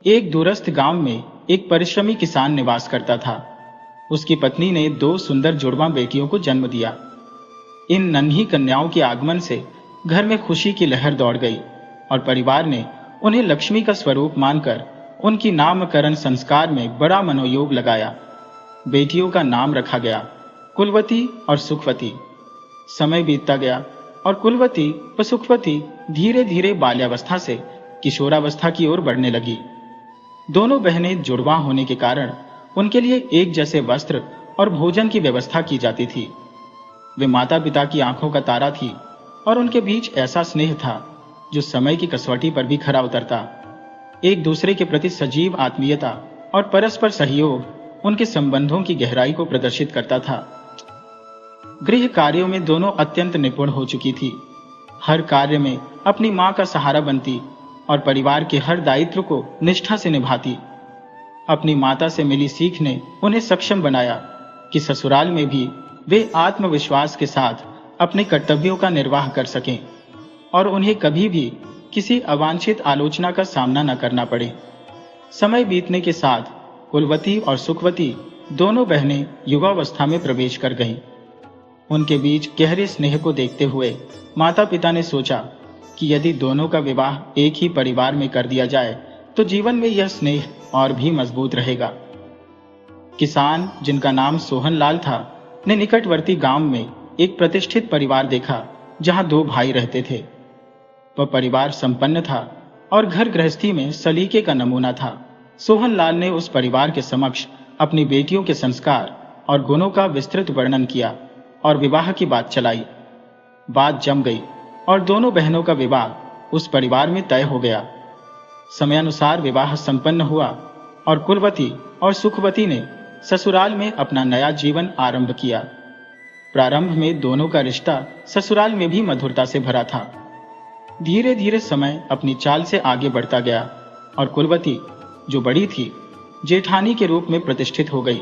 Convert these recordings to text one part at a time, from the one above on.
एक दूरस्थ गांव में एक परिश्रमी किसान निवास करता था। उसकी पत्नी ने दो सुंदर जुड़वा बेटियों को जन्म दिया। इन नन्ही कन्याओं के आगमन से घर में खुशी की लहर दौड़ गई और परिवार ने उन्हें लक्ष्मी का स्वरूप मानकर उनकी नामकरण संस्कार में बड़ा मनोयोग लगाया। बेटियों का नाम रखा गया कुलवती और सुखवती। समय बीतता गया और कुलवती व सुखवती धीरे धीरे बाल्यावस्था से किशोरावस्था की ओर बढ़ने लगी। दोनों बहनें जुड़वा होने के कारण उनके लिए एक जैसे वस्त्र और भोजन की व्यवस्था की जाती थी। वे माता पिता की आंखों का तारा थी और उनके बीच ऐसा स्नेह था जो समय की कसौटी पर भी खरा उतरता। एक दूसरे के प्रति सजीव आत्मीयता और परस्पर सहयोग उनके संबंधों की गहराई को प्रदर्शित करता था। गृह कार्यों में दोनों अत्यंत निपुण हो चुकी थी। हर कार्य में अपनी मां का सहारा बनती और परिवार के हर दायित्व को निष्ठा से निभाती। अपनी माता से मिली सीख ने उन्हें सक्षम बनाया कि ससुराल में भी वे आत्मविश्वास के साथ अपने कर्तव्यों का निर्वाह कर सकें और उन्हें कभी भी किसी अवांछित आलोचना का सामना न करना पड़े। समय बीतने के साथ कुलवती और सुखवती दोनों बहनें युवावस्था में प्रवेश कर गईं। उनके बीच गहरे स्नेह को देखते हुए माता पिता ने सोचा कि यदि दोनों का विवाह एक ही परिवार में कर दिया जाए तो जीवन में यह स्नेह और भी मजबूत रहेगा। किसान, जिनका नाम सोहन लाल था, ने निकटवर्ती गांव में एक प्रतिष्ठित परिवार देखा जहां दो भाई रहते थे। वह परिवार संपन्न था और घर गृहस्थी में सलीके का नमूना था। सोहन लाल ने उस परिवार के समक्ष अपनी बेटियों के संस्कार और गुणों का विस्तृत वर्णन किया और विवाह की बात चलाई। बात जम गई और दोनों बहनों का विवाह उस परिवार में तय हो गया। समयानुसार विवाह संपन्न हुआ और कुलवती और सुखवती ने ससुराल में अपना नया जीवन आरंभ किया। प्रारंभ में दोनों का रिश्ता ससुराल में भी मधुरता से भरा था। धीरे धीरे समय अपनी चाल से आगे बढ़ता गया और कुलवती, जो बड़ी थी, जेठानी के रूप में प्रतिष्ठित हो गई,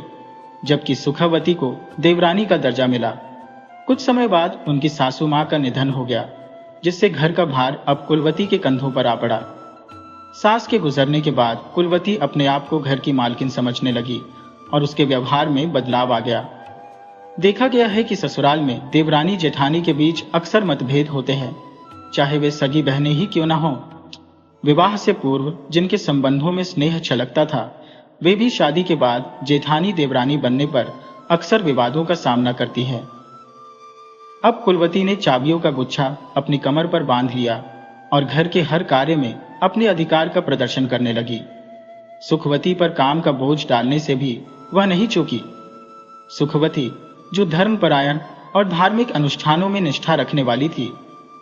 जबकि सुखवती को देवरानी का दर्जा मिला। कुछ समय बाद उनकी सासू मां का निधन हो गया, जिससे घर का भार अब कुलवती के कंधों पर आ पड़ा। सास के गुजरने के बाद कुलवती अपने आप को घर की मालकिन समझने लगी और उसके व्यवहार में बदलाव आ गया। देखा गया है कि ससुराल में देवरानी जेठानी के बीच अक्सर मतभेद होते हैं, चाहे वे सगी बहनें ही क्यों न हों। विवाह से पूर्व जिनके संबंधों में स्नेह छलकता था, वे भी शादी के बाद जेठानी देवरानी बनने पर अक्सर विवादों का सामना करती है। अब कुलवती ने चाबियों का गुच्छा अपनी कमर पर बांध लिया और घर के हर कार्य में अपने अधिकार का प्रदर्शन करने लगी। सुखवती पर काम का बोझ डालने से भी वह नहीं चूकी। सुखवती, जो धर्मपरायण और धार्मिक अनुष्ठानों में निष्ठा रखने वाली थी,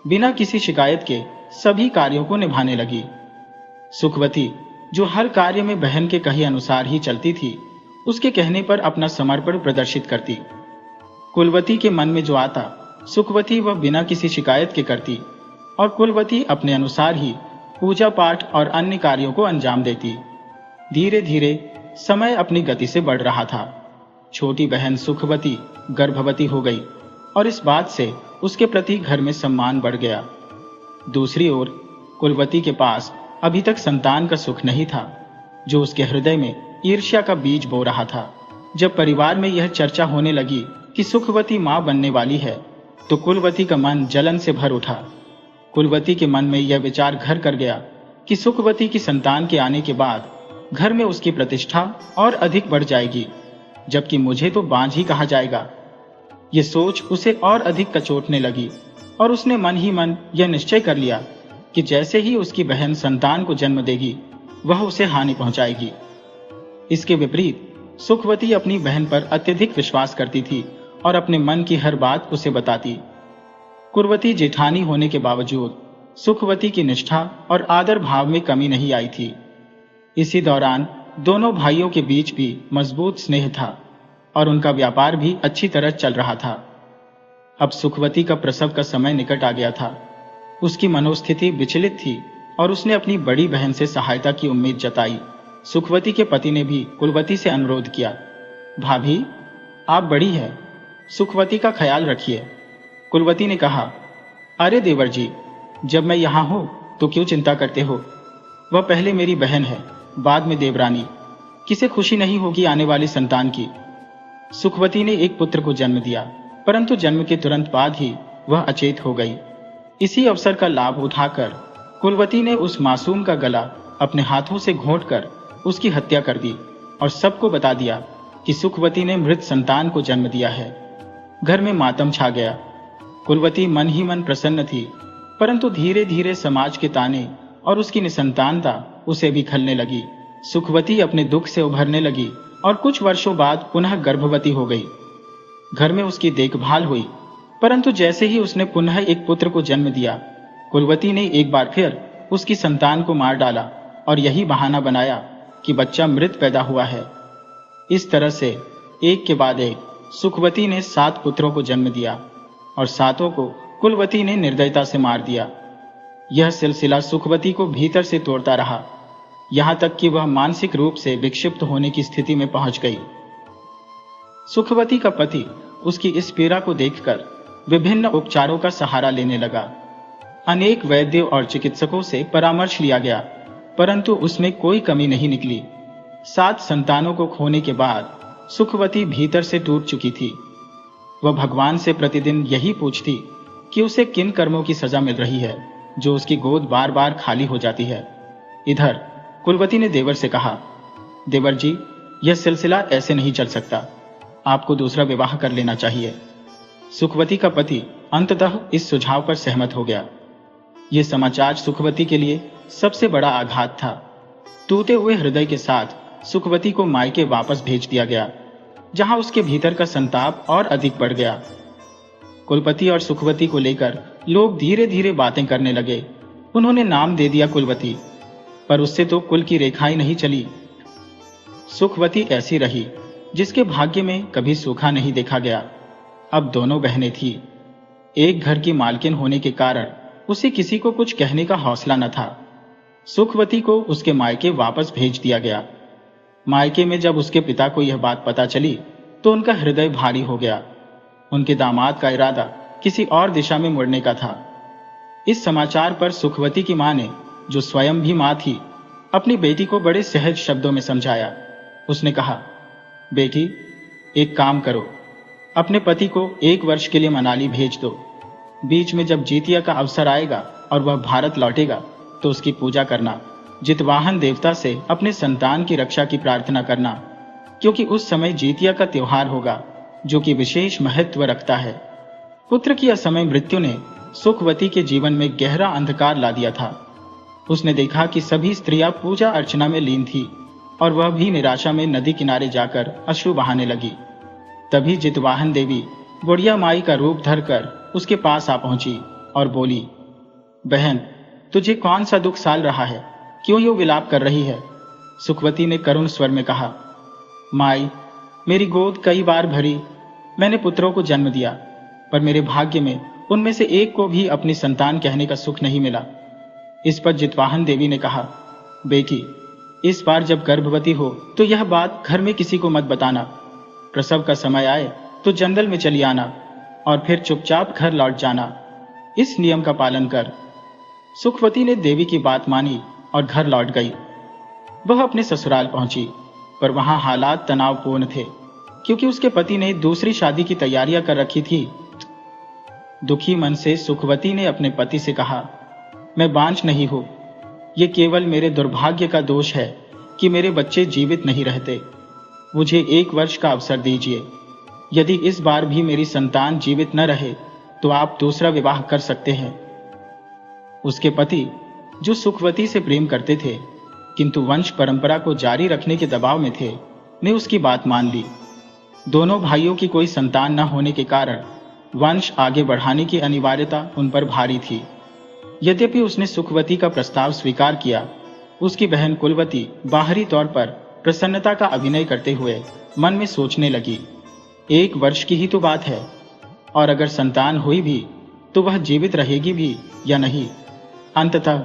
बिना किसी शिकायत के सभी कार्यों को निभाने लगी। सुखवती, जो हर कार्य में बहन के कहे अनुसार ही चलती थी, उसके कहने पर अपना समर्पण प्रदर्शित करती। कुलवती के मन में जो आता, सुखवती वह बिना किसी शिकायत के करती और कुलवती अपने अनुसार ही पूजा पाठ और अन्य कार्यों को अंजाम देती। धीरे धीरे समय अपनी गति से बढ़ रहा था। छोटी बहन सुखवती गर्भवती हो गई और इस बात से उसके प्रति घर में सम्मान बढ़ गया। दूसरी ओर कुलवती के पास अभी तक संतान का सुख नहीं था, जो उसके हृदय में ईर्ष्या का बीज बो रहा था। जब परिवार में यह चर्चा होने लगी कि सुखवती मां बनने वाली है, तो कुलवती का मन जलन से भर उठा। कुलवती के मन में यह विचार घर कर गया कि सुखवती की संतान के आने के बाद घर में उसकी प्रतिष्ठा और अधिक बढ़ जाएगी, जबकि मुझे तो बांझ ही कहा जाएगा। यह सोच उसे और अधिक कचोटने लगी और उसने मन ही मन यह निश्चय कर लिया कि जैसे ही उसकी बहन संतान को जन्म देगी, वह उसे हानि पहुंचाएगी। इसके विपरीत सुखवती अपनी बहन पर अत्यधिक विश्वास करती थी और अपने मन की हर बात उसे बताती। कुलवती जेठानी होने के बावजूद सुखवती की निष्ठा और आदर भाव में कमी नहीं आई थी। इसी दौरान दोनों भाइयों के बीच भी मजबूत स्नेह था और उनका व्यापार भी अच्छी तरह चल रहा था। अब सुखवती का प्रसव का समय निकट आ गया था। उसकी मनोस्थिति विचलित थी और उसने अपनी बड़ी बहन से सहायता की उम्मीद जताई। सुखवती के पति ने भी कुलवती से अनुरोध किया, भाभी, आप बड़ी है, सुखवती का ख्याल रखिए। कुलवती ने कहा, अरे देवर जी, जब मैं यहाँ हूं तो क्यों चिंता करते हो? वह पहले मेरी बहन है बाद में देवरानी, किसे खुशी नहीं होगी आने वाली संतान की। सुखवती ने एक पुत्र को जन्म दिया, परंतु जन्म के तुरंत बाद ही वह अचेत हो गई। इसी अवसर का लाभ उठाकर कुलवती ने उस मासूम का गला अपने हाथों से घोंटकर उसकी हत्या कर दी और सबको बता दिया कि सुखवती ने मृत संतान को जन्म दिया है। घर में मातम छा गया। कुलवती मन ही मन प्रसन्न थी, परंतु धीरे धीरे समाज के ताने और उसकी निसंतानता उसे भी खलने लगी। सुखवती अपने दुख से उभरने लगी और कुछ वर्षों बाद पुनः गर्भवती हो गई। घर में उसकी देखभाल हुई, परंतु जैसे ही उसने पुनः एक पुत्र को जन्म दिया, कुलवती ने एक बार फिर उसकी संतान को मार डाला और यही बहाना बनाया कि बच्चा मृत पैदा हुआ है। इस तरह से एक के बाद एक सुखवती ने 7 पुत्रों को जन्म दिया और 7 को कुलवती ने निर्दयता से मार दिया। यह सिलसिला सुखवती को भीतर से तोड़ता रहा, यहां तक कि वह मानसिक रूप से विक्षिप्त होने की स्थिति में पहुंच गई। सुखवती का पति उसकी इस पीड़ा को देखकर विभिन्न उपचारों का सहारा लेने लगा। अनेक वैद्यों और चिकित्सकों से परामर्श लिया गया, परंतु उसमें कोई कमी नहीं निकली। 7 संतानों को खोने के बाद सुखवती भीतर से टूट चुकी थी। वह भगवान से प्रतिदिन यही पूछती कि उसे किन कर्मों की सजा मिल रही है जो उसकी गोद बार बार खाली हो जाती है। इधर कुलवती ने देवर से कहा, देवर जी, यह सिलसिला ऐसे नहीं चल सकता, आपको दूसरा विवाह कर लेना चाहिए। सुखवती का पति अंततः इस सुझाव पर सहमत हो गया। यह समाचार सुखवती के लिए सबसे बड़ा आघात था। टूटे हुए हृदय के साथ सुखवती को मायके वापस भेज दिया गया, जहां उसके भीतर का संताप और अधिक बढ़ गया। कुलपति और सुखवती को लेकर लोग धीरे धीरे बातें करने लगे। उन्होंने नाम दे दिया कुलवती, पर उससे तो कुल की रेखाएं नहीं चली। सुखवती ऐसी रही जिसके भाग्य में कभी सूखा नहीं देखा गया। अब दोनों बहनें थी। एक घर की मालकिन होने के कारण उसे किसी को कुछ कहने का हौसला न था। सुखवती को उसके मायके वापस भेज दिया गया। मायके में जब उसके पिता को यह बात पता चली तो उनका हृदय भारी हो गया। उनके दामाद का इरादा किसी और दिशा में मुड़ने का था। इस समाचार पर सुखवती की मां ने, जो स्वयं भी मां थी, अपनी बेटी को बड़े सहज शब्दों में समझाया। उसने कहा, बेटी, एक काम करो, अपने पति को 1 वर्ष के लिए मनाली भेज दो। बीच में जब जीतिया का अवसर आएगा और वह भारत लौटेगा तो उसकी पूजा करना। जितवाहन देवता से अपने संतान की रक्षा की प्रार्थना करना, क्योंकि उस समय जीतिया का त्योहार होगा जो कि विशेष महत्व रखता है। पुत्र की असमय मृत्यु ने सुखवती के जीवन में गहरा अंधकार ला दिया था। उसने देखा कि सभी स्त्रियां पूजा अर्चना में लीन थी और वह भी निराशा में नदी किनारे जाकर अश्रु बहाने लगी। तभी जितवाहन देवी बुढ़िया माई का रूप धरकर उसके पास आ पहुंची और बोली, बहन, तुझे कौन सा दुख साल रहा है, क्यों यूं विलाप कर रही है? सुखवती ने करुण स्वर में कहा, माई, मेरी गोद कई बार भरी, मैंने पुत्रों को जन्म दिया, पर मेरे भाग्य में उनमें से एक को भी अपनी संतान कहने का सुख नहीं मिला। इस पर जितवाहन देवी ने कहा, बेटी, इस बार जब गर्भवती हो तो यह बात घर में किसी को मत बताना। प्रसव का समय आए तो जंगल में चली आना और फिर चुपचाप घर लौट जाना। इस नियम का पालन कर। सुखवती ने देवी की बात मानी और घर लौट गई। वह अपने ससुराल पहुंची, पर वहां हालात तनावपूर्ण थे, क्योंकि उसके पति ने दूसरी शादी की तैयारियां कर रखी थी। दुखी मन से सुखवती ने अपने पति से कहा, मैं बांझ नहीं हूं, ये केवल मेरे दुर्भाग्य का दोष है कि मेरे बच्चे जीवित नहीं रहते। मुझे 1 वर्ष का अवसर दीजिए। यदि इस बार भी मेरी संतान जीवित न रहे तो आप दूसरा विवाह कर सकते हैं। उसके पति, जो सुखवती से प्रेम करते थे किंतु वंश परंपरा को जारी रखने के दबाव में थे, ने उसकी बात मान ली। दोनों भाइयों की कोई संतान न होने के कारण वंश आगे बढ़ाने की अनिवार्यता उन पर भारी थी। यद्यपि उसने सुखवती का प्रस्ताव स्वीकार किया, उसकी बहन कुलवती बाहरी तौर पर प्रसन्नता का अभिनय करते हुए मन में सोचने लगी, 1 वर्ष की ही तो बात है, और अगर संतान हुई भी तो वह जीवित रहेगी भी या नहीं। अंततः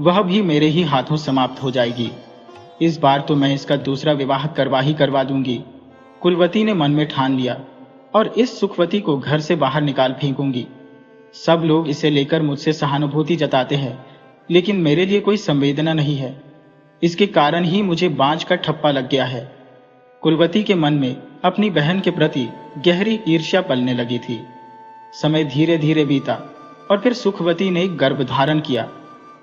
वह भी मेरे ही हाथों समाप्त हो जाएगी। इस बार तो मैं इसका दूसरा विवाह करवा दूंगी। कुलवती ने मन में ठान लिया, और इस सुखवती को घर से बाहर निकाल फेंकूंगी। सब लोग इसे लेकर मुझसे सहानुभूति जताते हैं, लेकिन मेरे लिए कोई संवेदना नहीं है। इसके कारण ही मुझे बांझ का ठप्पा लग गया है। कुलवती के मन में अपनी बहन के प्रति गहरी ईर्ष्या पलने लगी थी। समय धीरे धीरे बीता और फिर सुखवती ने गर्भ धारण किया,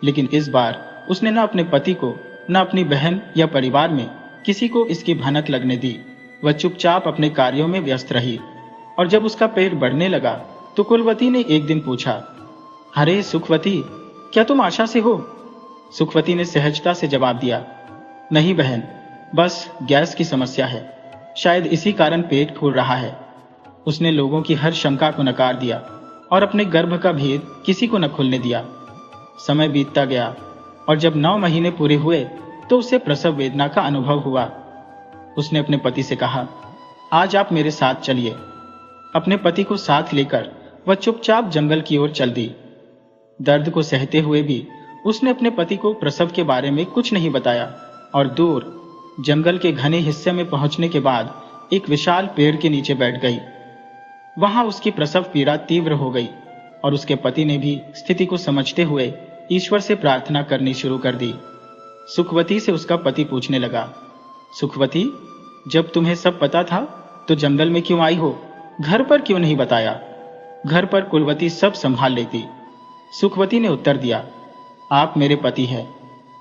लेकिन इस बार उसने न अपने पति को, न अपनी बहन या परिवार में किसी को इसकी भनक लगने दी। वह चुपचाप अपने कार्यों में व्यस्त रही और जब उसका पेट बढ़ने लगा तो कुलवती ने एक दिन पूछा, अरे सुखवती, क्या तुम आशा से हो? सुखवती ने सहजता से जवाब दिया, नहीं बहन, बस गैस की समस्या है, शायद इसी कारण पेट फूल रहा है। उसने लोगों की हर शंका को नकार दिया और अपने गर्भ का भेद किसी को न खुलने दिया। समय बीतता गया और जब 9 महीने पूरे हुए तो उसे प्रसव वेदना का अनुभव हुआ। उसने अपने पति से कहा, आज आप मेरे साथ चलिए। अपने पति को साथ लेकर वह चुपचाप जंगल की ओर चल दी। दर्द को सहते हुए भी उसने अपने पति को प्रसव के बारे में कुछ नहीं बताया और दूर जंगल के घने हिस्से में पहुंचने के बाद एक विशाल पेड़ के नीचे बैठ गई। वहां उसकी प्रसव पीड़ा तीव्र हो गई और उसके पति ने भी स्थिति को समझते हुए ईश्वर से प्रार्थना करनी शुरू कर दी। सुखवती से उसका पति पूछने लगा, सुखवती, जब तुम्हें सब पता था तो जंगल में क्यों आई हो? घर पर क्यों नहीं बताया? घर पर कुलवती सब संभाल लेती। सुखवती ने उत्तर दिया, आप मेरे पति हैं,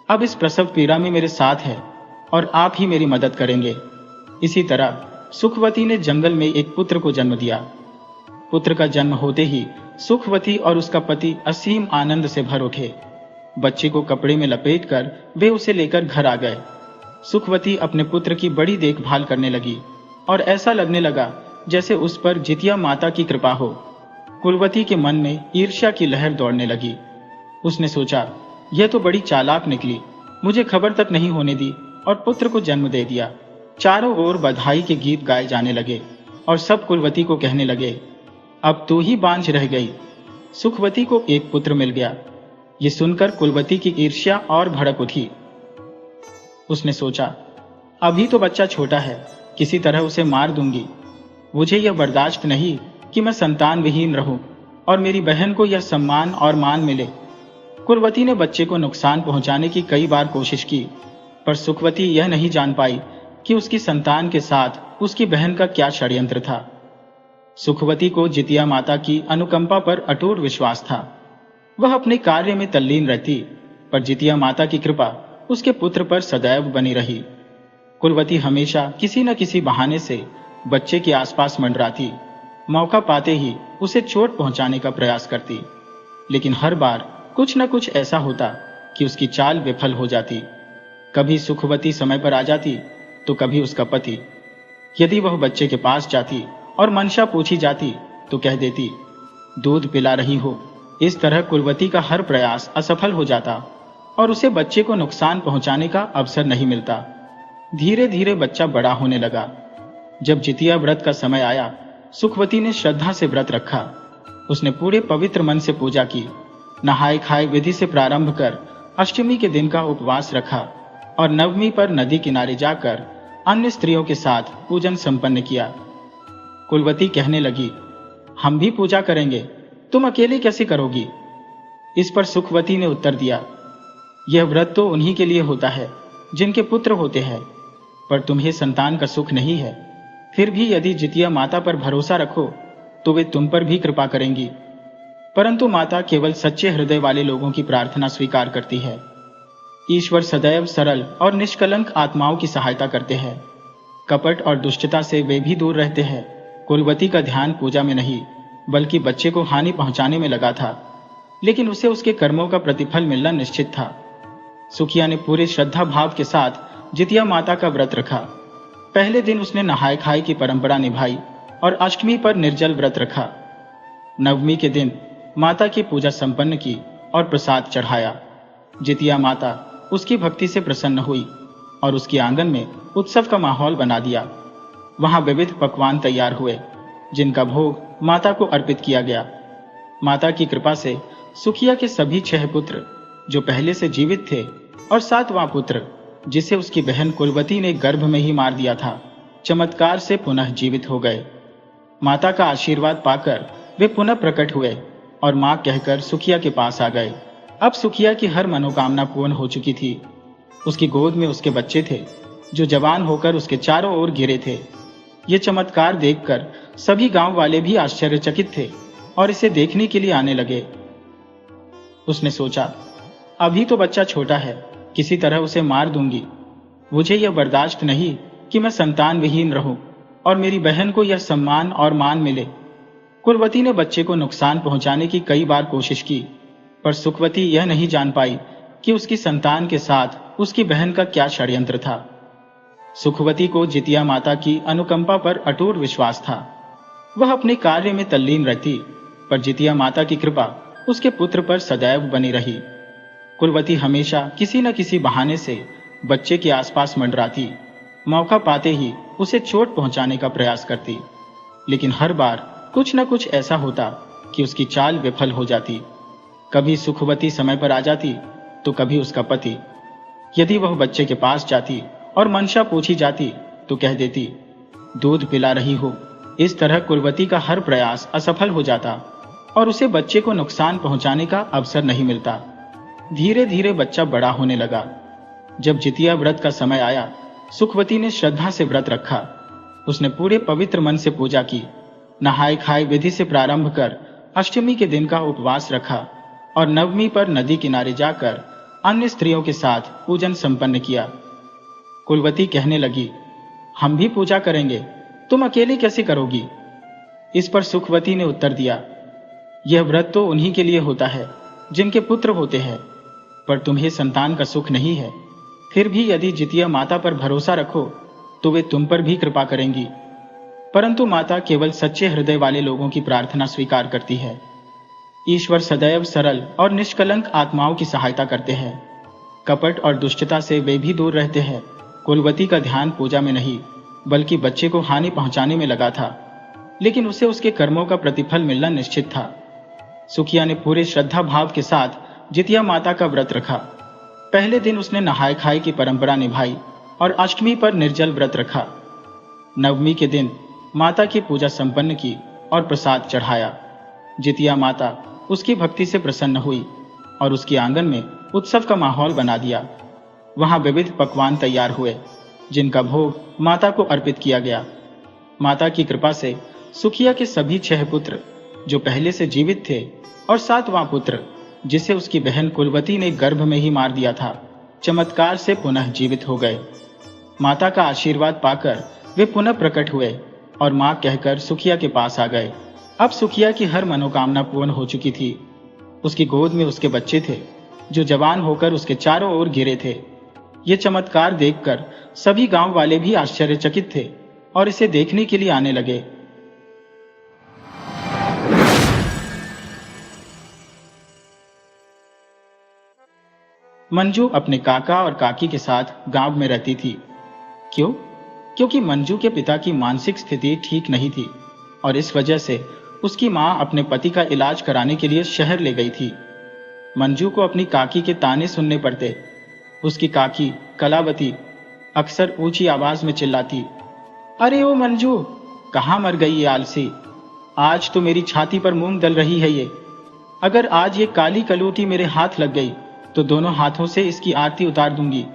अब इस प्रसव पीड़ा में मेरे साथ है और आप ही मेरी मदद करेंगे। इसी तरह सुखवती ने जंगल में एक पुत्र को जन्म दिया। पुत्र का जन्म होते ही सुखवती और उसका पति असीम आनंद से भर उठे। बच्चे को कपड़े में लपेटकर वे उसे लेकर घर आ गए। सुखवती अपने पुत्र की बड़ी देखभाल करने लगी और ऐसा लगने लगा जैसे उस पर जितिया माता की कृपा हो। कुलवती के मन में ईर्ष्या की लहर दौड़ने लगी। उसने सोचा, यह तो बड़ी चालाक निकली, मुझे खबर तक नहीं होने दी और पुत्र को जन्म दे दिया। चारों ओर बधाई के गीत गाए जाने लगे और सब कुलवती को कहने लगे, अब तू ही बांझ रह गई। सुखवती को एक पुत्र मिल गया। ये सुनकर कुलवती की ईर्ष्या और भड़क उठी। उसने सोचा, अभी तो बच्चा छोटा है, किसी तरह उसे मार दूंगी। मुझे यह बर्दाश्त नहीं कि मैं संतान विहीन रहूं और मेरी बहन को यह सम्मान और मान मिले। कुलवती ने बच्चे को नुकसान पहुंचाने की कई बार कोशिश की, पर सुखवती यह नहीं जान पाई कि उसकी संतान के साथ उसकी बहन का क्या षड्यंत्र था। सुखवती को जितिया माता की अनुकंपा पर अटूट विश्वास था। वह अपने कार्य में तल्लीन रहती, पर जितिया माता की कृपा उसके पुत्र पर सदैव बनी रही। कुलवती हमेशा किसी न किसी बहाने से बच्चे के आसपास मंडराती, मौका पाते ही उसे चोट पहुंचाने का प्रयास करती, लेकिन हर बार कुछ न कुछ ऐसा होता कि उसकी चाल विफल हो जाती। कभी सुखवती समय पर आ जाती तो कभी उसका पति। यदि वह बच्चे के पास जाती और मंशा पूछी जाती तो कह देती, दूध पिला रही हो। इस तरह कुलवती का हर प्रयास असफल हो जाता और उसे बच्चे को नुकसान पहुंचाने का अवसर नहीं मिलता। धीरे धीरे बच्चा बड़ा होने लगा। जब जितिया व्रत का समय आया, सुखवती ने श्रद्धा से व्रत रखा। उसने पूरे पवित्र मन से पूजा की, नहाए खाए विधि से प्रारंभ कर अष्टमी के दिन का उपवास रखा और नवमी पर नदी किनारे जाकर अन्य स्त्रियों के साथ पूजन संपन्न किया। कुलवती कहने लगी, हम भी पूजा करेंगे, तुम अकेले कैसे करोगी? इस पर सुखवती ने उत्तर दिया, यह व्रत तो उन्हीं के लिए होता है जिनके पुत्र होते हैं, पर तुम्हें संतान का सुख नहीं है। फिर भी यदि जितिया माता पर भरोसा रखो तो वे तुम पर भी कृपा करेंगी। परंतु माता केवल सच्चे हृदय वाले लोगों की प्रार्थना स्वीकार करती है। ईश्वर सदैव सरल और निष्कलंक आत्माओं की सहायता करते हैं। कपट और दुष्टता से वे भी दूर रहते हैं। कुलवती का ध्यान पूजा में नहीं बल्कि बच्चे को हानि पहुंचाने में लगा था, लेकिन उसे उसके कर्मों का प्रतिफल मिलना निश्चित था। सुखिया ने पूरे श्रद्धा भाव के साथ जितिया माता का व्रत रखा। पहले दिन उसने नहाए खाए की परंपरा निभाई और अष्टमी पर निर्जल व्रत रखा। नवमी के दिन माता की पूजा संपन्न की और प्रसाद चढ़ाया। जितिया माता उसकी भक्ति से प्रसन्न हुई और उसके आंगन में उत्सव का माहौल बना दिया। वहां विविध पकवान तैयार हुए जिनका भोग माता को अर्पित किया गया। माता की कृपा से सुखिया के सभी 6 पुत्र जो पहले से जीवित थे और 7वां पुत्र जिसे उसकी बहन कुलवती ने गर्भ में ही मार दिया था, चमत्कार से पुनः जीवित हो गए। माता का आशीर्वाद पाकर वे पुनः प्रकट हुए और मां कहकर सुखिया के पास आ गए। अब सुखिया की हर मनोकामना पूर्ण हो चुकी थी। उसकी गोद में उसके बच्चे थे जो जवान होकर उसके चारों ओर घिरे थे। ये चमत्कार देखकर सभी गांव वाले भी आश्चर्यचकित थे और इसे देखने के लिए आने लगे। उसने सोचा, अभी तो बच्चा छोटा है, किसी तरह उसे मार दूंगी। मुझे यह बर्दाश्त नहीं कि मैं संतान विहीन रहूं और मेरी बहन को यह सम्मान और मान मिले। कुलवती ने बच्चे को नुकसान पहुंचाने की कई बार कोशिश की, पर सुखवती यह नहीं जान पाई कि उसकी संतान के साथ उसकी बहन का क्या षड्यंत्र था। सुखवती को जितिया माता की अनुकंपा पर अटूट विश्वास था। वह अपने कार्य में तल्लीन रहती, पर जितिया माता की कृपा उसके पुत्र पर सदैव बनी रही। कुलवती हमेशा किसी न किसी बहाने से बच्चे के आसपास मंडराती, मौका पाते ही उसे चोट पहुंचाने का प्रयास करती, लेकिन हर बार कुछ न कुछ ऐसा होता कि उसकी चाल विफल हो जाती। कभी सुखवती समय पर आ जाती तो कभी उसका पति। यदि वह बच्चे के पास जाती और मंशा पूछी जाती तो कह देती, दूध पिला रही हो। इस तरह कुलवती का हर प्रयास असफल हो जाता और उसे बच्चे को नुकसान पहुंचाने का अवसर नहीं मिलता। धीरे धीरे बच्चा बड़ा होने लगा। जब जितिया व्रत का समय आया, सुखवती ने श्रद्धा से व्रत रखा। उसने पूरे पवित्र मन से पूजा की, नहाए खाए विधि से प्रारंभ कर अष्टमी के दिन का उपवास रखा और नवमी पर नदी किनारे जाकर अन्य स्त्रियों के साथ पूजन संपन्न किया। कुलवती कहने लगी, हम भी पूजा करेंगे, तुम अकेली कैसे करोगी? इस पर सुखवती ने उत्तर दिया, यह व्रत तो उन्हीं के लिए होता है जिनके पुत्र होते हैं, पर तुम्हें संतान का सुख नहीं है। फिर भी यदि जितिया माता पर भरोसा रखो तो वे तुम पर भी कृपा करेंगी। परंतु माता केवल सच्चे हृदय वाले लोगों की प्रार्थना स्वीकार करती है। ईश्वर सदैव सरल और निष्कलंक आत्माओं की सहायता करते हैं। कपट और दुष्टता से वे भी दूर रहते हैं। कुलवती का ध्यान पूजा में नहीं बल्कि बच्चे को हानि पहुंचाने में लगा था, लेकिन उसे उसके कर्मों का प्रतिफल मिलना निश्चित था। सुखिया ने पूरे श्रद्धा भाव के साथ जितिया माता का व्रत रखा। पहले दिन उसने नहाय खाए की परंपरा निभाई और अष्टमी पर निर्जल व्रत रखा। नवमी के दिन माता की पूजा संपन्न की और प्रसाद चढ़ाया। जितिया माता उसकी भक्ति से प्रसन्न हुई और उसके आंगन में उत्सव का माहौल बना दिया। वहां विविध पकवान तैयार हुए जिनका भोग माता को अर्पित किया गया। माता की कृपा से सुखिया के सभी 6 पुत्र जो पहले से जीवित थे और 7वां पुत्र जिसे उसकी बहन कुलवती ने गर्भ में ही मार दिया था, चमत्कार से पुनः जीवित हो गए। माता का आशीर्वाद पाकर वे पुनः प्रकट हुए और मां कहकर सुखिया के पास आ गए। अब सुखिया की हर मनोकामना पूर्ण हो चुकी थी। उसकी गोद में उसके बच्चे थे जो जवान होकर उसके चारों ओर घिरे थे। ये चमत्कार देखकर सभी गांव वाले भी आश्चर्यचकित थे और इसे देखने के लिए आने लगे। मंजू अपने काका और काकी के साथ गांव में रहती थी। क्यों? क्योंकि मंजू के पिता की मानसिक स्थिति ठीक नहीं थी और इस वजह से उसकी मां अपने पति का इलाज कराने के लिए शहर ले गई थी। मंजू को अपनी काकी के ताने सुनने पड़ते। उसकी काकी कलावती अक्सर ऊंची आवाज में चिल्लाती, अरे ओ मंजू, कहां मर गई ये आलसी? आज तो मेरी छाती पर मूंग दल रही है ये। अगर आज ये काली कलूटी मेरे हाथ लग गई तो दोनों हाथों से इसकी आरती उतार दूंगी,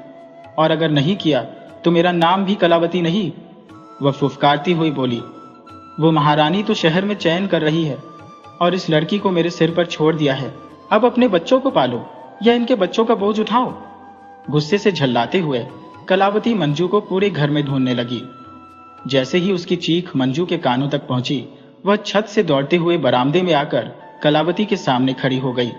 और अगर नहीं किया तो मेरा नाम भी कलावती नहीं। वह फुफकारती हुई बोली, वो महारानी तो शहर में चयन कर रही है और इस लड़की को मेरे सिर पर छोड़ दिया है। अब अपने बच्चों को पालो या इनके बच्चों का बोझ उठाओ। गुस्से से झल्लाते हुए कलावती मंजू को पूरे घर में ढूंढने लगी। जैसे ही उसकी चीख मंजू के कानों तक पहुंची, वह छत से दौड़ते हुए बरामदे में आकर कलावती के सामने खड़ी हो गई।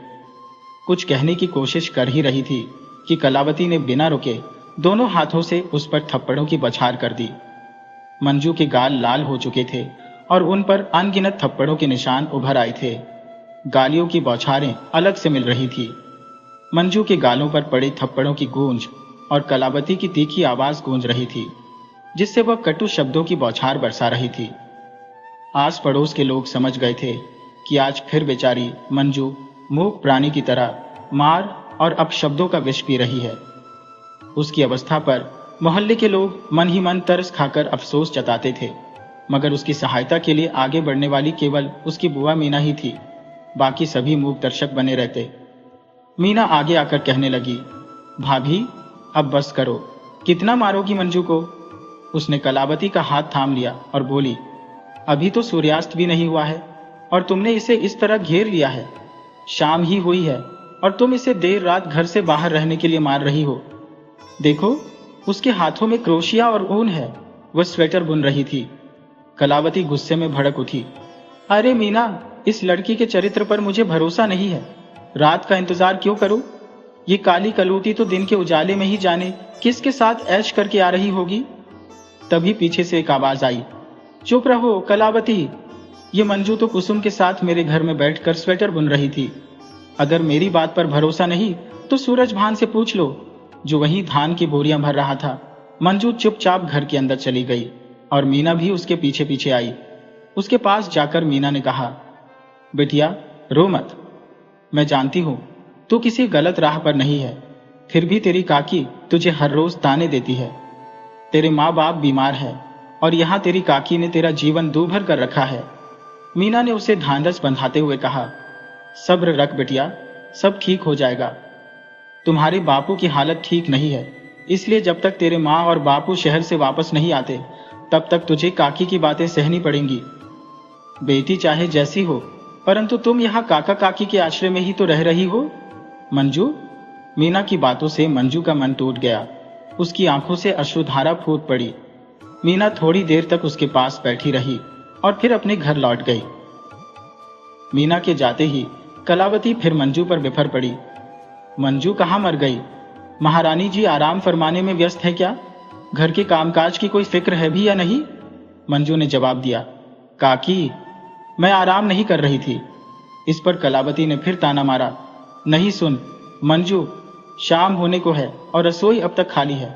कुछ कहने की कोशिश कर ही रही थी कि कलावती ने बिना रुके दोनों हाथों से उस पर थप्पड़ों की बौछार कर दी। मंजू के गाल लाल हो चुके थे और उन पर अनगिनत थप्पड़ों के निशान उभर आए थे। गालियों की बौछारें अलग से मिल रही थी। मंजू के गालों पर पड़े थप्पड़ों की गूंज और कलावती की तीखी आवाज गूंज रही थी, जिससे वह कटु शब्दों की बौछार बरसा रही थी। आस पड़ोस के लोग समझ गए थे कि आज फिर बेचारी मंजू मूक प्राणी की तरह मार और अपशब्दों का विष पी रही है। उसकी अवस्था पर मोहल्ले के लोग मन ही मन तरस खाकर अफसोस जताते थे, मगर उसकी सहायता के लिए आगे बढ़ने वाली केवल उसकी बुआ मीना ही थी। बाकी सभी मूक दर्शक बने रहते। मीना आगे आकर कहने लगी, भाभी, अब बस करो, कितना मारोगी मंजू को? उसने कलावती का हाथ थाम लिया और बोली, अभी तो सूर्यास्त भी नहीं हुआ है और तुमने इसे इस तरह घेर लिया है। शाम ही हुई है और तुम इसे देर रात घर से बाहर रहने के लिए मार रही हो। देखो, उसके हाथों में क्रोशिया और ऊन है, वह स्वेटर बुन रही थी। कलावती गुस्से में भड़क उठी। अरे मीना, इस लड़की के चरित्र पर मुझे भरोसा नहीं है। रात का इंतजार क्यों करूं? ये काली कलूटी तो दिन के उजाले में ही जाने किसके साथ ऐश करके आ रही होगी। तभी पीछे से एक आवाज आई, चुप रहो कलावती, ये मंजू तो कुसुम के साथ मेरे घर में बैठकर स्वेटर बुन रही थी। अगर मेरी बात पर भरोसा नहीं तो सूरज भान से पूछ लो, जो वहीं धान की बोरियां भर रहा था। मंजू चुपचाप घर के अंदर चली गई और मीना भी उसके पीछे पीछे आई। उसके पास जाकर मीना ने कहा, बिटिया रो मत, मैं जानती हूं तू किसी गलत राह पर नहीं है, फिर भी तेरी काकी तुझे हर रोज ताने देती है। तेरे माँ बाप बीमार है और यहाँ तेरी काकी ने तेरा जीवन दूभर कर रखा है। मीना ने उसे ढांढस बंधाते हुए कहा, सब्र रख बिटिया, सब ठीक हो जाएगा। तुम्हारे बापू की हालत ठीक नहीं है, इसलिए जब तक तेरे माँ और बापू शहर से वापस नहीं आते तब तक तुझे काकी की बातें सहनी पड़ेंगी। बेटी चाहे जैसी हो, परंतु तुम यहाँ काका काकी के आश्रय में ही तो रह रही हो। मंजू, मीना की बातों से मंजू का मन टूट गया। उसकी आंखों से अश्रुधारा फूट पड़ी। मीना थोड़ी देर तक उसके पास बैठी रही और फिर अपने घर लौट गई। मीना के जाते ही कलावती फिर मंजू पर बिफर पड़ी। मंजू कहाँ मर गई? महारानी जी आराम फरमाने में व्यस्त है क्या? घर के कामकाज की कोई फिक्र है भी या नहीं? मंजू ने जवाब दिया, काकी, मैं आराम नहीं कर रही थी। इस पर कलावती ने फिर ताना मारा, नहीं सुन मंजू, शाम होने को है और रसोई अब तक खाली है,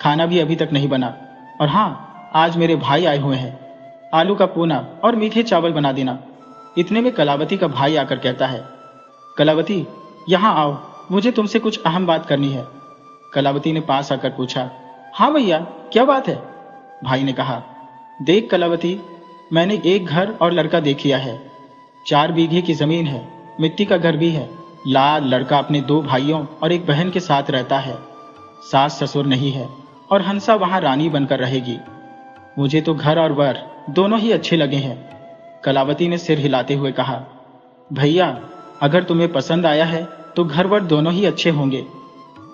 खाना भी अभी तक नहीं बना। और हाँ, आज मेरे भाई आए हुए हैं, आलू का पूना और मीठे चावल बना देना। इतने में कलावती का भाई आकर कहता है, कलावती यहाँ आओ, मुझे तुमसे कुछ अहम बात करनी है। कलावती ने पास आकर पूछा, हाँ भैया, क्या बात है? भाई ने कहा, देख कलावती, मैंने एक घर और लड़का देख लिया है। 4 बीघे की जमीन है, मिट्टी का घर भी है। लाल लड़का अपने 2 भाइयों और एक बहन के साथ रहता है। सास ससुर नहीं है और हंसा वहां रानी बनकर रहेगी। मुझे तो घर और वर दोनों ही अच्छे लगे हैं। कलावती ने सिर हिलाते हुए कहा, भैया, अगर तुम्हें पसंद आया है तो घर वर दोनों ही अच्छे होंगे,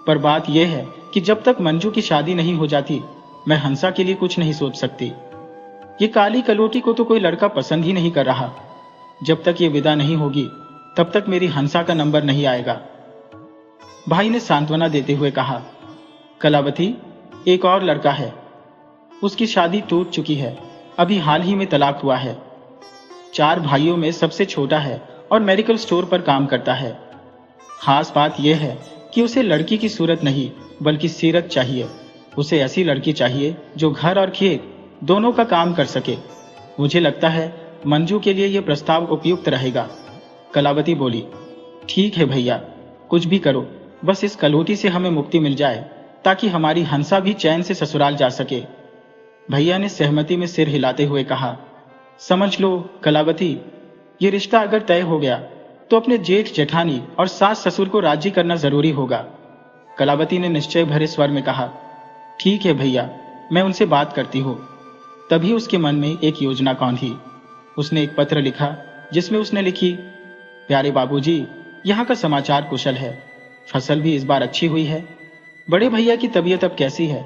पर बात यह है कि जब तक मंजू की शादी नहीं हो जाती मैं हंसा के लिए कुछ नहीं सोच सकती। ये काली कलोटी को तो कोई लड़का पसंद ही नहीं कर रहा। जब तक ये विदा नहीं होगी तब तक मेरी हंसा का नंबर नहीं आएगा। भाई ने सांत्वना देते हुए कहा, कलावती, एक और लड़का है, उसकी शादी टूट चुकी है, अभी हाल ही में तलाक हुआ है। 4 भाइयों में सबसे छोटा है और मेडिकल स्टोर पर काम करता है। खास बात यह है कि उसे लड़की की सूरत नहीं बल्कि सीरत चाहिए। उसे ऐसी लड़की चाहिए जो घर और खेत दोनों का काम कर सके। मुझे लगता है मंजू के लिए यह प्रस्ताव उपयुक्त रहेगा। कलावती बोली, ठीक है भैया, कुछ भी करो, बस इस कलोटी से हमें मुक्ति मिल जाए ताकि हमारी हंसा भी चैन से ससुराल जा सके। भैया ने सहमति में सिर हिलाते हुए कहा, समझ लो कलावती, ये रिश्ता अगर तय हो गया तो अपने जेठ जेठानी और सास ससुर को राजी करना जरूरी होगा। कलावती ने निश्चय भरे स्वर में कहा, ठीक है भैया, मैं उनसे बात करती हूँ। तभी उसके मन में एक योजना कौंधी। उसने एक पत्र लिखा जिसमें उसने लिखी, प्यारे बाबूजी, यहाँ का समाचार कुशल है, फसल भी इस बार अच्छी हुई है। बड़े भैया की तबीयत अब कैसी है?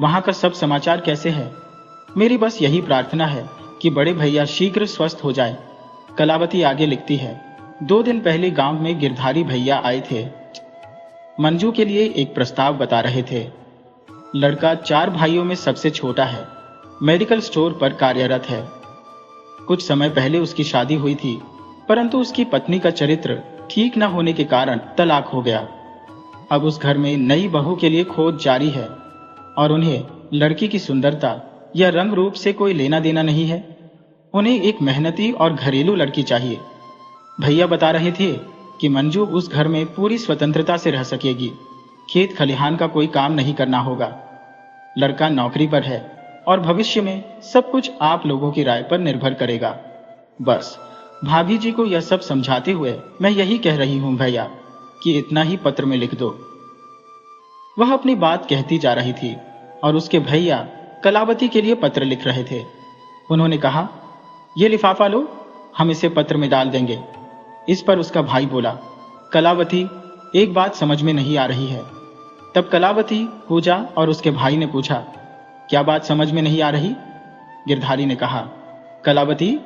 वहाँ का सब समाचार कैसे है? मेरी बस यही प्रार्थना है कि बड़े भैया शीघ्र स्वस्थ हो जाए। कलावती आगे लिखती है, 2 दिन पहले गांव में गिरधारी भैया आए थे। मंजू के लिए एक प्रस्ताव बता रहे थे। लड़का 4 भाइयों में सबसे छोटा है, मेडिकल स्टोर पर कार्यरत है। कुछ समय पहले उसकी शादी हुई थी, परंतु उसकी पत्नी का चरित्र ठीक न होने के कारण तलाक हो गया। अब उस घर में नई बहू के लिए खोज जारी है और उन्हें लड़की की सुंदरता या रंग रूप से कोई लेना देना नहीं है। उन्हें एक मेहनती और घरेलू लड़की चाहिए। भैया बता रहे थे कि मंजू उस घर में पूरी स्वतंत्रता से रह सकेगी। खेत खलिहान का कोई काम नहीं करना होगा। लड़का नौकरी पर है और भविष्य में सब कुछ आप लोगों की राय पर निर्भर करेगा। बस भाभी जी को यह सब समझाते हुए मैं यही कह रही हूं भैया कि इतना ही पत्र में लिख दो। वह अपनी बात कहती जा रही थी और उसके भैया कलावती के लिए पत्र लिख रहे थे। उन्होंने कहा, ये लिफाफा लो, हम इसे पत्र में डाल देंगे। इस पर उसका भाई बोला, कलावती, एक बात समझ में नहीं आ रही है। तब कलावती, पूजा और उसके भाई ने पूछा, क्या बात समझ में नहीं आ रही? गिरधारी ने कहा, कलावती,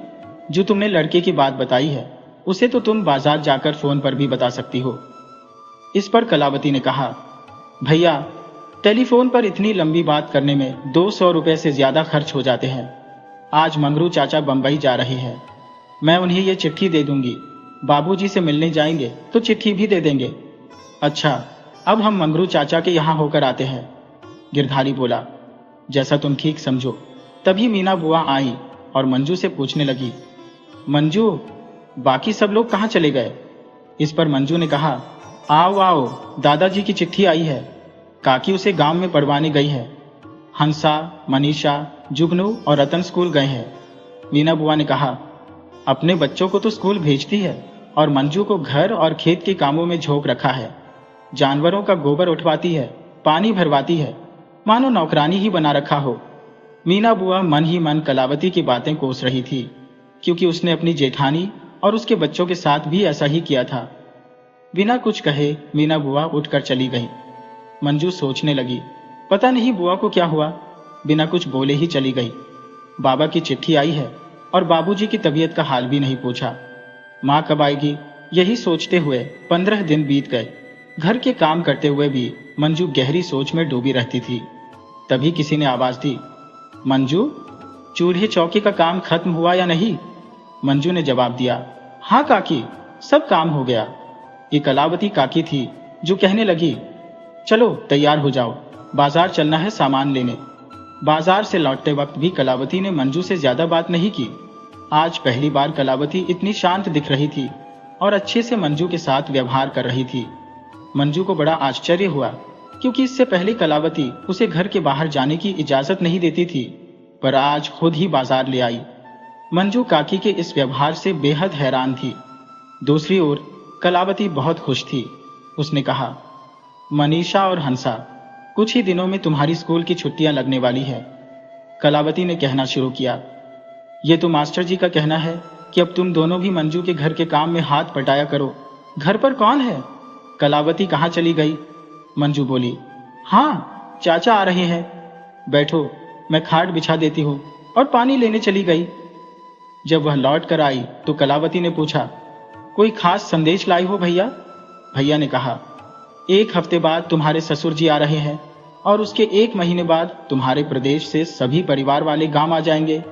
जो तुमने लड़के की बात बताई है उसे तो तुम बाजार जाकर फोन पर भी बता सकती हो। इस पर कलावती ने कहा, भैया, टेलीफोन पर इतनी लंबी बात करने में 200 रुपए से ज्यादा खर्च हो जाते हैं। आज मंगरू चाचा बंबई जा रहे हैं, मैं उन्हें ये चिट्ठी दे दूंगी। बाबूजी से मिलने जाएंगे तो चिट्ठी भी दे देंगे। अच्छा, अब हम मंगरू चाचा के यहाँ होकर आते हैं। गिरधारी बोला, जैसा तुम ठीक समझो। तभी मीना बुआ आई और मंजू से पूछने लगी, मंजू, बाकी सब लोग कहाँ चले गए? इस पर मंजू ने कहा, आओ आओ, दादाजी की चिट्ठी आई है। काकी उसे गांव में पढ़वाने गई है। हंसा, मनीषा, जुगनू और रतन स्कूल गए हैं। मीना बुआ ने कहा, अपने बच्चों को तो स्कूल भेजती है और मंजू को घर और खेत के कामों में झोंक रखा है। जानवरों का गोबर उठवाती है, पानी भरवाती है, मानो नौकरानी ही बना रखा हो। मीना बुआ मन ही मन कलावती की बातें कोस रही थी, क्योंकि उसने अपनी जेठानी और उसके बच्चों के साथ भी ऐसा ही किया था। बिना कुछ कहे मीना बुआ उठकर चली गई। मंजू सोचने लगी, पता नहीं बुआ को क्या हुआ, बिना कुछ बोले ही चली गई। बाबा की चिट्ठी आई है और बाबूजी की तबीयत का हाल भी नहीं पूछा। माँ कब आएगी, यही सोचते हुए 15 दिन बीत गए। घर के काम करते हुए भी मंजू गहरी सोच में डूबी रहती थी। तभी किसी ने आवाज दी, मंजू, चूल्हे चौके का काम खत्म हुआ या नहीं? मंजू ने जवाब दिया, हाँ काकी, सब काम हो गया। ये कलावती काकी थी जो कहने लगी, चलो तैयार हो जाओ, बाजार चलना है सामान लेने। बाजार से लौटते वक्त भी कलावती ने मंजू से ज्यादा बात नहीं की। आज पहली बार कलावती इतनी शांत दिख रही थी और अच्छे से मंजू के साथ व्यवहार कर रही थी। मंजू को बड़ा आश्चर्य हुआ, क्योंकि इससे पहले कलावती उसे घर के बाहर जाने की इजाजत नहीं देती थी, पर आज खुद ही बाजार ले आई। मंजू काकी के इस व्यवहार से बेहद हैरान थी। दूसरी ओर कलावती बहुत खुश थी। उसने कहा, मनीषा और हंसा, कुछ ही दिनों में तुम्हारी स्कूल की छुट्टियां लगने वाली है। कलावती ने कहना शुरू किया, ये तो मास्टर जी का कहना है कि अब तुम दोनों भी मंजू के घर के काम में हाथ बटाया करो। घर पर कौन है? कलावती कहाँ चली गई? मंजू बोली, हाँ, चाचा आ रहे हैं। बैठो, मैं खाट बिछा देती हूँ। और पानी लेने चली गई। जब वह लौट कर आई तो कलावती ने पूछा, कोई खास संदेश लाई हो भैया? भैया ने कहा, 1 हफ्ते बाद तुम्हारे ससुर जी आ रहे हैं और उसके 1 महीने बाद तुम्हारे प्रदेश से सभी परिवार वाले गांव आ जाएंगे।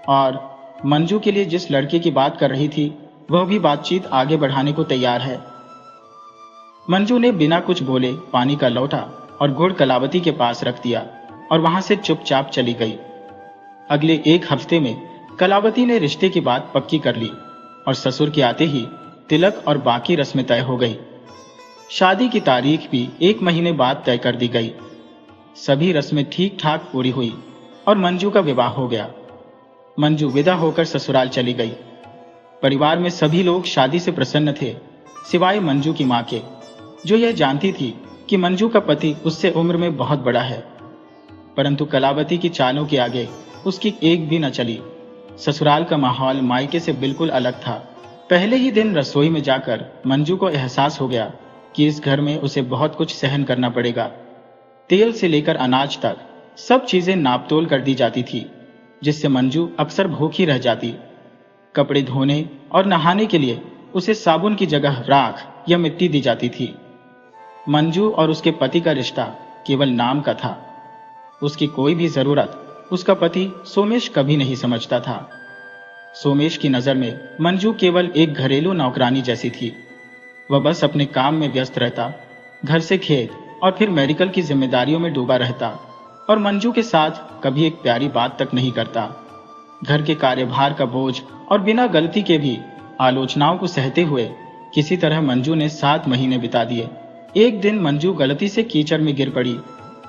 और मंजू के लिए जिस लड़के की बात कर रही थी वह भी बातचीत आगे बढ़ाने को तैयार है। मंजू ने बिना कुछ बोले पानी का लोटा और गुड़ कलावती के पास रख दिया और वहां से चुपचाप चली गई। अगले 1 हफ्ते में कलावती ने रिश्ते की बात पक्की कर ली और ससुर के आते ही तिलक और बाकी रस्में तय हो गई। शादी की तारीख भी 1 महीने बाद तय कर दी गई। सभी रस्में ठीक ठाक पूरी हुई और मंजू का विवाह हो गया। मंजू विदा होकर ससुराल चली गई। परिवार में सभी लोग शादी से प्रसन्न थे, सिवाय मंजू की मां के, जो यह जानती थी कि मंजू का पति उससे उम्र में बहुत बड़ा है। परंतु कलावती की चालों के आगे उसकी एक भी न चली। ससुराल का माहौल मायके से बिल्कुल अलग था। पहले ही दिन रसोई में जाकर मंजू को एहसास हो गया कि इस घर में उसे बहुत कुछ सहन करना पड़ेगा। तेल से लेकर अनाज तक सब चीजें नापतोल कर दी जाती थी, जिससे मंजू अक्सर भूखी रह जाती। कपड़े धोने और नहाने के लिए उसे साबुन की जगह राख या मिट्टी दी जाती थी। मंजू और उसके पति का रिश्ता केवल नाम का था। उसकी कोई भी जरूरत उसका पति सोमेश कभी नहीं समझता था। सोमेश की नजर में मंजू केवल एक घरेलू नौकरानी जैसी थी। वह बस अपने काम में व्यस्त रहता, घर से खेत और फिर मेडिकल की जिम्मेदारियों में डूबा रहता और मंजू के साथ कभी एक प्यारी बात तक नहीं करता। घर के कार्यभार का बोझ और बिना गलती के भी आलोचनाओं को सहते हुए किसी तरह मंजू ने 7 महीने बिता दिए। एक दिन मंजू गलती से कीचड़ में गिर पड़ी,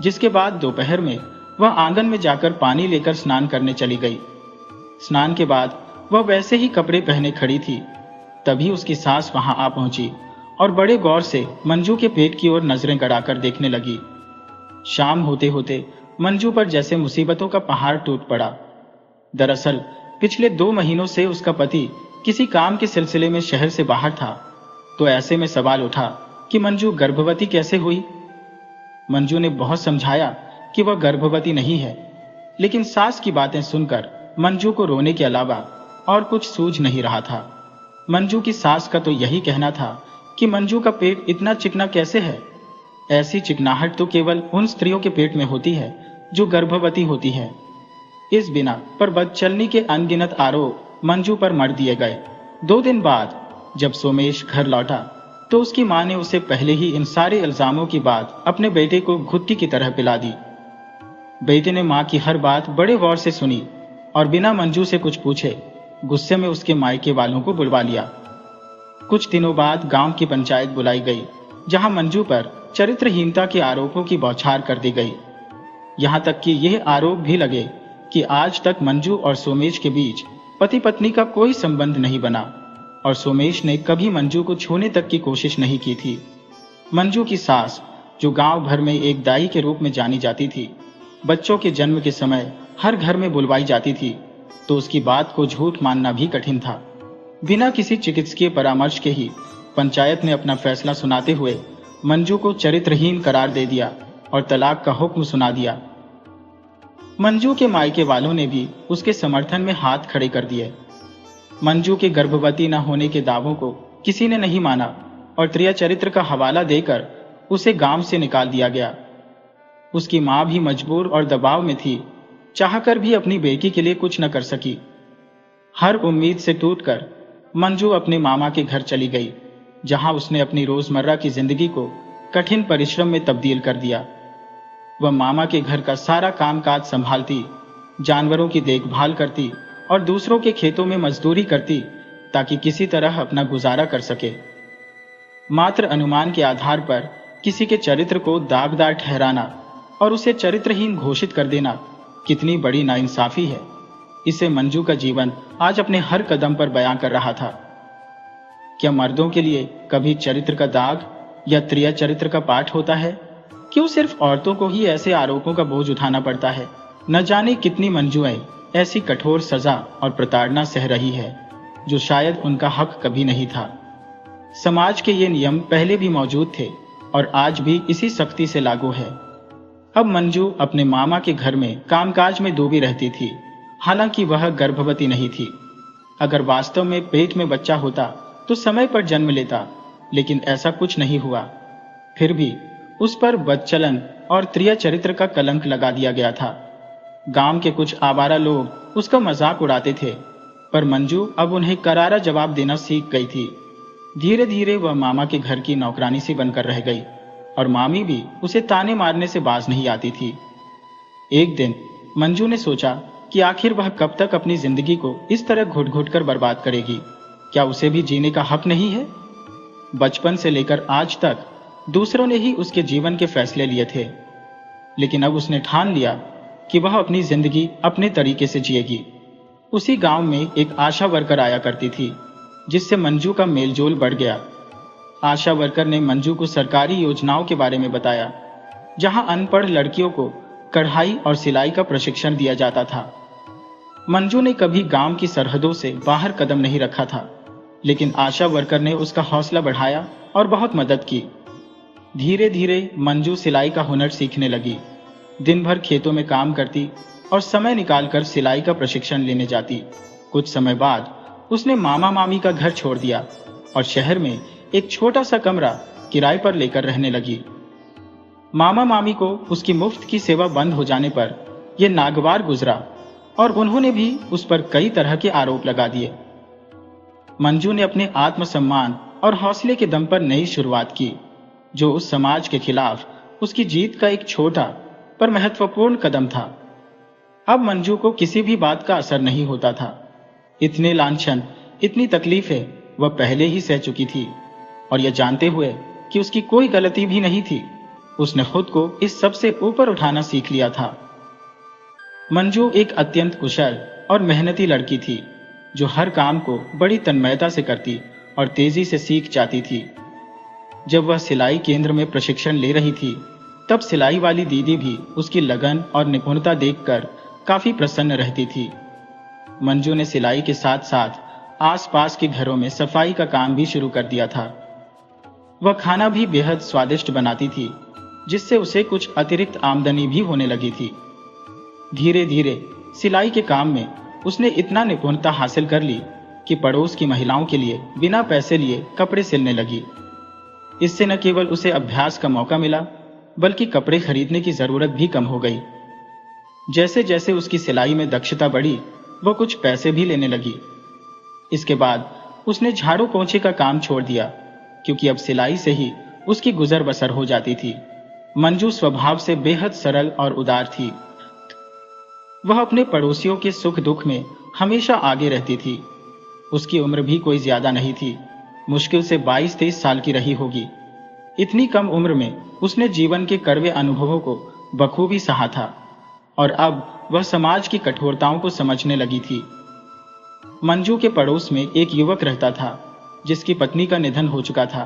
जिसके बाद दोपहर में वह आंगन में जाकर पानी लेकर स्नान करने चली गई। स्नान के बाद वह वैसे ही कपड़े पहने खड़ी थी, तभी उसकी सास वहां आ पहुंची और बड़े गौर से मंजू के पेट की ओर नजरें गड़ाकर देखने लगी। शाम होते होते मंजू पर जैसे मुसीबतों का पहाड़ टूट पड़ा। दरअसल पिछले 2 महीनों से उसका पति किसी काम के सिलसिले में शहर से बाहर था। तो ऐसे में सवाल उठा कि मंजू गर्भवती कैसे हुई। मंजू ने बहुत समझाया कि वह गर्भवती नहीं है, लेकिन सास की बातें सुनकर मंजू को रोने के अलावा और कुछ सूझ नहीं रहा था। मंजू की सास का तो यही कहना था कि मंजू का पेट इतना चिकना कैसे है। ऐसी चिकनाहट तो केवल उन स्त्रियों के पेट में होती है जो गर्भवती होती है। इस बिना पर बदचलनी के अनगिनत आरोप मंजू पर मढ़ दिए गए। 2 दिन बाद जब सोमेश घर लौटा तो उसकी मां ने उसे पहले ही इन सारे इल्जामों की बात अपने बेटे को घुट्टी की तरह पिला दी। बेटे ने मां की हर बात बड़े गौर से सुनी और बिना मंजू से कुछ पूछे गुस्से में उसके मायके वालों को बुलवा लिया। कुछ दिनों बाद गांव की पंचायत बुलाई गई, जहां मंजू पर चरित्रहीनता के आरोपों की बौछार कर दी गई। यहां तक कि यह आरोप भी लगे कि आज तक मंजू और सोमेश के बीच पति पत्नी का कोई संबंध नहीं बना और सोमेश ने कभी मंजू को छूने तक की कोशिश नहीं की थी। मंजू की सास, जो गांव भर में एक दाई के रूप में जानी जाती थी, बच्चों के जन्म के समय हर घर में बुलवाई जाती थी, तो उसकी बात को झूठ मानना भी कठिन था। बिना किसी चिकित्सकीय परामर्श के ही पंचायत ने अपना फैसला सुनाते हुए मंजू को चरित्रहीन करार दे दिया और तलाक का हुक्म सुना दिया। मंजू के मायके वालों ने भी उसके समर्थन में हाथ खड़े कर दिए। मंजू के गर्भवती न होने के दावों को किसी ने नहीं माना और त्रिया चरित्र का हवाला देकर उसे गांव से निकाल दिया गया। उसकी मां भी मजबूर और दबाव में थी, चाहकर भी अपनी बेटी के लिए कुछ न कर सकी। हर उम्मीद से टूटकर मंजू अपने मामा के घर चली गई, जहां उसने अपनी रोजमर्रा की जिंदगी को कठिन परिश्रम में तब्दील कर दिया। वह मामा के घर का सारा कामकाज संभालती, जानवरों की देखभाल करती और दूसरों के खेतों में मजदूरी करती ताकि किसी तरह अपना गुजारा कर सके। मात्र अनुमान के आधार पर किसी के चरित्र को दागदार ठहराना और उसे चरित्रहीन घोषित कर देना कितनी बड़ी नाइंसाफी है। इसे मंजू का जीवन आज अपने हर कदम पर बयां कर रहा था। क्या मर्दों के लिए कभी चरित्र का दाग या त्रिया चरित्र का पाठ होता है? क्यों सिर्फ औरतों को ही ऐसे आरोपों का बोझ उठाना पड़ता है? न जाने कितनी मंजुएं ऐसी कठोर सजा और प्रताड़ना सह रही है जो शायद उनका हक कभी नहीं था। समाज के ये नियम पहले भी मौजूद थे और आज भी इसी सख्ती से लागू है। अब मंजू अपने मामा के घर में कामकाज में डूबी रहती थी, हालांकि वह गर्भवती नहीं थी। अगर वास्तव में पेट में बच्चा होता तो समय पर जन्म लेता, लेकिन ऐसा कुछ नहीं हुआ। फिर भी उस पर बदचलन और त्रिया चरित्र का कलंक लगा दिया गया था। गांव के कुछ आवारा लोग उसका मजाक उड़ाते थे, पर मंजू अब उन्हें करारा जवाब देना सीख गई थी। धीरे धीरे वह मामा के घर की नौकरानी सी बनकर रह गई और मामी भी उसे ताने मारने से बाज नहीं आती थी। एक दिन मंजू ने सोचा कि आखिर वह कब तक अपनी जिंदगी को इस तरह घुट घुट कर बर्बाद करेगी। क्या उसे भी जीने का हक नहीं है? बचपन से लेकर आज तक दूसरों ने ही उसके जीवन के फैसले लिए थे, लेकिन अब उसने ठान लिया कि वह अपनी जिंदगी अपने तरीके से जिएगी। उसी गांव में एक आशा वर्कर आया करती थी, जिससे मंजू का मेलजोल बढ़ गया। आशा वर्कर ने मंजू को सरकारी योजनाओं के बारे में बताया, जहां अनपढ़ लड़कियों को कढ़ाई और सिलाई का प्रशिक्षण दिया जाता था। मंजू ने कभी गांव की सरहदों से बाहर कदम नहीं रखा था, लेकिन आशा वर्कर ने उसका हौसला बढ़ाया और बहुत मदद की। धीरे धीरे मंजू सिलाई का हुनर सीखने लगी। दिन भर खेतों में काम करती और समय निकालकर सिलाई का प्रशिक्षण लेने जाती। कुछ समय बाद उसने मामा मामी का घर छोड़ दिया और शहर में एक छोटा सा कमरा किराए पर लेकर रहने लगी। मामा मामी को उसकी मुफ्त की सेवा बंद हो जाने पर यह नागवार गुजरा और उन्होंने भी उस पर कई तरह के आरोप लगा दिए। मंजू ने अपने आत्मसम्मान और हौसले के दम पर नई शुरुआत की, जो उस समाज के खिलाफ उसकी जीत का एक छोटा पर महत्वपूर्ण कदम था। अब मंजू को किसी भी बात का असर नहीं होता था। इतने लांछन, इतनी तकलीफें वह पहले ही सह चुकी थी और यह जानते हुए कि उसकी कोई गलती भी नहीं थी, उसने खुद को इस सब से ऊपर उठाना सीख लिया था। मंजू एक अत्यंत कुशल और मेहनती लड़की थी, जो हर काम को बड़ी तन्मयता से करती और तेजी से सीख जाती थी। जब वह सिलाई केंद्र में प्रशिक्षण ले रही थी, तब सिलाई वाली दीदी भी उसकी लगन और निपुणता देखकर काफी प्रसन्न रहती थी। मंजू ने सिलाई के साथ साथ आसपास के घरों में सफाई का काम भी शुरू कर दिया था। वह खाना भी बेहद स्वादिष्ट बनाती थी, जिससे उसे कुछ अतिरिक्त आमदनी भी होने लगी थी। धीरे धीरे सिलाई के काम में उसने इतना निपुणता हासिल कर ली कि पड़ोस की महिलाओं के लिए बिना पैसे लिए कपड़े सिलने लगी। इससे न केवल उसे अभ्यास का मौका मिला, बल्कि कपड़े खरीदने की जरूरत भी कम हो गई। जैसे जैसे उसकी सिलाई में दक्षता बढ़ी, वह कुछ पैसे भी लेने लगी। इसके बाद उसने झाड़ू पोंछे का काम छोड़ दिया, क्योंकि अब सिलाई से ही उसकी गुजर बसर हो जाती थी। मंजू स्वभाव से बेहद सरल और उदार थी। वह अपने पड़ोसियों के सुख दुख में हमेशा आगे रहती थी। उसकी उम्र भी कोई ज्यादा नहीं थी, मुश्किल से 22-23 साल की रही होगी। इतनी कम उम्र में उसने जीवन के कड़वे अनुभवों को बखूबी सहा था और अब वह समाज की कठोरताओं को समझने लगी थी। मंजू के पड़ोस में एक युवक रहता था, जिसकी पत्नी का निधन हो चुका था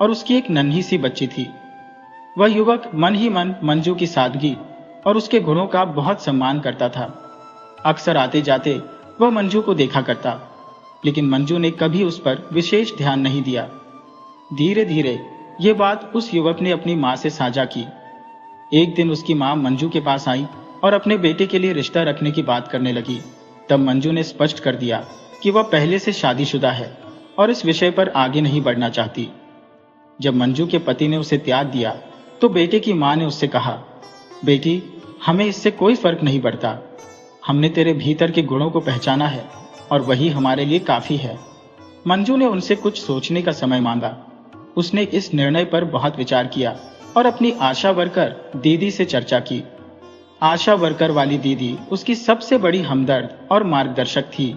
और उसकी एक नन्ही सी बच्ची थी। वह युवक मन ही मन मंजू की सादगी और उसके गुणों का बहुत सम्मान करता था। अक्सर आते जाते वह मंजू को देखा करता, लेकिन मंजू ने कभी उस पर विशेष ध्यान नहीं दिया। धीरे धीरे ये बात उस युवक ने अपनी मां से साझा की। एक दिन उसकी मां मंजू के पास आई और अपने बेटे के लिए रिश्ता रखने की बात करने लगी। तब मंजू ने स्पष्ट कर दिया कि वह पहले से शादीशुदा है और इस विषय पर आगे नहीं बढ़ना चाहती। जब मंजू के पति ने उसे त्याग दिया, तो बेटे की मां ने उससे कहा, बेटी, हमें इससे कोई फर्क नहीं पड़ता। हमने तेरे भीतर के गुणों को पहचाना है और वही हमारे लिए काफी है। मंजू ने उनसे कुछ सोचने का समय मांगा। उसने इस निर्णय पर बहुत विचार किया और अपनी आशा वर्कर दीदी से चर्चा की। आशा वर्कर वाली दीदी उसकी सबसे बड़ी हमदर्द और मार्गदर्शक थी,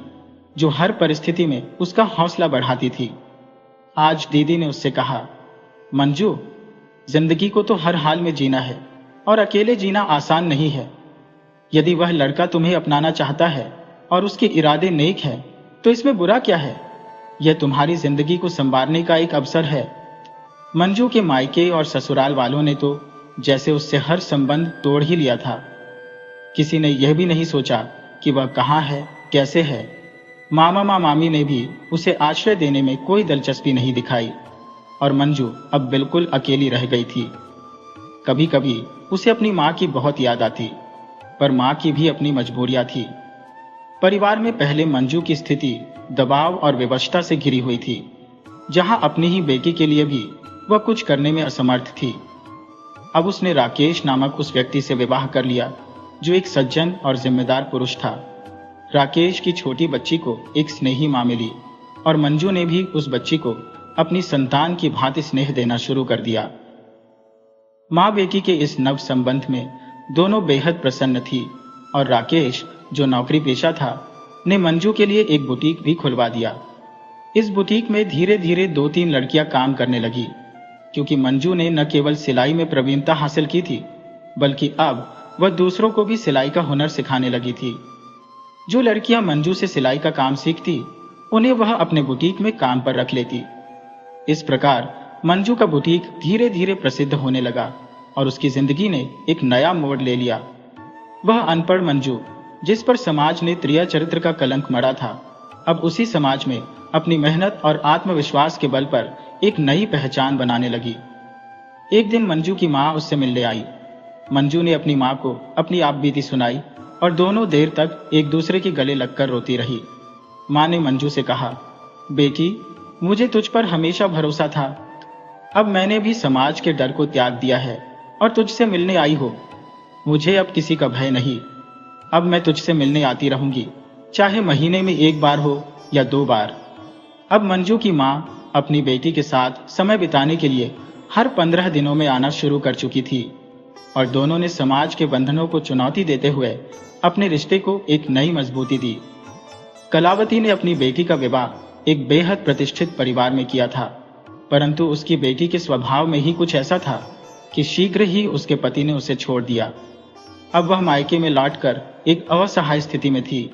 जो हर परिस्थिति में उसका हौसला बढ़ाती थी। आज दीदी ने उससे कहा, मंजू, जिंदगी को तो हर हाल में जीना है और अकेले जीना आसान नहीं है। यदि वह लड़का तुम्हें अपनाना चाहता है और उसके इरादे नेक हैं, तो इसमें बुरा क्या है? यह तुम्हारी जिंदगी को संवारने का एक अवसर है। मंजू के मायके और ससुराल वालों ने तो जैसे उससे हर संबंध तोड़ ही लिया था। किसी ने यह भी नहीं सोचा कि वह कहाँ है, कैसे है। मामा मामी ने भी उसे आश्रय देने में कोई दिलचस्पी नहीं दिखाई और मंजू अब बिल्कुल अकेली रह गई थी। कभी कभी उसे अपनी माँ की बहुत याद आती, पर माँ की भी अपनी मजबूरियां थी। परिवार में पहले मंजू की स्थिति दबाव और विवशता से घिरी हुई थी, जहां अपनी ही बेटी के लिए भी वह कुछ करने में असमर्थ थी। अब उसने राकेश नामक उस व्यक्ति से विवाह कर लिया, जो एक सज्जन और जिम्मेदार पुरुष था। राकेश की छोटी बच्ची को एक स्नेही मां मिली और मंजू ने भी उस बच्ची को अपनी संतान की भांति स्नेह देना शुरू कर दिया। मां बेटी के इस नव संबंध में दोनों बेहद प्रसन्न थी और राकेश, जो नौकरी पेशा था, ने मंजू के लिए एक बुटीक भी खुलवा दिया। इस बुटीक में धीरे धीरे 2-3 लड़कियां काम करने लगी, क्योंकि मंजू ने न केवल सिलाई में प्रवीणता हासिल की थी, बल्कि अब वह दूसरों को भी सिलाई का हुनर सिखाने लगी थी। जो लड़कियां मंजू से सिलाई का काम सीखती, उन्हें वह अपने बुटीक में काम पर रख लेती। इस प्रकार मंजू का बुटीक धीरे धीरे प्रसिद्ध होने लगा और उसकी जिंदगी ने एक नया मोड़ ले लिया। वह अनपढ़ मंजू, जिस पर समाज ने त्रिया चरित्र का कलंक मढ़ा था, अब उसी समाज में अपनी मेहनत और आत्मविश्वास के बल पर एक नई पहचान बनाने लगी। एक दिन मंजू की मां उससे मिलने आई। मंजू ने अपनी मां को अपनी आपबीती सुनाई और दोनों देर तक एक दूसरे के गले लगकर रोती रही। मां ने मंजू से कहा, बेटी, मुझे तुझ पर हमेशा भरोसा था। अब मैंने भी समाज के डर को त्याग दिया है और तुझसे मिलने आई हो। मुझे अब किसी का भय नहीं। अब मैं तुझसे मिलने आती रहूंगी, चाहे महीने में 1 बार हो या 2 बार। अब मंजू की मां अपनी बेटी के साथ समय बिताने के लिए हर 15 दिनों में आना शुरू कर चुकी थी और दोनों ने समाज के बंधनों को चुनौती देते हुए अपने रिश्ते को एक नई मजबूती दी। कलावती ने अपनी बेटी का विवाह एक बेहद प्रतिष्ठित परिवार में किया था, परंतु उसकी बेटी के स्वभाव में ही कुछ ऐसा था कि शीघ्र ही उसके पति ने उसे छोड़ दिया। अब वह मायके में लौटकर एक असहाय स्थिति में थी।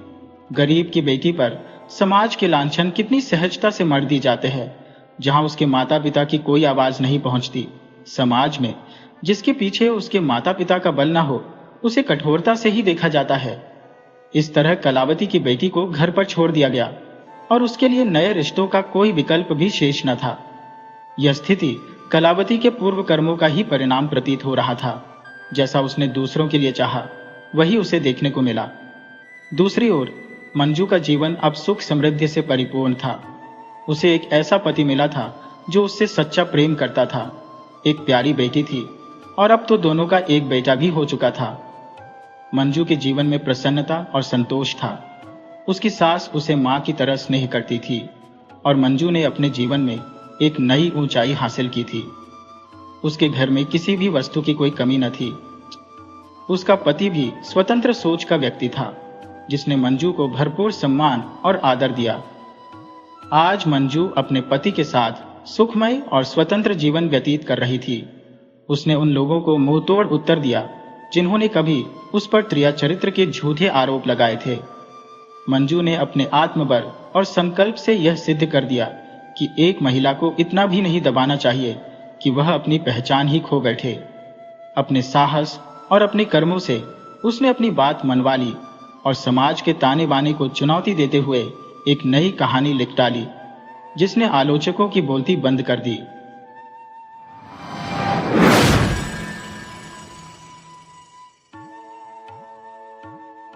गरीब की बेटी पर समाज के लांछन कितनी सहजता से मढ़ दी जाते हैं, जहां उसके माता पिता की कोई आवाज नहीं पहुंचती। समाज में जिसके पीछे उसके माता पिता का बल ना हो, उसे कठोरता से ही देखा जाता है। इस तरह कलावती की बेटी को घर पर छोड़ दिया गया और उसके लिए नए रिश्तों का कोई विकल्प भी शेष न था। यह स्थिति कलावती के पूर्व कर्मों का ही परिणाम प्रतीत हो रहा था। जैसा उसने दूसरों के लिए चाहा, वही उसे देखने को मिला। दूसरी ओर मंजू का जीवन अब सुख समृद्धि से परिपूर्ण था। उसे एक ऐसा पति मिला था जो उससे सच्चा प्रेम करता था। एक प्यारी बेटी थी और अब तो दोनों का एक बेटा भी हो चुका था। मंजू के जीवन में प्रसन्नता और संतोष था। उसकी सास उसे मां की तरह स्नेह करती थी और मंजू ने अपने जीवन में एक नई ऊंचाई हासिल की थी। उसके घर में किसी भी वस्तु की कोई कमी न थी। उसका पति भी स्वतंत्र सोच का व्यक्ति था, जिसने मंजू को भरपूर सम्मान और आदर दिया। आज मंजू अपने पति के साथ सुखमय और स्वतंत्र जीवन व्यतीत कर रही थी। उसने उन लोगों को मुंहतोड़ उत्तर दिया जिन्होंने कभी उस पर त्रिया चरित्र के झूठे आरोप लगाए थे। मंजू ने अपने आत्मबल और संकल्प से यह सिद्ध कर दिया कि एक महिला को इतना भी नहीं दबाना चाहिए कि वह अपनी पहचान ही खो बैठे। अपने साहस और अपने कर्मों से उसने अपनी बात मनवा ली और समाज के ताने बाने को चुनौती देते हुए एक नई कहानी लिख डाली, जिसने आलोचकों की बोलती बंद कर दी।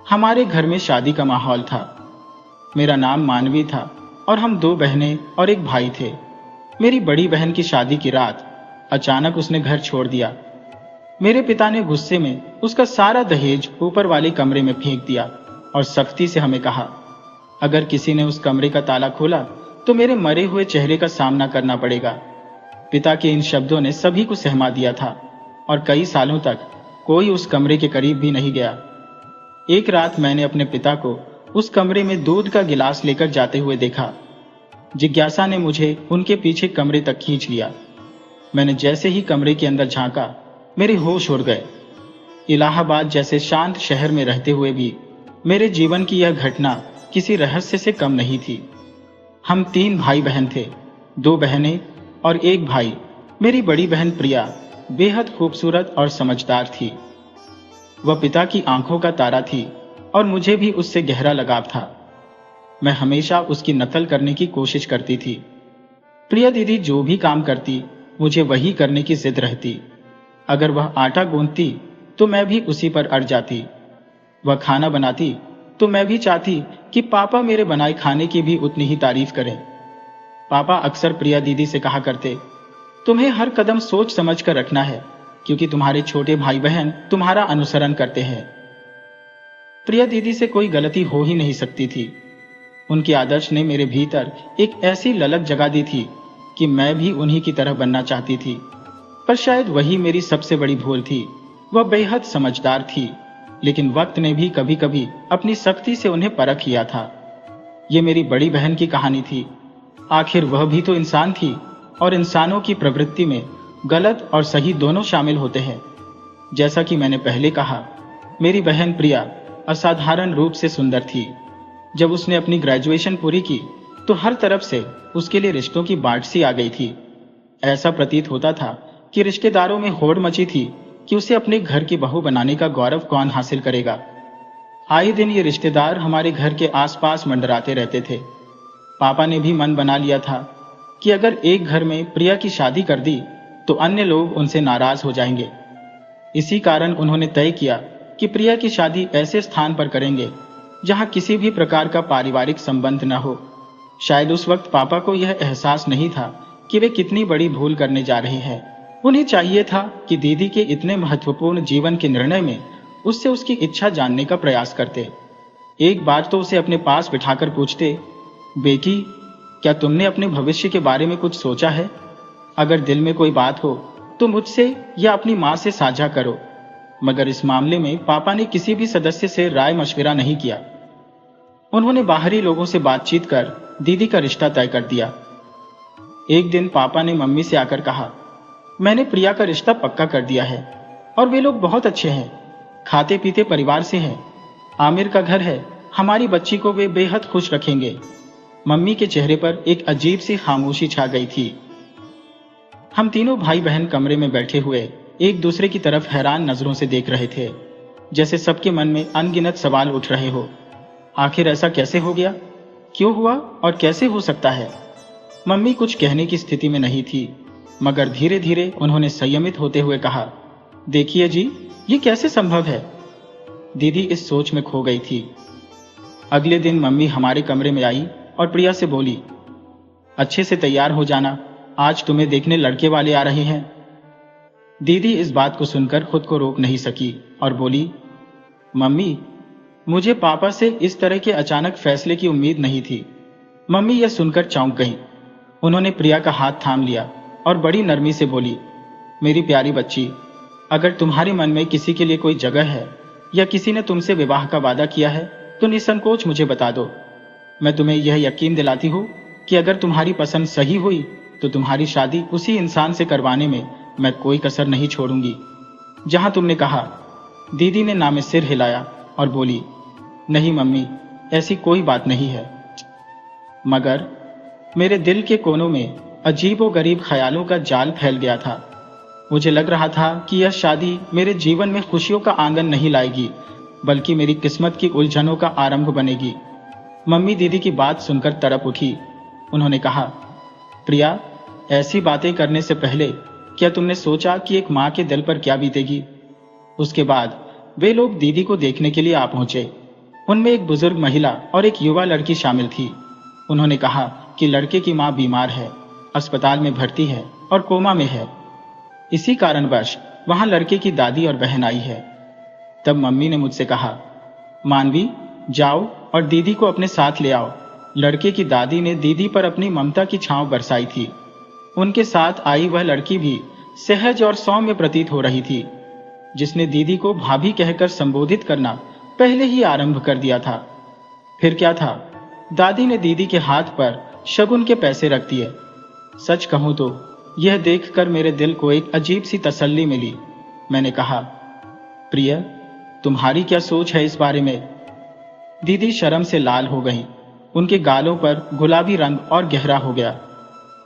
हमारे घर में शादी का माहौल था। मेरा नाम मानवी था और हम 2 बहनें और एक भाई थे। मेरी बड़ी बहन की शादी की रात अचानक उसने घर छोड़ दिया। मेरे पिता ने गुस्से में उसका सारा दहेज ऊपर वाले कमरे में फेंक दिया और सख्ती से हमें कहा, अगर किसी ने उस कमरे का ताला खोला तो मेरे मरे हुए चेहरे का सामना करना पड़ेगा। पिता के इन शब्दों ने सभी को सहमा दिया था और कई सालों तक कोई उस कमरे के करीब भी नहीं गया। एक रात मैंने अपने पिता को उस कमरे में दूध का गिलास लेकर जाते हुए देखा। जिज्ञासा ने मुझे उनके पीछे कमरे तक खींच लिया। मैंने जैसे ही कमरे के अंदर झांका, मेरे होश उड़ गए। इलाहाबाद जैसे शांत शहर में रहते हुए भी मेरे जीवन की यह घटना किसी रहस्य से कम नहीं थी। हम 3 भाई बहन थे, 2 बहनें और एक भाई। मेरी बड़ी बहन प्रिया बेहद खूबसूरत और समझदार थी। वह पिता की आंखों का तारा थी और मुझे भी उससे गहरा लगाव था। मैं हमेशा उसकी नकल करने की कोशिश करती थी। प्रिया दीदी जो भी काम करती, मुझे वही करने की जिद रहती। अगर वह आटा गूंथती तो मैं भी उसी पर अड़ जाती। वह खाना बनाती तो मैं भी चाहती कि पापा मेरे बनाए खाने की भी उतनी ही तारीफ करें। पापा अक्सर प्रिया दीदी से कहा करते, तुम्हें हर कदम सोच समझ कर रखना है, क्योंकि तुम्हारे छोटे भाई बहन तुम्हारा अनुसरण करते हैं। प्रिया दीदी से कोई गलती हो ही नहीं सकती थी। उनके आदर्श ने मेरे भीतर एक ऐसी ललक जगा दी थी कि मैं भी उन्हीं की तरह बनना चाहती थी। पर शायद वही मेरी सबसे बड़ी भूल थी। वह बेहद समझदार थी, लेकिन वक्त ने भी कभी कभी अपनी सख्ती से उन्हें परख लिया था। ये मेरी बड़ी बहन की कहानी थी। आखिर वह भी तो इंसान थी और इंसानों की प्रवृत्ति में गलत और सही दोनों शामिल होते हैं। जैसा कि मैंने पहले कहा, मेरी बहन प्रिया असाधारण रूप से सुंदर थी। जब उसने अपनी ग्रेजुएशन पूरी की तो हर तरफ से उसके लिए रिश्तों की बाढ़ सी आ गई थी। ऐसा प्रतीत होता था कि रिश्तेदारों में होड़ मची थी कि उसे अपने घर की बहू बनाने का गौरव कौन हासिल करेगा। आए दिन ये रिश्तेदार हमारे घर के आसपास मंडराते रहते थे। पापा ने भी मन बना लिया था कि अगर एक घर में प्रिया की शादी कर दी तो अन्य लोग उनसे नाराज हो जाएंगे। इसी कारण उन्होंने तय किया कि प्रिया की शादी ऐसे स्थान पर करेंगे जहां किसी भी प्रकार का पारिवारिक संबंध न हो। शायद उस वक्त पापा को यह एहसास नहीं था कि वे कितनी बड़ी भूल करने जा रहे हैं। उन्हें चाहिए था कि दीदी के इतने महत्वपूर्ण जीवन के निर्णय में उससे उसकी इच्छा जानने का प्रयास करते। एक बार तो उसे अपने पास बिठाकर पूछते, बेटी, क्या तुमने अपने भविष्य के बारे में कुछ सोचा है? अगर दिल में कोई बात हो तो मुझसे या अपनी माँ से साझा करो। मगर इस मामले में पापा ने किसी भी सदस्य से राय मशविरा नहीं किया। उन्होंने बाहरी लोगों से बातचीत कर दीदी का रिश्ता तय कर दिया। एक दिन पापा ने मम्मी से आकर कहा, मैंने प्रिया का रिश्ता पक्का कर दिया है और वे लोग बहुत अच्छे हैं, खाते पीते परिवार से हैं, आमिर का घर है, हमारी बच्ची को वे बेहद खुश रखेंगे। मम्मी के चेहरे पर एक अजीब सी खामोशी छा गई थी। हम तीनों भाई बहन कमरे में बैठे हुए एक दूसरे की तरफ हैरान नजरों से देख रहे थे, जैसे सबके मन में अनगिनत सवाल उठ रहे हो। आखिर ऐसा कैसे हो गया? क्यों हुआ और कैसे हो सकता है? मम्मी कुछ कहने की स्थिति में नहीं थी, मगर धीरे धीरे उन्होंने संयमित होते हुए कहा, देखिए जी, ये कैसे संभव है? दीदी इस सोच में खो गई थी। अगले दिन मम्मी हमारे कमरे में आई और प्रिया से बोली, अच्छे से तैयार हो जाना, आज तुम्हें देखने लड़के वाले आ रहे हैं। दीदी इस बात को सुनकर खुद को रोक नहीं सकी और बोली, मम्मी, मुझे पापा से इस तरह के अचानक फैसले की उम्मीद नहीं थी। मम्मी यह सुनकर चौंक गई। उन्होंने प्रिया का हाथ थाम लिया और बड़ी नरमी से बोली, मेरी प्यारी बच्ची, अगर तुम्हारे मन में किसी के लिए कोई जगह है या किसी ने तुमसे विवाह का वादा किया है तो निसंकोच मुझे बता दो। मैं तुम्हें यह यकीन दिलाती हूँ कि अगर तुम्हारी पसंद सही हुई तो तुम्हारी शादी उसी इंसान से करवाने में मैं कोई कसर नहीं छोड़ूंगी जहां तुमने कहा। दीदी ने ना में सिर हिलाया और बोली, नहीं मम्मी, ऐसी कोई बात नहीं है। मगर मेरे दिल के कोनों में अजीबोगरीब ख्यालों का जाल फैल गया था। मुझे लग रहा था कि यह शादी मेरे जीवन में खुशियों का आंगन नहीं लाएगी, बल्कि मेरी किस्मत की उलझनों का आरंभ बनेगी। मम्मी दीदी की बात सुनकर तड़प उठी। उन्होंने कहा, प्रिया, ऐसी बातें करने से पहले क्या तुमने सोचा कि एक माँ के दिल पर क्या बीतेगी? उसके बाद वे लोग दीदी को देखने के लिए आ पहुंचे। उनमें एक बुजुर्ग महिला और एक युवा लड़की शामिल थी। उन्होंने कहा कि लड़के की माँ बीमार है, अस्पताल में भर्ती है और कोमा में है। इसी कारणवश वहां लड़के की दादी और बहन आई है। तब मम्मी ने मुझसे कहा, मानवी, जाओ और दीदी को अपने साथ ले आओ। लड़के की दादी ने दीदी पर अपनी ममता की छांव बरसाई थी। उनके साथ आई वह लड़की भी सहज और सौम्य प्रतीत हो रही थी, जिसने दीदी को भाभी कहकर संबोधित करना पहले ही आरंभ कर दिया था। फिर क्या था, दादी ने दीदी के हाथ पर शगुन के पैसे रख दिए। सच कहूं तो यह देखकर मेरे दिल को एक अजीब सी तसल्ली मिली। मैंने कहा, प्रिय, तुम्हारी क्या सोच है इस बारे में? दीदी शर्म से लाल हो गई। उनके गालों पर गुलाबी रंग और गहरा हो गया।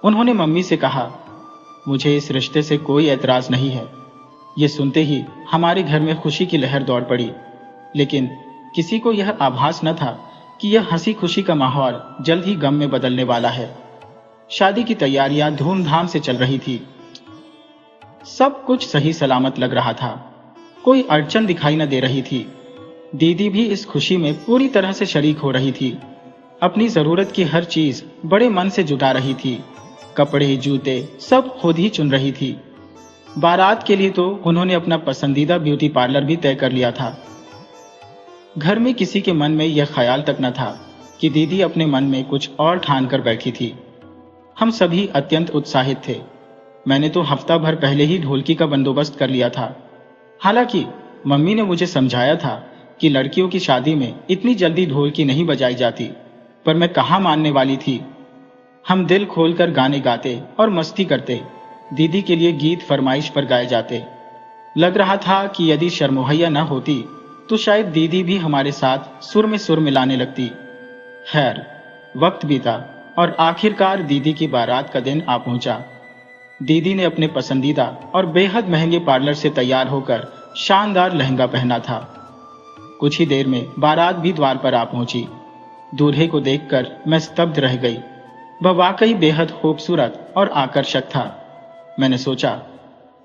उन्होंने मम्मी से कहा, मुझे इस रिश्ते से कोई ऐतराज नहीं है। ये सुनते ही हमारे घर में खुशी की लहर दौड़ पड़ी, लेकिन किसी को यह आभास न था कि यह हंसी खुशी का माहौल जल्द ही गम में बदलने वाला है। शादी की तैयारियां धूमधाम से चल रही थी। सब कुछ सही सलामत लग रहा था, कोई अड़चन दिखाई न दे रही थी। दीदी भी इस खुशी में पूरी तरह से शरीक हो रही थी। अपनी जरूरत की हर चीज बड़े मन से जुटा रही थी। कपड़े, जूते सब खुद ही चुन रही थी। बारात के लिए तो उन्होंने अपना पसंदीदा ब्यूटी पार्लर भी तय कर लिया था। घर में किसी के मन में यह ख्याल तक न था कि दीदी अपने मन में कुछ और ठान कर बैठी थी। हम सभी अत्यंत उत्साहित थे। मैंने तो हफ्ता भर पहले ही ढोलकी का बंदोबस्त कर लिया था। हालांकि मम्मी ने मुझे समझाया था कि लड़कियों की शादी में इतनी जल्दी ढोलकी नहीं बजाई जाती, पर मैं कहाँ मानने वाली थी। हम दिल खोलकर गाने गाते और मस्ती करते। दीदी के लिए गीत फरमाइश पर गाए जाते। लग रहा था कि यदि शर्मोहैया न होती तो शायद दीदी भी हमारे साथ सुर में सुर मिलाने लगती। खैर, वक्त बीता और आखिरकार दीदी की बारात का दिन आ पहुंचा। दीदी ने अपने पसंदीदा और बेहद महंगे पार्लर से तैयार होकर शानदार लहंगा पहना था। कुछ ही देर में बारात भी द्वार पर आ पहुंची। दूल्हे को देखकर मैं स्तब्ध रह गई। वह वाकई बेहद खूबसूरत और आकर्षक था। मैंने सोचा,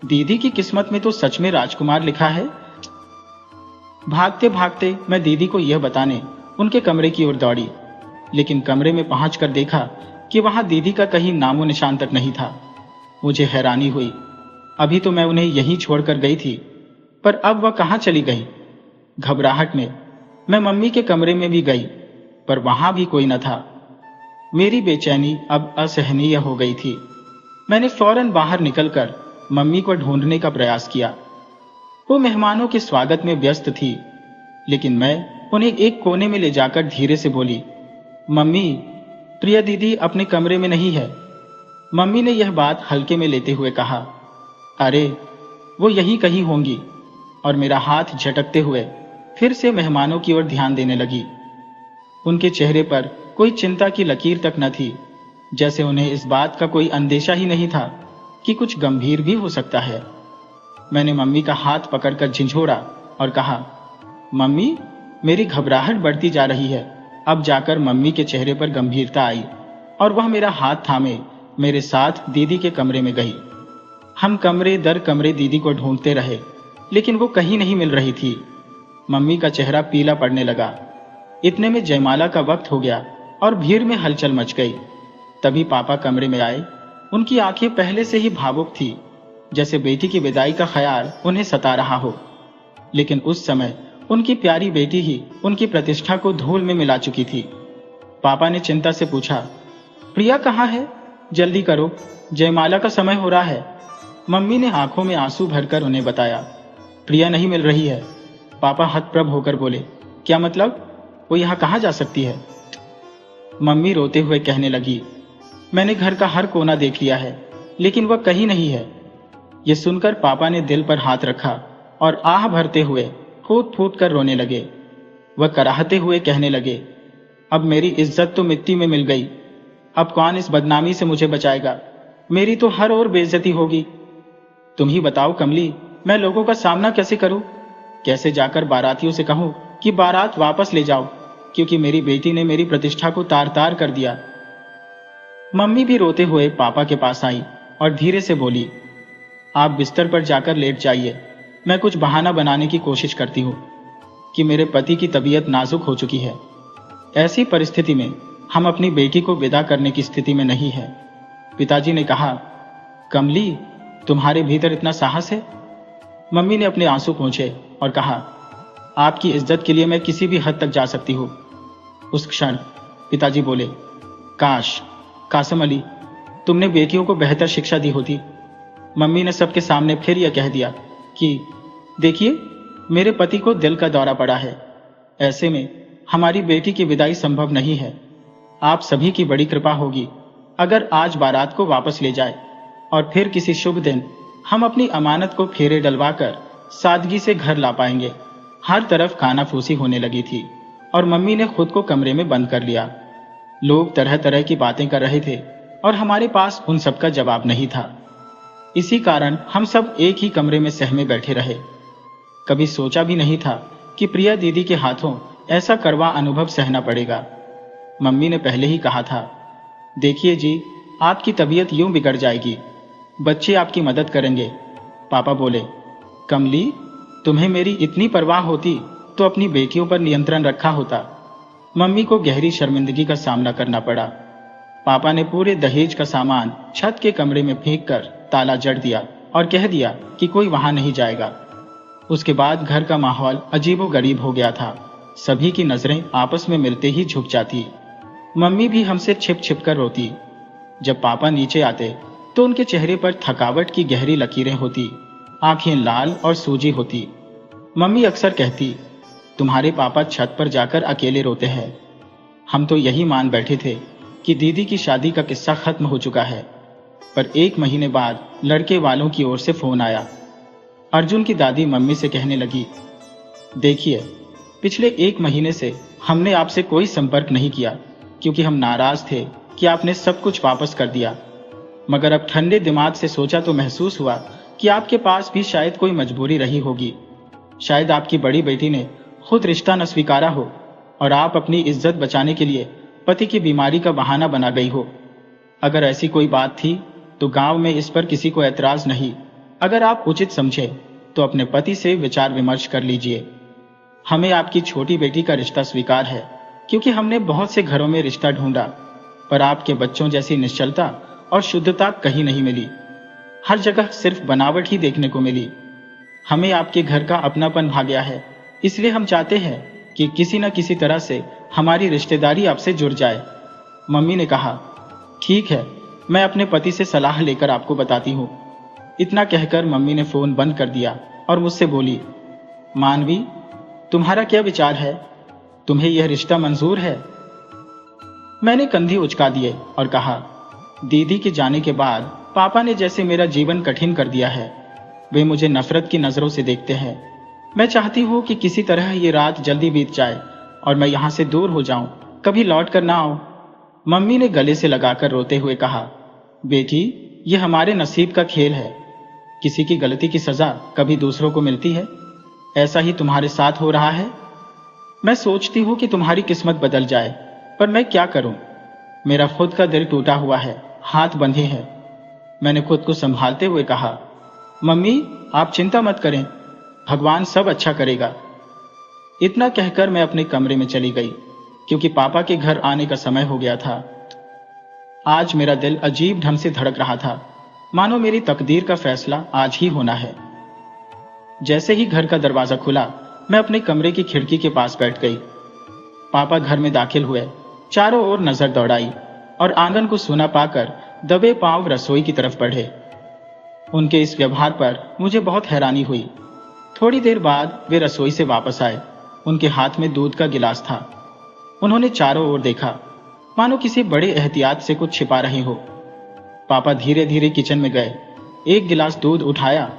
दीदी की किस्मत में तो सच में राजकुमार लिखा है। भागते भागते मैं दीदी को यह बताने उनके कमरे की ओर दौड़ी, लेकिन कमरे में पहुंचकर देखा कि वहां दीदी का कहीं नामो निशान तक नहीं था। मुझे हैरानी हुई। अभी तो मैं उन्हें यहीं छोड़कर गई थी, पर अब वह कहां चली गई? घबराहट में मैं मम्मी के कमरे में भी गई, पर वहां भी कोई न था। मेरी बेचैनी अब असहनीय हो गई थी। मैंने फौरन बाहर निकलकर मम्मी को ढूंढने का प्रयास किया। वो मेहमानों के स्वागत में व्यस्त थी, लेकिन मैं उन्हें एक कोने में ले जाकर धीरे से बोली, मम्मी, प्रिया दीदी अपने कमरे में नहीं है। मम्मी ने यह बात हल्के में लेते हुए कहा, अरे, वो यहीं कहीं होंगी, और मेरा हाथ झटकते हुए फिर से मेहमानों की ओर ध्यान देने लगी। उनके चेहरे पर कोई चिंता की लकीर तक न थी, जैसे उन्हें इस बात का कोई अंदेशा ही नहीं था कि कुछ गंभीर भी हो सकता है। मैंने मम्मी का हाथ पकड़कर झिंझोड़ा और कहा, मम्मी, मेरी घबराहट बढ़ती जा रही है। अब जाकर मम्मी के चेहरे पर गंभीरता आई और वह मेरा हाथ थामे मेरे साथ दीदी के कमरे में गई। हम कमरे दर कमरे दीदी को ढूंढते रहे, लेकिन वो कहीं नहीं मिल रही थी। मम्मी का चेहरा पीला पड़ने लगा। इतने में जयमाला का वक्त हो गया और भीड़ में हलचल मच गई। तभी पापा कमरे में आए। उनकी आंखें पहले से ही भावुक थी, जैसे बेटी की विदाई का ख्याल उन्हें सता रहा हो। लेकिन उस समय उनकी प्यारी बेटी ही उनकी प्रतिष्ठा को धूल में मिला चुकी थी। पापा ने चिंता से पूछा, प्रिया कहाँ है? जल्दी करो, जयमाला का समय हो रहा है। मम्मी ने आंखों में आंसू भरकर उन्हें बताया, प्रिया नहीं मिल रही है। पापा हतप्रभ होकर बोले, क्या मतलब? वो यहाँ कहाँ जा सकती है? मम्मी रोते हुए कहने लगी, मैंने घर का हर कोना देख लिया है, लेकिन वह कहीं नहीं है। यह सुनकर पापा ने दिल पर हाथ रखा और आह भरते हुए फूट फूट कर रोने लगे। वह कराहते हुए कहने लगे, अब मेरी इज्जत तो मिट्टी में मिल गई। अब कौन इस बदनामी से मुझे बचाएगा? मेरी तो हर ओर बेइज्जती होगी। तुम ही बताओ कमली, मैं लोगों का सामना कैसे करूं? कैसे जाकर बारातियों से कहूं कि बारात वापस ले जाओ, क्योंकि मेरी बेटी ने मेरी प्रतिष्ठा को तार तार कर दिया। मम्मी भी रोते हुए पापा के पास आई और धीरे से बोली, आप बिस्तर पर जाकर लेट जाइए। मैं कुछ बहाना बनाने की कोशिश करती हूँ कि मेरे पति की तबीयत नाजुक हो चुकी है। ऐसी परिस्थिति में हम अपनी बेटी को विदा करने की स्थिति में नहीं है। पिताजी ने कहा, कमली, तुम्हारे भीतर इतना साहस है? मम्मी ने अपने आंसू पोंछे और कहा, आपकी इज्जत के लिए मैं किसी भी हद तक जा सकती हूँ। उस क्षण पिताजी बोले, काश कासम अली, तुमने बेटियों को बेहतर शिक्षा दी होती। मम्मी ने सबके सामने फिर यह कह दिया कि देखिए, मेरे पति को दिल का दौरा पड़ा है। ऐसे में हमारी बेटी की विदाई संभव नहीं है। आप सभी की बड़ी कृपा होगी अगर आज बारात को वापस ले जाए और फिर किसी शुभ दिन हम अपनी अमानत को फेरे डलवाकर सादगी से घर ला पाएंगे। हर तरफ कानाफूसी होने लगी थी और मम्मी ने खुद को कमरे में बंद कर लिया। लोग तरह तरह की बातें कर रहे थे और हमारे पास उन सब का जवाब नहीं था। इसी कारण हम सब एक ही कमरे में सहमे बैठे रहे। कभी सोचा भी नहीं था कि प्रिया दीदी के हाथों ऐसा कड़वा अनुभव सहना पड़ेगा। मम्मी ने पहले ही कहा था, देखिए जी, आपकी तबीयत यूं बिगड़ जाएगी, बच्चे आपकी मदद करेंगे। पापा बोले, कमली, तुम्हें मेरी इतनी परवाह होती तो अपनी बेटियों पर नियंत्रण रखा होता। मम्मी को गहरी शर्मिंदगी का सामना करना पड़ा। पापा ने पूरे दहेज का सामान छत के कमरे में फेंक कर ताला जड़ दिया और कह दिया कि कोई वहां नहीं जाएगा। उसके बाद घर का माहौल अजीबोगरीब हो गया था। सभी की नजरें आपस में मिलते ही झुक जाती। मम्मी भी हमसे छिप छिप कर रोती। जब पापा नीचे आते तो उनके चेहरे पर थकावट की गहरी लकीरें होती, आंखें लाल और सूजी होती। मम्मी अक्सर कहती, तुम्हारे पापा छत पर जाकर अकेले रोते हैं। हम तो यही मान बैठे थे कि दीदी की शादी का किस्सा खत्म हो चुका है, पर 1 महीने बाद लड़के वालों की ओर से फोन आया। अर्जुन की दादी मम्मी से कहने लगी, देखिए, पिछले 1 महीने से हमने आपसे कोई संपर्क नहीं किया क्योंकि हम नाराज थे कि आपने सब कुछ वापस कर दिया। मगर अब ठंडे दिमाग से सोचा तो महसूस हुआ कि आपके पास भी शायद कोई मजबूरी रही होगी। शायद आपकी बड़ी बेटी ने खुद रिश्ता न स्वीकारा हो और आप अपनी इज्जत बचाने के लिए पति की बीमारी का बहाना बना गई हो। अगर ऐसी कोई बात थी तो गांव में इस पर किसी को ऐतराज नहीं। अगर आप उचित समझे तो अपने पति से विचार विमर्श कर लीजिए। हमें आपकी छोटी बेटी का रिश्ता स्वीकार है क्योंकि हमने बहुत से घरों में रिश्ता ढूंढा, पर आपके बच्चों जैसी निश्चलता और शुद्धता कहीं नहीं मिली। हर जगह सिर्फ बनावट ही देखने को मिली। हमें आपके घर का अपनापन भा गया है, इसलिए हम चाहते हैं कि किसी न किसी तरह से हमारी रिश्तेदारी आपसे जुड़ जाए। मम्मी ने कहा, ठीक है, मैं अपने पति से सलाह लेकर आपको बताती हूँ। इतना कहकर मम्मी ने फोन बंद कर दिया और मुझसे बोली, मानवी, तुम्हारा क्या विचार है? तुम्हें यह रिश्ता मंजूर है? मैंने कंधे उचका दिए और कहा, दीदी के जाने के बाद पापा ने जैसे मेरा जीवन कठिन कर दिया है। वे मुझे नफरत की नजरों से देखते हैं। मैं चाहती हूँ कि किसी तरह ये रात जल्दी बीत जाए और मैं यहाँ से दूर हो जाऊं, कभी लौट कर ना आओ। मम्मी ने गले से लगाकर रोते हुए कहा, बेटी, ये हमारे नसीब का खेल है। किसी की गलती की सजा कभी दूसरों को मिलती है? ऐसा ही तुम्हारे साथ हो रहा है। मैं सोचती हूँ कि तुम्हारी किस्मत बदल जाए, पर मैं क्या करूं? मेरा खुद का दिल टूटा हुआ है, हाथ बंधे हैं। मैंने खुद को संभालते हुए कहा, मम्मी आप चिंता मत करें, भगवान सब अच्छा करेगा। इतना कहकर मैं अपने कमरे में चली गई, क्योंकि पापा के घर आने का समय हो गया था। आज मेरा दिल अजीब ढंग से धड़क रहा था, मानो मेरी तकदीर का फैसला आज ही होना है। जैसे ही घर का दरवाजा खुला, मैं अपने कमरे की खिड़की के पास बैठ गई। पापा घर में दाखिल हुए, चारों ओर नजर दौड़ाई और आंगन को सूना पाकर दबे पांव रसोई की तरफ बढ़े। उनके इस व्यवहार पर मुझे बहुत हैरानी हुई। थोड़ी देर बाद वे रसोई से वापस आए। उनके हाथ में दूध का गिलास था। उन्होंने चारों ओर देखा, मानो किसी बड़े एहतियात से कुछ छिपा रहे हो। पापा धीरे धीरे किचन में गए, एक गिलास दूध उठाया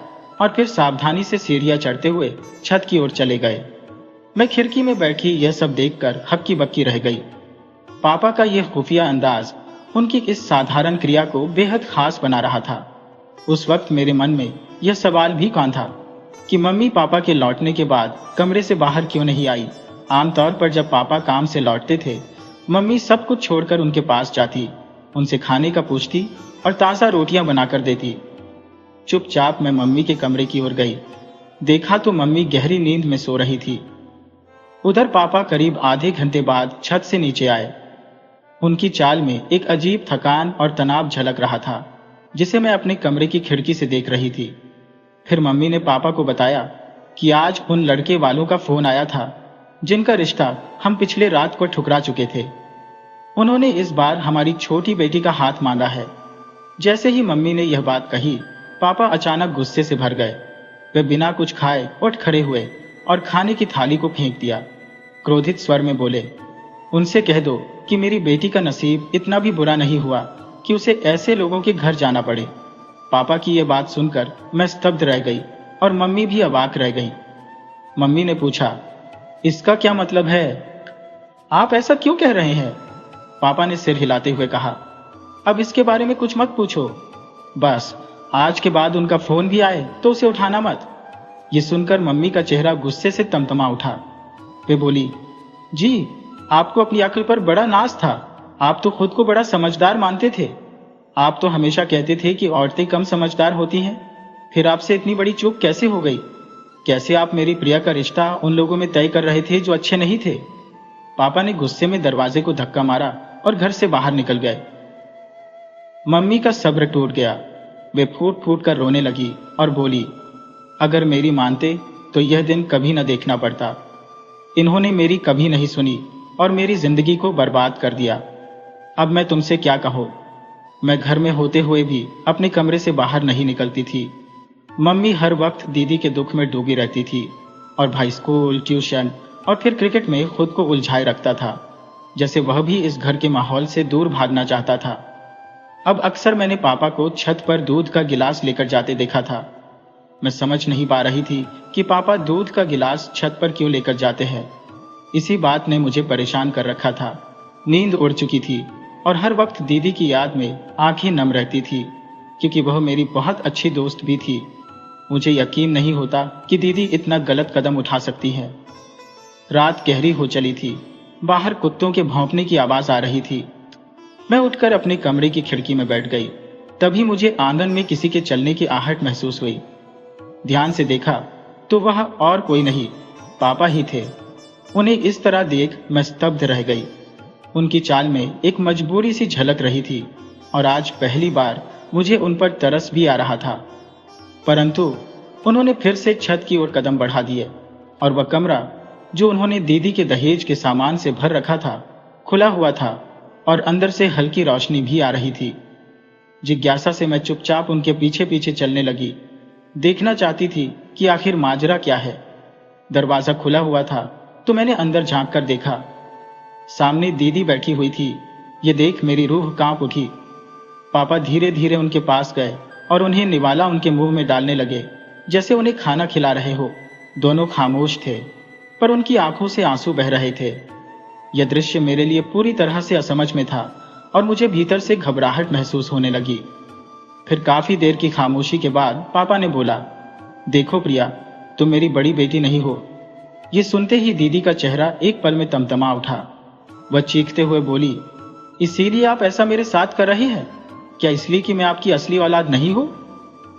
और फिर सावधानी से सीढ़ियां चढ़ते हुए छत की ओर चले गए। मैं खिड़की में बैठी यह सब देखकर हक्की बक्की रह गई। पापा का यह खुफिया अंदाज उनकी इस साधारण क्रिया को बेहद खास बना रहा था। उस वक्त मेरे मन में यह सवाल भी कौन था कि मम्मी पापा के लौटने के बाद कमरे से बाहर क्यों नहीं आई। आमतौर पर जब पापा काम से लौटते थे, मम्मी सब कुछ छोड़कर उनके पास जाती, उनसे खाने का पूछती और ताज़ा रोटियां बनाकर देती। चुपचाप मैं मम्मी के कमरे की ओर गई। देखा तो मम्मी गहरी नींद में सो रही थी। उधर पापा करीब आधे घंटे बाद छत से नीचे आए। उनकी चाल में एक अजीब थकान और तनाव झलक रहा था, जिसे मैं अपने कमरे की खिड़की से देख रही थी। फिर मम्मी ने पापा को बताया कि आज उन लड़के वालों का फोन आया था जिनका रिश्ता हम पिछले रात को ठुकरा चुके थे। उन्होंने इस बार हमारी छोटी बेटी का हाथ मांगा है। जैसे ही मम्मी ने यह बात कही, पापा अचानक गुस्से से भर गए। वे बिना कुछ खाए उठ खड़े हुए और खाने की थाली को फेंक दिया। क्रोधित स्वर में बोले, उनसे कह दो कि मेरी बेटी का नसीब इतना भी बुरा नहीं हुआ कि उसे ऐसे लोगों के घर जाना पड़े। पापा की यह बात सुनकर मैं स्तब्ध रह गई और मम्मी भी अवाक रह गई। मम्मी ने पूछा, इसका क्या मतलब है? आप ऐसा क्यों कह रहे हैं? पापा ने सिर हिलाते हुए कहा, अब इसके बारे में कुछ मत पूछो। बस आज के बाद उनका फोन भी आए तो उसे उठाना मत। ये सुनकर मम्मी का चेहरा गुस्से से तमतमा उठा। वे बोली, जी आपको अपनी अक्ल पर बड़ा नाज था। आप तो खुद को बड़ा समझदार मानते थे। आप तो हमेशा कहते थे कि औरतें कम समझदार होती हैं। फिर आपसे इतनी बड़ी चूक कैसे हो गई? कैसे आप मेरी प्रिया का रिश्ता उन लोगों में तय कर रहे थे जो अच्छे नहीं थे? पापा ने गुस्से में दरवाजे को धक्का मारा और घर से बाहर निकल गए। मम्मी का सब्र टूट गया। वे फूट फूट कर रोने लगी और बोली, अगर मेरी मानते तो यह दिन कभी न देखना पड़ता। इन्होंने मेरी कभी नहीं सुनी और मेरी जिंदगी को बर्बाद कर दिया। अब मैं तुमसे क्या कहूं? मैं घर में होते हुए भी अपने कमरे से बाहर नहीं निकलती थी। मम्मी हर वक्त दीदी के दुख में डूबी रहती थी और भाई स्कूल, ट्यूशन और फिर क्रिकेट में खुद को उलझाए रखता था, जैसे वह भी इस घर के माहौल से दूर भागना चाहता था। अब अक्सर मैंने पापा को छत पर दूध का गिलास लेकर जाते देखा था। मैं समझ नहीं पा रही थी कि पापा दूध का गिलास छत पर क्यों लेकर जाते हैं। इसी बात ने मुझे परेशान कर रखा था। नींद उड़ चुकी थी और हर वक्त दीदी की याद में आंखें नम रहती थी, क्योंकि वह मेरी बहुत अच्छी दोस्त भी थी। मुझे यकीन नहीं होता कि दीदी इतना गलत कदम उठा सकती है। रात गहरी हो चली थी। बाहर कुत्तों के भौंकने की आवाज आ रही थी। मैं उठकर अपने कमरे की खिड़की में बैठ गई। तभी मुझे आंगन में किसी के चलने की आहट महसूस हुई। ध्यान से देखा तो वह और कोई नहीं, पापा ही थे। उन्हें इस तरह देख मैं स्तब्ध रह गई। उनकी चाल में एक मजबूरी सी झलक रही थी और आज पहली बार मुझे उन पर तरस भी आ रहा था। परंतु उन्होंने फिर से छत की ओर कदम बढ़ा दिए और वह कमरा जो उन्होंने दीदी के दहेज के सामान से भर रखा था, खुला हुआ था और अंदर से हल्की रोशनी भी आ रही थी। जिज्ञासा से मैं चुपचाप उनके पीछे पीछे चलने लगी। देखना चाहती थी कि आखिर माजरा क्या है। दरवाजा खुला हुआ था तो मैंने अंदर झांक कर देखा। सामने दीदी बैठी हुई थी। ये देख मेरी रूह कांप उठी। पापा धीरे धीरे उनके पास गए और उन्हें निवाला उनके मुंह में डालने लगे, जैसे उन्हें खाना खिला रहे हो। दोनों खामोश थे, पर उनकी आंखों से आंसू बह रहे थे। यह दृश्य मेरे लिए पूरी तरह से असमझ में था और मुझे भीतर से घबराहट महसूस होने लगी। फिर काफी देर की खामोशी के बाद पापा ने बोला, देखो प्रिया, तुम मेरी बड़ी बेटी नहीं हो। ये सुनते ही दीदी का चेहरा एक पल में तमतमा उठा। वह चीखते हुए बोली, इसीलिए आप ऐसा मेरे साथ कर रही हैं? क्या इसलिए कि मैं आपकी असली औलाद नहीं हूं?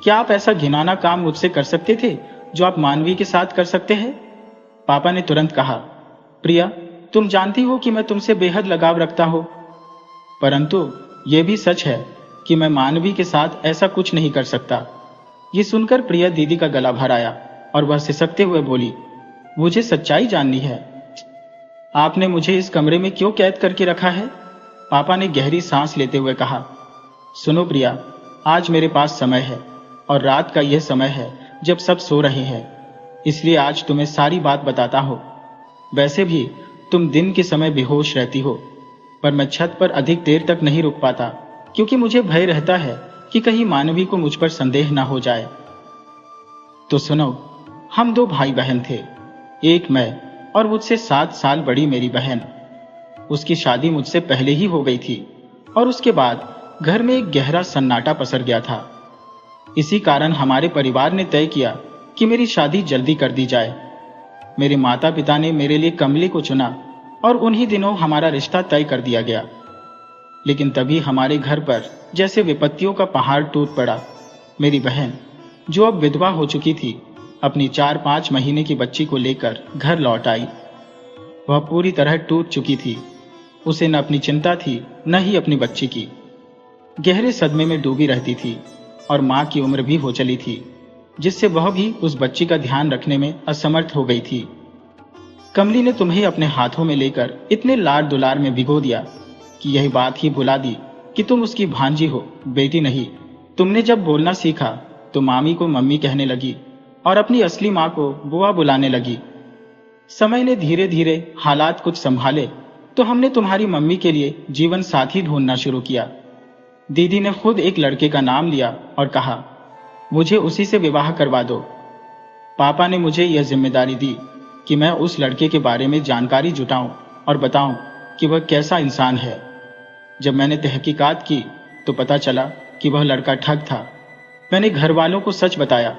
क्या आप ऐसा घिनौना काम मुझसे कर सकते थे जो आप मानवी के साथ कर सकते हैं? पापा ने तुरंत कहा, प्रिया, तुम जानती हो कि मैं तुमसे बेहद लगाव रखता हूं, परंतु यह भी सच है कि मैं मानवी के साथ ऐसा कुछ नहीं कर सकता। ये सुनकर प्रिया दीदी का गला भर आया और वह सिसकते हुए बोली, मुझे सच्चाई जाननी है। आपने मुझे इस कमरे में क्यों कैद करके रखा है? पापा ने गहरी सांस लेते हुए कहा, सुनो प्रिया, आज मेरे पास समय है और रात का यह समय है जब सब सो रहे हैं, इसलिए आज तुम्हें सारी बात बताता हूं। वैसे भी तुम दिन के समय बेहोश रहती हो, पर मैं छत पर अधिक देर तक नहीं रुक पाता क्योंकि मुझे भय रहता है कि कहीं मानवी को मुझ पर संदेह ना हो जाए। तो सुनो, हम 2 भाई बहन थे, एक मैं और मुझसे 7 साल बड़ी मेरी बहन। उसकी शादी मुझसे पहले ही हो गई थी और उसके बाद घर में एक गहरा सन्नाटा पसर गया था। इसी कारण हमारे परिवार ने तय किया कि मेरी शादी जल्दी कर दी जाए। मेरे माता पिता ने मेरे लिए कमली को चुना और उन्हीं दिनों हमारा रिश्ता तय कर दिया गया। लेकिन तभी हमारे घर पर जैसे विपत्तियों का पहाड़ टूट पड़ा। मेरी बहन, जो अब विधवा हो चुकी थी, अपनी 4-5 महीने की बच्ची को लेकर घर लौट आई। वह पूरी तरह टूट चुकी थी। उसे न अपनी चिंता थी, न ही अपनी बच्ची की। गहरे सदमे में डूबी रहती थी और मां की उम्र भी हो चली थी, जिससे वह भी उस बच्ची का ध्यान रखने में असमर्थ हो गई थी। कमली ने तुम्हें अपने हाथों में लेकर इतने लाड दुलार में भिगो दिया कि यही बात ही भुला दी कि तुम उसकी भांजी हो, बेटी नहीं। तुमने जब बोलना सीखा तो मामी को मम्मी कहने लगी और अपनी असली मां को बुआ बुलाने लगी। समय ने धीरे धीरे हालात कुछ संभाले तो हमने तुम्हारी मम्मी के लिए जीवन साथी ढूंढना शुरू किया। दीदी ने खुद एक लड़के का नाम लिया और कहा, मुझे उसी से विवाह करवा दो। पापा ने मुझे यह जिम्मेदारी दी कि मैं उस लड़के के बारे में जानकारी जुटाऊं और बताऊं कि वह कैसा इंसान है। जब मैंने तहकीकात की तो पता चला कि वह लड़का ठग था। मैंने घर वालों को सच बताया,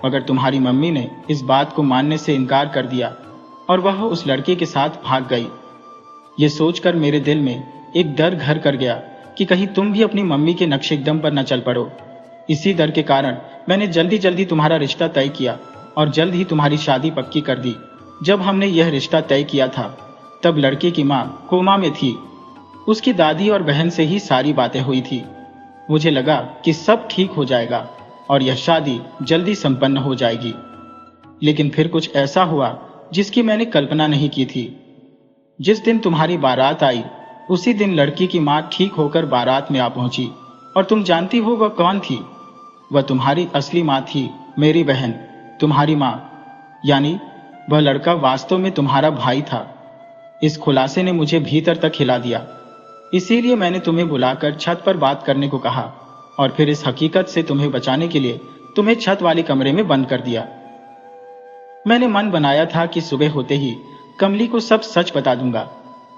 मगर तुम्हारी मम्मी ने इस बात को मानने से इनकार कर दिया और वह उस लड़के के साथ भाग गई। ये सोचकर मेरे दिल में एक डर घर कर गया कि कहीं तुम भी अपनी मम्मी के नक्शेकदम पर न चल पड़ो। इसी डर के कारण मैंने जल्दी जल्दी तुम्हारा रिश्ता तय किया और जल्द ही तुम्हारी शादी पक्की कर दी। जब हमने यह रिश्ता तय किया था तब लड़के की मां कोमा में थी। उसकी दादी और बहन से ही सारी बातें हुई थी। मुझे लगा कि सब ठीक हो जाएगा और यह शादी जल्दी संपन्न हो जाएगी। लेकिन फिर कुछ ऐसा हुआ जिसकी मैंने कल्पना नहीं की थी। जिस दिन तुम्हारी बारात आई उसी दिन लड़की की मां ठीक होकर बारात में आ पहुंची। और तुम जानती हो वह कौन थी? वह तुम्हारी असली मां थी, मेरी बहन, तुम्हारी मां। यानी वह लड़का वास्तव में तुम्हारा भाई था। इस खुलासे ने मुझे भीतर तक हिला दिया। इसीलिए मैंने तुम्हें बुलाकर छत पर बात करने को कहा और फिर इस हकीकत से तुम्हें बचाने के लिए तुम्हें छत वाले कमरे में बंद कर दिया। मैंने मन बनाया था कि सुबह होते ही कमली को सब सच बता दूंगा,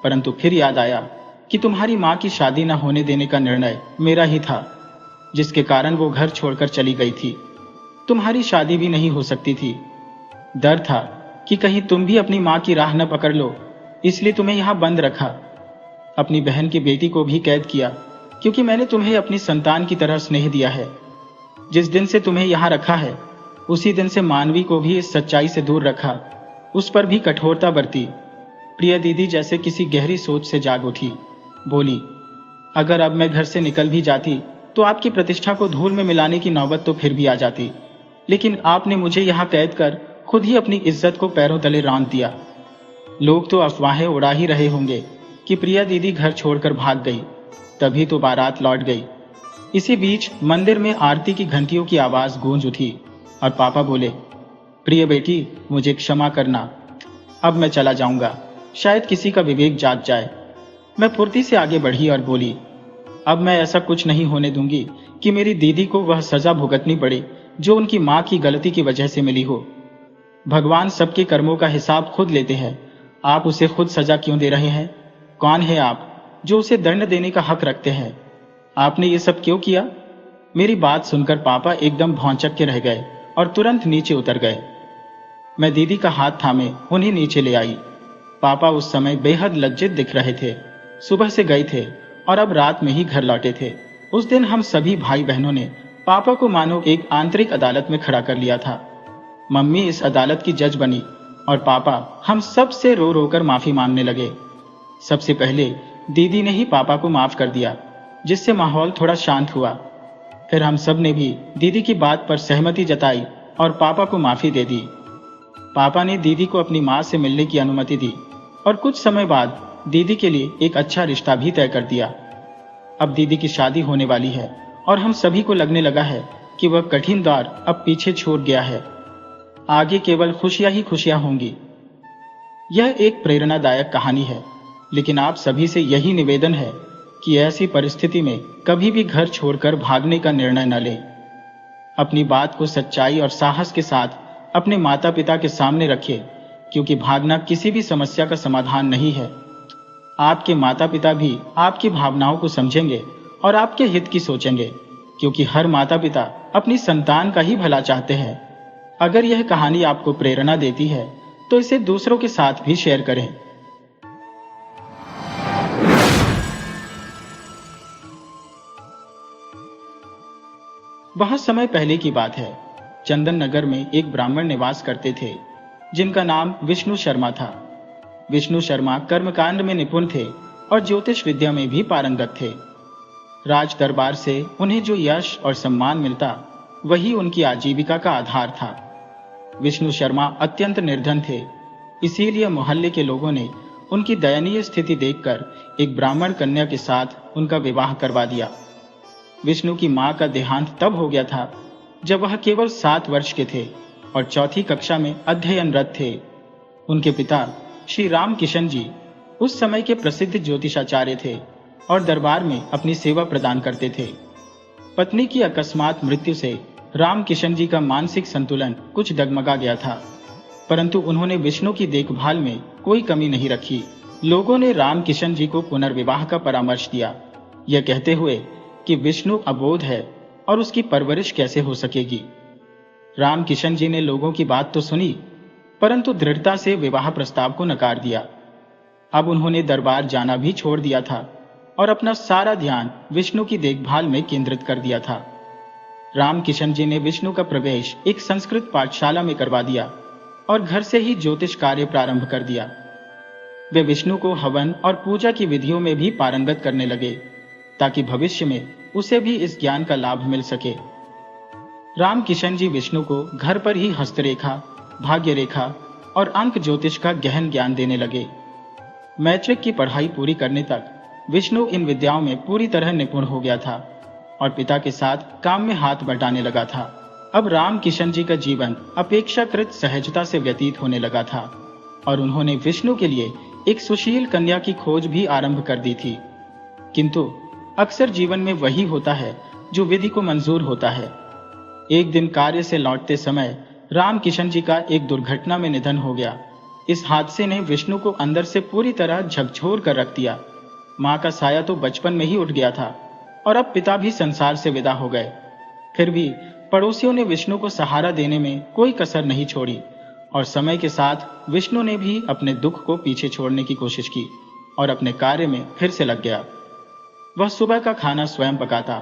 परंतु फिर याद आया कि तुम्हारी मां की शादी न होने देने का निर्णय मेरा ही था, जिसके कारण वो घर छोड़कर चली गई थी। तुम्हारी शादी भी नहीं हो सकती थी। डर था कि कहीं तुम भी अपनी मां की राह न पकड़ लो, इसलिए तुम्हें यहां बंद रखा। अपनी बहन की बेटी को भी कैद किया क्योंकि मैंने तुम्हें अपनी संतान की तरह स्नेह दिया है। जिस दिन से तुम्हें यहां रखा है उसी दिन से मानवी को भी इस सच्चाई से दूर रखा, उस पर भी कठोरता बरती। प्रिया दीदी जैसे किसी गहरी सोच से जाग उठी, बोली, अगर अब मैं घर से निकल भी जाती तो आपकी प्रतिष्ठा को धूल में मिलाने की नौबत तो फिर भी आ जाती, लेकिन आपने मुझे यहां कैद कर खुद ही अपनी इज्जत को पैरों तले रौंद दिया। लोग तो अफवाहें उड़ा ही रहे होंगे कि प्रिया दीदी घर छोड़कर भाग गई, तभी तो बारात लौट गई। इसी बीच मंदिर में आरती की घंटियों की आवाज गूंज उठी और पापा बोले, प्रिय बेटी, मुझे क्षमा करना, अब मैं चला जाऊंगा, शायद किसी का विवेक जाग जाए। मैं फुर्ती से आगे बढ़ी और बोली, अब मैं ऐसा कुछ नहीं होने दूंगी कि मेरी दीदी को वह सजा भुगतनी पड़े जो उनकी मां की गलती की वजह से मिली हो। भगवान सबके कर्मों का हिसाब खुद लेते हैं, आप उसे खुद सजा क्यों दे रहे हैं? कौन है आप जो उसे दंड देने का हक रखते हैं? आपने ये सब क्यों किया? मेरी बात सुनकर पापा एकदम भौंचक के रह गए और तुरंत नीचे उतर गए। मैं दीदी का हाथ थामे उन्हें नीचे ले आई। पापा उस समय बेहद लज्जित दिख रहे थे। सुबह से गए थे और अब रात में ही घर लौटे थे। उस दिन हम सभी भाई बहनों ने पापा को मानो एक आंतरिक अदालत में खड़ा कर लिया था। मम्मी इस अदालत की जज बनी और पापा हम सब से रो रो कर माफी मांगने लगे। सबसे पहले दीदी ने ही पापा को माफ कर दिया, जिससे माहौल थोड़ा शांत हुआ। फिर हम सब ने भी दीदी की बात पर सहमति जताई और पापा को माफी दे दी। पापा ने दीदी को अपनी माँ से मिलने की अनुमति दी और कुछ समय बाद दीदी के लिए एक अच्छा रिश्ता भी तय कर दिया। अब दीदी की शादी होने वाली है और हम सभी को लगने लगा है कि वह कठिन दौर अब पीछे छूट गया है। आगे केवल खुशियां ही खुशियां होंगी। यह एक प्रेरणादायक कहानी है, लेकिन आप सभी से यही निवेदन है कि ऐसी परिस्थिति में कभी भी घर छोड़कर भागने का निर्णय न लें। अपनी बात को सच्चाई और साहस के साथ अपने माता पिता के सामने रखिए, क्योंकि भागना किसी भी समस्या का समाधान नहीं है। आपके माता पिता भी आपकी भावनाओं को समझेंगे और आपके हित की सोचेंगे, क्योंकि हर माता पिता अपनी संतान का ही भला चाहते हैं। अगर यह कहानी आपको प्रेरणा देती है तो इसे दूसरों के साथ भी शेयर करें। बहुत समय पहले की बात है। चंदन नगर में एक ब्राह्मण निवास करते थे, जिनका नाम विष्णु शर्मा था। विष्णु शर्मा कर्मकांड में निपुण थे और ज्योतिष विद्या में भी पारंगत थे। राज दरबार से उन्हें जो यश और सम्मान मिलता, वही उनकी आजीविका का आधार था। विष्णु शर्मा अत्यंत निर्धन थे, इसीलिए मोहल्ले के लोगों ने उनकी दयनीय स्थिति देखकर एक ब्राह्मण कन्या के साथ उनका विवाह करवा दिया। विष्णु की मां का देहांत तब हो गया था जब वह केवल 7 वर्ष के थे और चौथी कक्षा में अध्ययनरत थे। उनके पिता श्री राम किशन जी उस समय के प्रसिद्ध ज्योतिषाचार्य थे और दरबार में अपनी सेवा प्रदान करते थे। पत्नी की अकस्मात मृत्यु से राम किशन जी का मानसिक संतुलन कुछ डगमगा गया था, परंतु उन्होंने विष्णु की देखभाल में कोई कमी नहीं रखी। लोगों ने राम किशन जी को पुनर्विवाह का परामर्श दिया, यह कहते हुए कि विष्णु अबोध है और उसकी परवरिश कैसे हो सकेगी। राम किशन जी ने लोगों की बात तो सुनी, परंतु दृढ़ता से विवाह प्रस्ताव को नकार दिया। अब उन्होंने दरबार जाना भी छोड़ दिया था और अपना सारा ध्यान विष्णु की देखभाल में केंद्रित कर दिया था। राम किशन जी ने विष्णु का प्रवेश एक संस्कृत पाठशाला में करवा दिया और घर से ही ज्योतिष कार्य प्रारंभ कर दिया। वे विष्णु को हवन और पूजा की विधियों में भी पारंगत करने लगे, ताकि भविष्य में उसे भी इस ज्ञान का लाभ मिल सके। राम किशन जी विष्णु को घर पर ही हस्तरेखा, भाग्य रेखा और अंक ज्योतिष का गहन ज्ञान देने लगे। मैट्रिक की पढ़ाई पूरी करने तक विष्णु इन विद्याओं में पूरी तरह निपुण हो गया था और पिता के साथ काम में हाथ बटाने लगा था। अब राम किशन जी का जीवन अपेक्षाकृत सहजता से व्यतीत होने लगा था और उन्होंने विष्णु के लिए एक सुशील कन्या की खोज भी आरंभ कर दी थी। किंतु अक्सर जीवन में वही होता है जो विधि को मंजूर होता है। एक दिन कार्य से लौटते समय राम किशन जी का एक दुर्घटना में निधन हो गया। इस हादसे ने विष्णु को अंदर से पूरी तरह झकझोर कर रख दिया। मां का साया तो बचपन में ही उठ गया था और अब पिता भी संसार से विदा हो गए। फिर भी पड़ोसियों ने विष्णु को सहारा देने में कोई कसर नहीं छोड़ी और समय के साथ विष्णु ने भी अपने दुख को पीछे छोड़ने की कोशिश की और अपने कार्य में फिर से लग गया। वह सुबह का खाना स्वयं पकाता,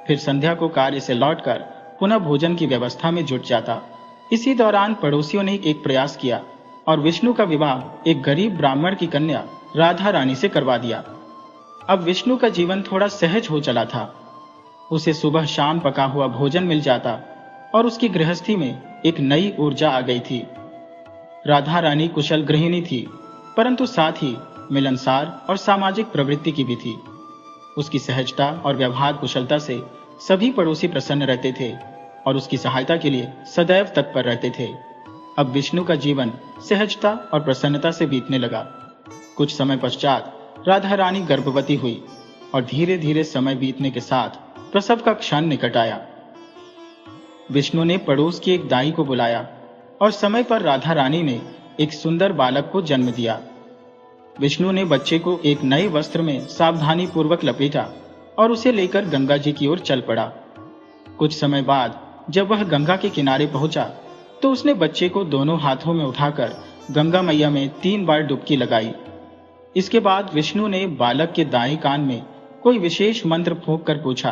फिर संध्या को कार्य से लौटकर पुनः भोजन की व्यवस्था में जुट जाता। इसी दौरान पड़ोसियों ने एक प्रयास किया और विष्णु का विवाह एक गरीब ब्राह्मण की कन्या राधा रानी से करवा दिया। अब विष्णु का जीवन थोड़ा सहज हो चला था। उसे सुबह शाम पका हुआ भोजन मिल जाता और उसकी गृहस्थी में एक नई ऊर्जा आ गई थी। राधा रानी कुशल गृहिणी थी, परंतु साथ ही मिलनसार और सामाजिक प्रवृत्ति की भी थी। उसकी सहजता और व्यवहार कुशलता से सभी पड़ोसी प्रसन्न रहते थे और उसकी सहायता के लिए सदैव तत्पर रहते थे। अब विष्णु का जीवन सहजता और प्रसन्नता से बीतने लगा। कुछ समय पश्चात राधा रानी गर्भवती हुई और धीरे धीरे समय बीतने के साथ प्रसव का क्षण निकट आया। विष्णु ने पड़ोस की एक दाई को बुलाया और समय पर राधा रानी ने एक सुंदर बालक को जन्म दिया। विष्णु ने बच्चे को एक नए वस्त्र में सावधानी पूर्वक लपेटा और उसे लेकर गंगा जी की ओर चल पड़ा। कुछ समय बाद जब वह गंगा के किनारे पहुंचा तो उसने बच्चे को दोनों हाथों में उठाकर गंगा मैया में 3 बार डुबकी लगाई। इसके बाद विष्णु ने बालक के दाएं कान में कोई विशेष मंत्र फूंक कर पूछा,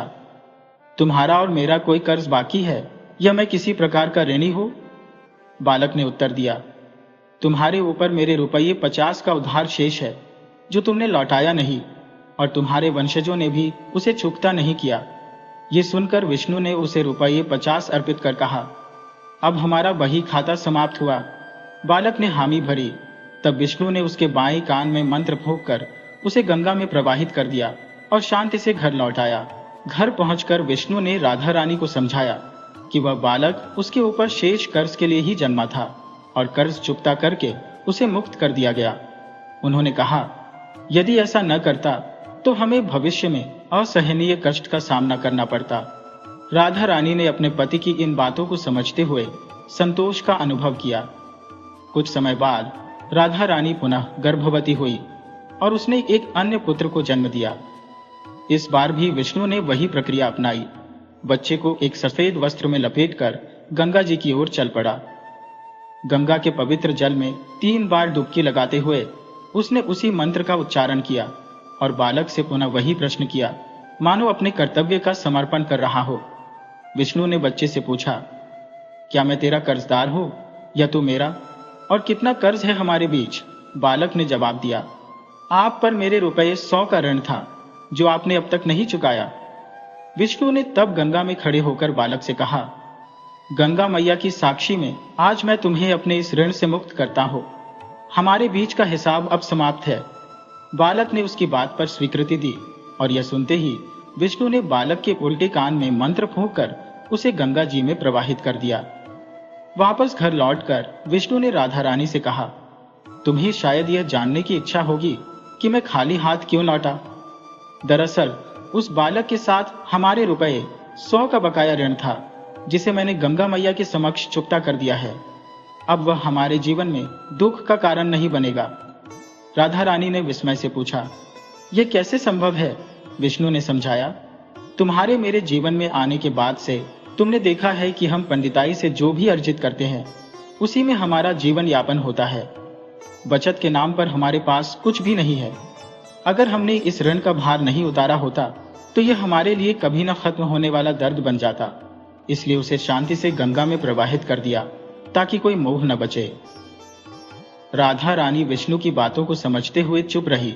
तुम्हारा और मेरा कोई कर्ज बाकी है या मैं किसी प्रकार का ऋणी हूं? बालक ने उत्तर दिया, तुम्हारे ऊपर मेरे रुपये 50 का उधार शेष है जो तुमने लौटाया नहीं, और तुम्हारे वंशजों ने भी उसे चुकता नहीं किया। ये सुनकर विष्णु ने उसे रुपये 50 अर्पित कर कहा, अब हमारा बही खाता समाप्त हुआ। बालक ने हामी भरी। तब विष्णु ने उसके बाएं कान में मंत्र फूंककर उसे गंगा में प्रवाहित कर दिया और शांति से घर लौट आया। घर पहुंचकर विष्णु ने राधा रानी को समझाया कि वह बालक उसके ऊपर शेष कर्ज के लिए ही जन्मा था और कर्ज चुकता करके उसे मुक्त कर दिया गया। उन्होंने कहा, यदि ऐसा न करता तो हमें भविष्य में असहनीय कष्ट का सामना करना पड़ता। राधा रानी ने अपने पति की इन बातों को समझते हुए संतोष का अनुभव किया। कुछ समय बाद राधा रानी पुनः गर्भवती हुई और उसने एक अन्य पुत्र को जन्म दिया। इस बार भी विष्णु ने वही प्रक्रिया अपनाई। बच्चे को एक सफेद वस्त्र में लपेटकर गंगा जी की ओर चल पड़ा। गंगा के पवित्र जल में 3 बार डुबकी लगाते हुए उसने उसी मंत्र का उच्चारण किया और बालक से पुनः वही प्रश्न किया, मानो अपने कर्तव्य का समर्पण कर रहा हो। विष्णु ने बच्चे से पूछा, क्या मैं तेरा कर्जदार हूं या तू मेरा, और कितना कर्ज है हमारे बीच? बालक ने जवाब दिया, आप पर मेरे रुपये 100 का ऋण था जो आपने अब तक नहीं चुकाया। विष्णु ने तब गंगा में खड़े होकर बालक से कहा, गंगा मैया की साक्षी में आज मैं तुम्हें अपने इस ऋण से मुक्त करता हूं। हमारे बीच का हिसाब अब समाप्त है। बालक ने उसकी बात पर स्वीकृति दी और यह सुनते ही विष्णु ने बालक के उल्टे कान में मंत्र फूंककर उसे गंगा जी में प्रवाहित कर दिया। वापस घर लौटकर विष्णु ने राधा रानी से कहा, तुम्हें शायद यह जानने की इच्छा होगी कि मैं खाली हाथ क्यों लौटा। दरअसल उस बालक के साथ हमारे रुपये 100 का बकाया ऋण था जिसे मैंने गंगा मैया के समक्ष चुकता कर दिया है। अब वह हमारे जीवन में दुख का कारण नहीं बनेगा। राधा रानी ने विस्मय से पूछा, यह कैसे संभव है? विष्णु ने समझाया, तुम्हारे मेरे जीवन में आने के बाद से तुमने देखा है कि हम पंडिताई से जो भी अर्जित करते हैं उसी में हमारा जीवन यापन होता है। बचत के नाम पर हमारे पास कुछ भी नहीं है। अगर हमने इस ऋण का भार नहीं उतारा होता तो यह हमारे लिए कभी न खत्म होने वाला दर्द बन जाता। इसलिए उसे शांति से गंगा में प्रवाहित कर दिया ताकि कोई मोह न बचे। राधा रानी विष्णु की बातों को समझते हुए चुप रही,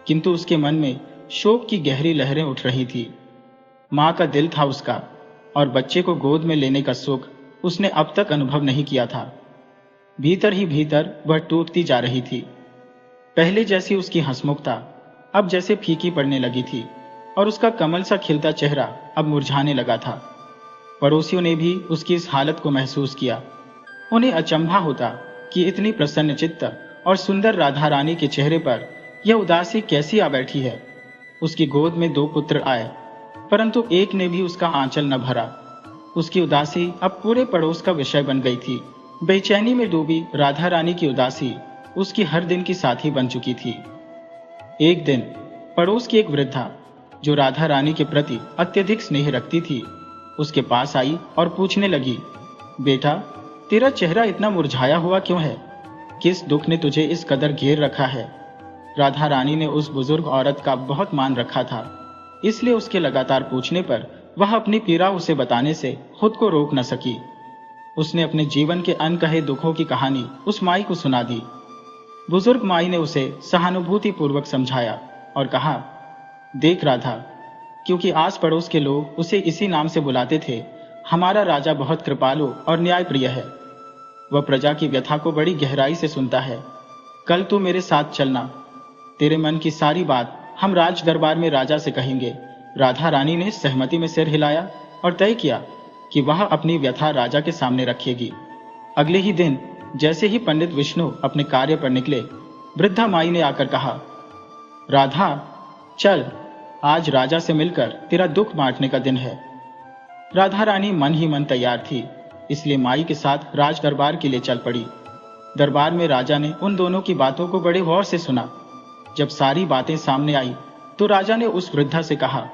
किंतु उसके मन में शोक की गहरी लहरें उठ रही थी। मां का दिल था उसका, और बच्चे को गोद में लेने का सुख उसने अब तक अनुभव नहीं किया था। भीतर ही भीतर वह टूटती जा रही थी। पहले जैसी उसकी हंसमुखता अब जैसे फीकी पड़ने लगी थी और उसका कमल सा खिलता चेहरा अब मुरझाने लगा था। पड़ोसियों ने भी उसकी इस हालत को महसूस किया। उन्हें अचंभा होता कि इतनी प्रसन्न चित्त और सुंदर राधा रानी के चेहरे पर यह उदासी कैसी आ बैठी है। उसकी गोद में 2 पुत्र आए, परंतु एक ने भी उसका आंचल न भरा। उसकी उदासी अब पूरे पड़ोस का विषय बन गई थी। बेचैनी में डूबी राधा रानी की उदासी उसकी हर दिन की साथी बन चुकी थी। एक दिन पड़ोस की एक वृद्धा, जो राधा रानी के प्रति अत्यधिक स्नेह रखती थी, उसके पास आई और पूछने लगी, बेटा, तेरा चेहरा इतना मुरझाया हुआ क्यों है? किस दुख ने तुझे इस कदर घेर रखा है? राधा रानी ने उस बुजुर्ग औरत का बहुत मान रखा था, इसलिए उसके लगातार पूछने पर वह अपनी पीड़ा उसे बताने से खुद को रोक न सकी। उसने अपने जीवन के अनकहे दुखों की कहानी उस माई को सुना दी। बुजुर्ग माई ने उसे सहानुभूति पूर्वक समझाया और कहा, देख राधा, क्योंकि आस पड़ोस के लोग उसे इसी नाम से बुलाते थे, हमारा राजा बहुत कृपालु और न्यायप्रिय है। वह प्रजा की व्यथा को बड़ी गहराई से सुनता है। कल तू मेरे साथ चलना, तेरे मन की सारी बात हम राज दरबार में राजा से कहेंगे। राधा रानी ने सहमति में सिर हिलाया और तय किया कि वह अपनी व्यथा राजा के सामने रखेगी। अगले ही दिन जैसे ही पंडित विष्णु अपने कार्य पर निकले, वृद्धा माई ने आकर कहा, राधा चल, आज राजा से मिलकर तेरा दुख बांटने का दिन है। राधा रानी मन ही मन तैयार थी, इसलिए माई के साथ राज दरबार के लिए चल पड़ी। दरबार में राजा ने उन दोनों की बातों को बड़े गौर से सुना। जब सारी बातें सामने आई तो राजा ने उस वृद्धा से कहा,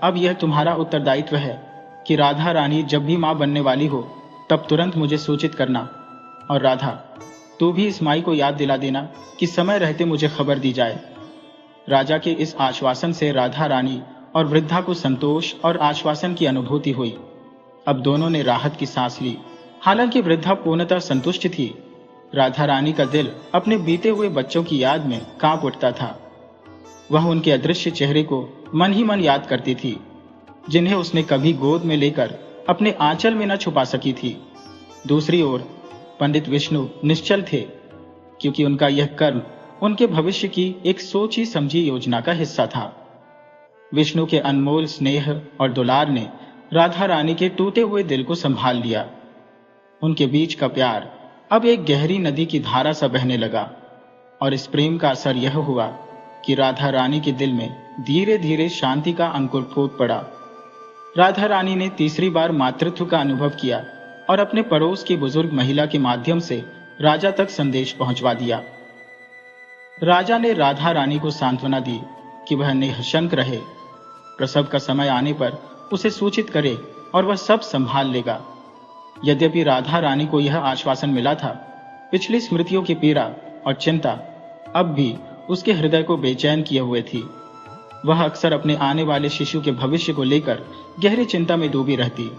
अब यह तुम्हारा उत्तरदायित्व है कि राधा रानी जब भी माँ बनने वाली हो तब तुरंत मुझे सूचित करना। और राधा, तू भी इस माई को याद दिला देना कि समय रहते मुझे खबर दी जाए। राजा के इस आश्वासन से राधा रानी और वृद्धा को संतोष और आश्वासन की अनुभूति हुई। अब दोनों ने राहत की सांस ली। हालांकि वृद्धा पूर्णतः संतुष्ट थी, राधा रानी का दिल अपने बीते हुए बच्चों की याद में कांप उठता था। वह उनके अदृश्य चेहरे को मन ही मन याद करती थी, जिन्हें उसने कभी गोद में लेकर अपने आंचल में न छुपा सकी थी। दूसरी ओर पंडित विष्णु निश्चल थे, क्योंकि उनका यह कर्म उनके भविष्य की एक सोची समझी योजना का हिस्सा था। विष्णु के अनमोल स्नेह और दुलार ने राधा रानी के टूटे हुए दिल को संभाल लिया। उनके बीच का प्यार अब एक गहरी नदी की धारा सा बहने लगा, और इस प्रेम का असर यह हुआ कि राधा रानी के दिल में धीरे धीरे शांति का अंकुर फूट पड़ा। राधा रानी ने तीसरी बार मातृत्व का अनुभव किया और अपने पड़ोस की बुजुर्ग महिला के माध्यम से राजा तक संदेश पहुंचवा दिया। राजा ने राधा रानी को सांत्वना दी कि वह निःशंक रहे, प्रसव का समय आने पर उसे सूचित करे और वह सब संभाल लेगा। यद्यपि राधा रानी को यह आश्वासन मिला था, पिछली स्मृतियों की पीड़ा और चिंता अब भी उसके हृदय को बेचैन किए हुए थी। वह अक्सर अपने आने वाले शिशु के भविष्य को लेकर गहरी चिंता में डूबी रहती।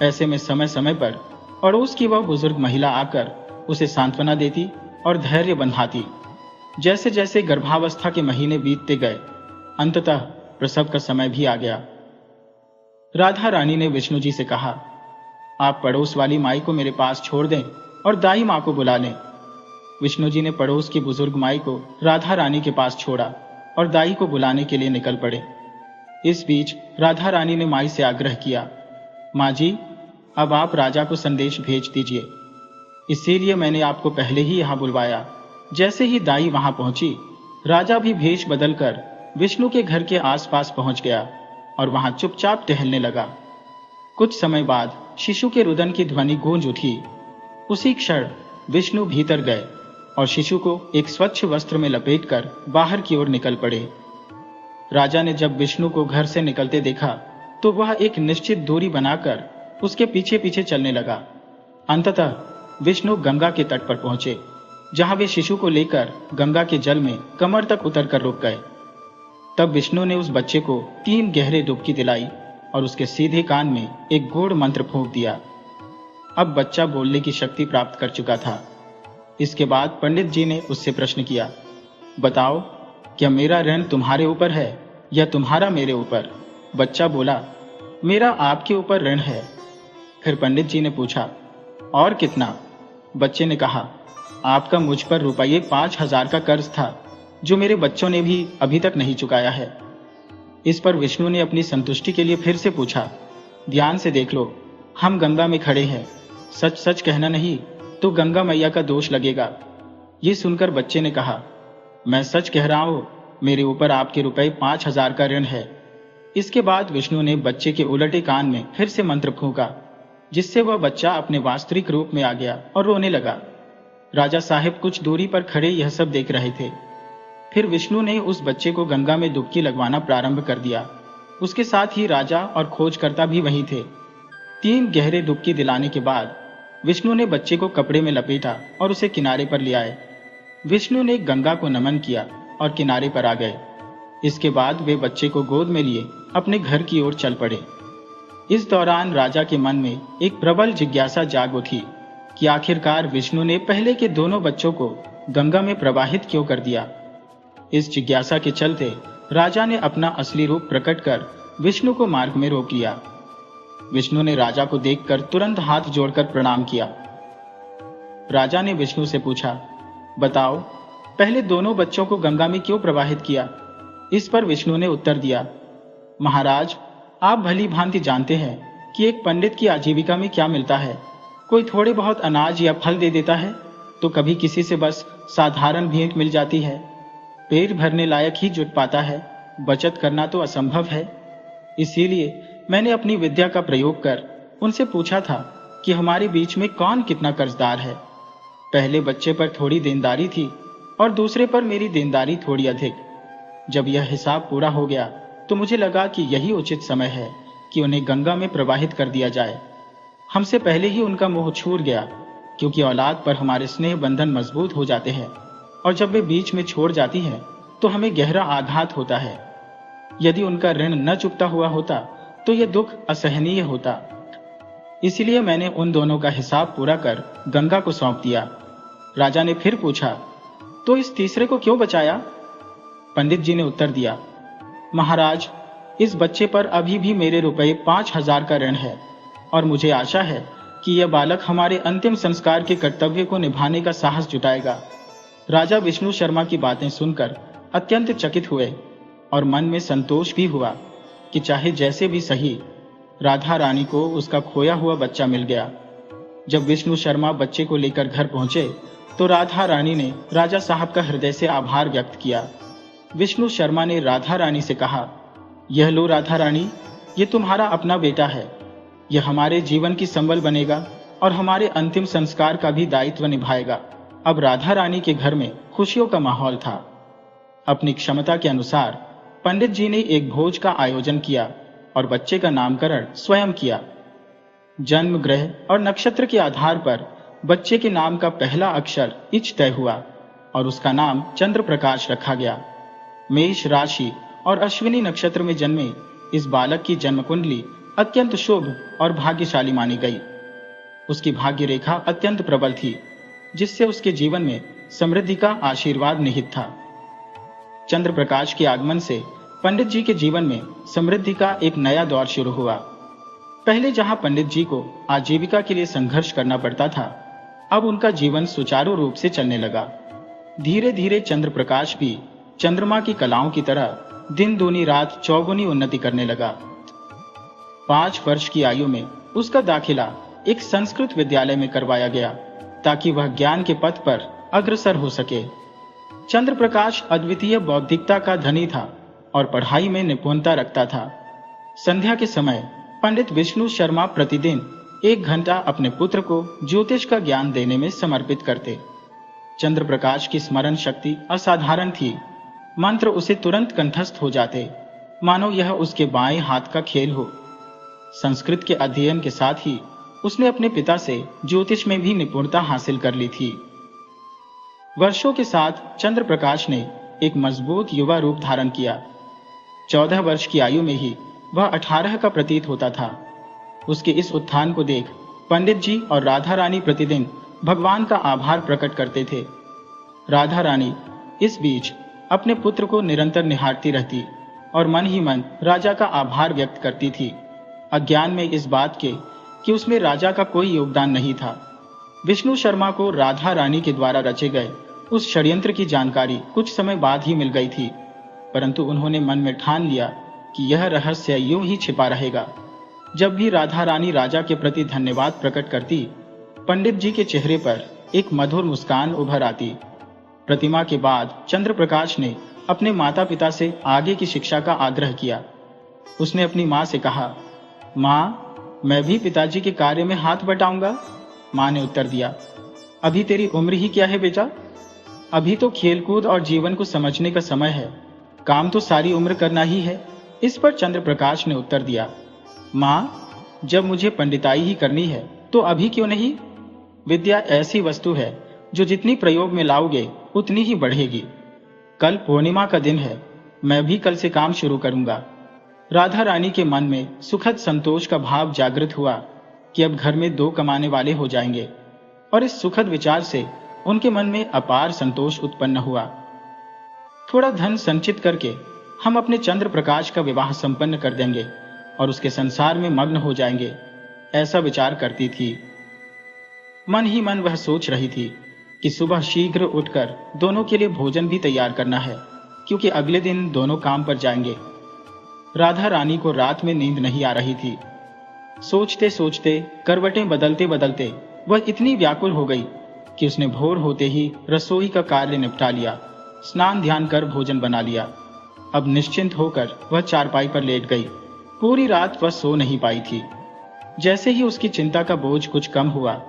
ऐसे में समय समय पर पड़ोस की वह बुजुर्ग महिला आकर उसे सांत्वना देती और धैर्य बंधाती। जैसे जैसे गर्भावस्था के महीने बीतते गए, अंततः प्रसव का समय भी आ गया। राधा रानी ने विष्णु जी से कहा, आप पड़ोस वाली माई को मेरे पास छोड़ दें और दाई माँ को बुला लें। विष्णु जी ने पड़ोस की बुजुर्ग माई को राधा रानी के पास छोड़ा और दाई को बुलाने के लिए निकल पड़े। इस बीच राधा रानी ने माई से आग्रह किया, माँ जी, अब आप राजा को संदेश भेज दीजिए। इसीलिए मैंने आपको पहले ही यहाँ बुलवाया। जैसे ही दाई वहां पहुंची, राजा भी भेष बदलकर विष्णु के घर के आसपास पहुंच गया और वहां चुपचाप टहलने लगा। कुछ समय बाद शिशु के रुदन की ध्वनि गूंज उठी। उसी क्षण विष्णु भीतर गए और शिशु को एक स्वच्छ वस्त्र में लपेटकर बाहर की ओर निकल पड़े। राजा ने जब विष्णु को घर से निकलते देखा तो वह एक निश्चित दूरी बनाकर उसके पीछे पीछे चलने लगा। अंततः विष्णु गंगा के तट पर पहुंचे, जहां वे शिशु को लेकर गंगा के जल में कमर तक उतर कर रुक गए। तब विष्णु ने उस बच्चे को 3 गहरे डुबकी दिलाई और उसके सीधे कान में एक गूढ़ मंत्र फूंक दिया। अब बच्चा बोलने की शक्ति प्राप्त कर चुका था। इसके बाद पंडित जी ने उससे प्रश्न किया, बताओ, क्या मेरा ऋण तुम्हारे ऊपर है या तुम्हारा मेरे ऊपर? बच्चा बोला, मेरा आपके ऊपर ऋण है। फिर पंडित जी ने पूछा, और कितना? बच्चे ने कहा, आपका मुझ पर रुपये 5,000 का कर्ज था, जो मेरे बच्चों ने भी अभी तक नहीं चुकाया है। इस पर विष्णु ने अपनी संतुष्टि के लिए फिर से पूछा, ध्यान से देख लो, हम गंगा में खड़े हैं, सच सच कहना नहीं तो गंगा मैया का दोष लगेगा। ये सुनकर बच्चे ने कहा, मैं सच कह रहा हूं, मेरे ऊपर आपके रुपए 5,000 का ऋण है। इसके बाद विष्णु ने बच्चे के उलटे कान में फिर से मंत्र फूंका, जिससे वह बच्चा अपने वास्तविक रूप में आ गया और रोने लगा। राजा साहिब कुछ दूरी पर खड़े यह सब देख रहे थे। फिर विष्णु ने उस बच्चे को गंगा में डुबकी लगवाना प्रारंभ कर दिया। उसके साथ ही राजा और खोजकर्ता भी वहीं थे। 3 गहरे डुबकी दिलाने के बाद विष्णु ने बच्चे को कपड़े में लपेटा और उसे किनारे पर ले आए। विष्णु ने गंगा को नमन किया और किनारे पर आ गए। इसके बाद वे बच्चे को गोद में लिए अपने घर की ओर चल पड़े। इस दौरान राजा के मन में एक प्रबल जिज्ञासा जाग उठी कि आखिरकार विष्णु ने पहले के दोनों बच्चों को गंगा में प्रवाहित क्यों कर दिया। इस जिज्ञासा के चलते राजा ने अपना असली रूप प्रकट कर विष्णु को मार्ग में रोक लिया। विष्णु ने राजा को देखकर तुरंत हाथ जोड़कर प्रणाम किया। राजा ने विष्णु से पूछा, बताओ, पहले दोनों बच्चों को गंगा में क्यों प्रवाहित किया? इस पर विष्णु ने उत्तर दिया, महाराज, आप भली भांति जानते हैं कि एक पंडित की आजीविका में क्या मिलता है। कोई थोड़े बहुत अनाज या फल दे देता है तो कभी किसी से बस साधारण भेंट मिल जाती है। पेट भरने लायक ही जुट पाता है, बचत करना तो असंभव है। इसीलिए मैंने अपनी विद्या का प्रयोग कर उनसे पूछा था कि हमारे बीच में कौन कितना कर्जदार है। पहले बच्चे पर थोड़ी देनदारी थी और दूसरे पर मेरी देनदारी थोड़ी अधिक। जब यह हिसाब पूरा हो गया तो मुझे लगा कि यही उचित समय है कि उन्हें गंगा में प्रवाहित कर दिया जाए। हमसे पहले ही उनका मोह छूट गया, क्योंकि औलाद पर हमारे स्नेह बंधन मजबूत हो जाते हैं और जब वे बीच में छोड़ जाती है तो हमें गहरा आघात होता है। यदि उनका ऋण न चुकता हुआ होता तो यह दुख असहनीय होता। इसीलिए मैंने उन दोनों का हिसाब पूरा कर गंगा को सौंप दिया। राजा ने फिर पूछा, तो इस तीसरे को क्यों बचाया? पंडित जी ने उत्तर दिया, महाराज, इस बच्चे पर अभी भी मेरे रुपए 5,000 का ऋण है और मुझे आशा है कि यह बालक हमारे अंतिम संस्कार के कर्तव्य को निभाने का साहस जुटाएगा। राजा विष्णु शर्मा की बातें सुनकर अत्यंत चकित हुए और मन में संतोष भी हुआ कि चाहे जैसे भी सही, राधा रानी को उसका खोया हुआ बच्चा मिल गया। जब विष्णु शर्मा बच्चे को लेकर घर पहुंचे तो राधा रानी ने राजा साहब का हृदय से आभार व्यक्त किया। विष्णु शर्मा ने राधा रानी से कहा, यह लो राधा रानी, ये तुम्हारा अपना बेटा है। यह हमारे जीवन की संबल बनेगा और हमारे अंतिम संस्कार का भी दायित्व निभाएगा। अब राधा रानी के घर में खुशियों का माहौल था। अपनी क्षमता के अनुसार पंडित जी ने एक भोज का आयोजन किया और बच्चे का नामकरण स्वयं किया। जन्म ग्रह और नक्षत्र के आधार पर बच्चे के नाम का पहला अक्षर इच तय हुआ और उसका नाम चंद्र प्रकाश रखा गया। मेष राशि और अश्विनी नक्षत्र में जन्मे इस बालक की जन्म कुंडली अत्यंत शुभ और भाग्यशाली मानी गई। उसकी भाग्य रेखा अत्यंत प्रबल थी, जिससे उसके जीवन में समृद्धि का आशीर्वाद निहित था। चंद्र प्रकाश के आगमन से पंडित जी के जीवन में समृद्धि का एक नया दौर शुरू हुआ। पहले जहां पंडित जी को आजीविका के लिए संघर्ष करना पड़ता था, अब उनका जीवन सुचारू रूप से चलने लगा। धीरे धीरे चंद्र प्रकाश भी चंद्रमा की कलाओं की तरह दिन दूनी रात चौगुनी उन्नति करने लगा। 5 वर्ष की आयु में उसका दाखिला एक संस्कृत विद्यालय में करवाया गया ताकि वह ज्ञान के पथ पर अग्रसर हो सके। चंद्र प्रकाश अद्वितीय बौद्धिकता का धनी था और पढ़ाई में निपुणता रखता था। संध्या के समय पंडित विष्णु शर्मा प्रतिदिन 1 घंटा अपने पुत्र को ज्योतिष का ज्ञान देने में समर्पित करते। चंद्र प्रकाश की स्मरण शक्ति असाधारण थी। मंत्र उसे तुरंत कंठस्थ हो जाते, मानो यह उसके बाएं हाथ का खेल हो। संस्कृत के अध्ययन के साथ ही उसने अपने पिता से ज्योतिष में भी निपुणता हासिल कर ली थी। वर्षों के साथ चंद्र प्रकाश ने एक मजबूत युवा रूप धारण किया। 14 वर्ष की आयु में ही वह 18 का प्रतीत होता था। उसके इस उत्थान को देख पंडित जी और राधा रानी प्रतिदिन भगवान का आभार प्रकट करते थे। राधा रानी इस बीच अपने पुत्र को निरंतर निहारती रहती और मन ही मन राजा का आभार व्यक्त करती थी, अज्ञान में इस बात के कि उसमें राजा का कोई योगदान नहीं था। विष्णु शर्मा को राधा रानी के द्वारा रचे गए उस षड्यंत्र की जानकारी कुछ समय बाद ही मिल गई थी, परंतु उन्होंने मन में ठान लिया कि यह रहस्य यूं ही छिपा रहेगा। जब भी राधा रानी राजा के प्रति धन्यवाद प्रकट करती, पंडित जी के चेहरे पर एक मधुर मुस्कान उभर आती। प्रतिमा के बाद चंद्र प्रकाश ने अपने माता पिता से आगे की शिक्षा का आग्रह किया। उसने अपनी माँ से कहा, माँ, मैं भी पिताजी के कार्य में हाथ बटाऊंगा। माँ ने उत्तर दिया, अभी तेरी उम्र ही क्या है बेटा? अभी तो खेलकूद और जीवन को समझने का समय है, काम तो सारी उम्र करना ही है। इस पर चंद्र प्रकाश ने उत्तर दिया, माँ, जब मुझे पंडिताई ही करनी है तो अभी क्यों नहीं? विद्या ऐसी वस्तु है जो जितनी प्रयोग में लाओगे उतनी ही बढ़ेगी। कल पूर्णिमा का दिन है, मैं भी कल से काम शुरू करूंगा। राधा रानी के मन में सुखद संतोष का भाव जागृत हुआ कि अब घर में 2 कमाने वाले हो जाएंगे, और इस सुखद विचार से उनके मन में अपार संतोष उत्पन्न हुआ। थोड़ा धन संचित करके हम अपने चंद्र प्रकाश का विवाह संपन्न कर देंगे और उसके संसार में मग्न हो जाएंगे, ऐसा विचार करती थी। मन ही मन वह सोच रही थी कि सुबह शीघ्र उठकर दोनों के लिए भोजन भी तैयार करना है, क्योंकि अगले दिन दोनों काम पर जाएंगे। राधा रानी को रात में नींद नहीं आ रही थी। सोचते सोचते, करवटें बदलते बदलते वह इतनी व्याकुल हो गई कि उसने भोर होते ही रसोई का कार्य निपटा लिया, स्नान ध्यान कर भोजन बना लिया। अब निश्चिंत होकर वह चारपाई पर लेट गई। पूरी रात वह सो नहीं पाई थी। जैसे ही उसकी चिंता का बोझ कुछ कम हुआ,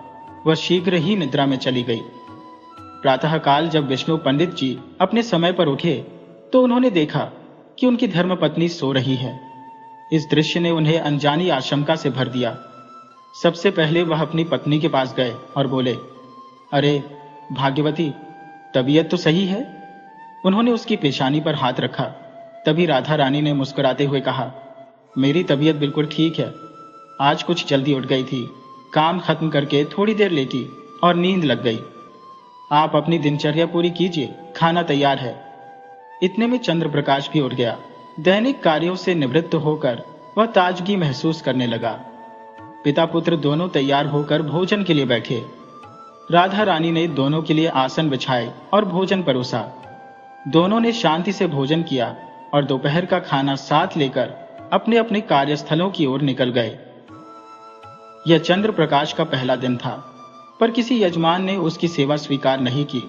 वह शीघ्र ही निद्रा में चली गई। प्रातःकाल जब विष्णु पंडित जी अपने समय पर उठे तो उन्होंने देखा कि उनकी धर्मपत्नी सो रही है। इस दृश्य ने उन्हें अनजानी आशंका से भर दिया। सबसे पहले वह अपनी पत्नी के पास गए और बोले, अरे भाग्यवती, तबीयत तो सही है? उन्होंने उसकी पेशानी पर हाथ रखा। तभी राधा रानी ने मुस्कुराते हुए कहा, मेरी तबीयत बिल्कुल ठीक है। आज कुछ जल्दी उठ गई थी, काम खत्म करके थोड़ी देर लेटी और नींद लग गई। आप अपनी दिनचर्या पूरी कीजिए, खाना तैयार है। इतने में चंद्र प्रकाश भी उठ गया। दैनिक कार्यों से निवृत्त होकर वह ताजगी महसूस करने लगा। पिता पुत्र दोनों तैयार होकर भोजन के लिए बैठे। राधा रानी ने दोनों के लिए आसन बिछाए और भोजन परोसा। दोनों ने शांति से भोजन किया और दोपहर का खाना साथ लेकर अपने अपने कार्यस्थलों की ओर निकल गए। यह चंद्र प्रकाश का पहला दिन था, पर किसी यजमान ने उसकी सेवा स्वीकार नहीं की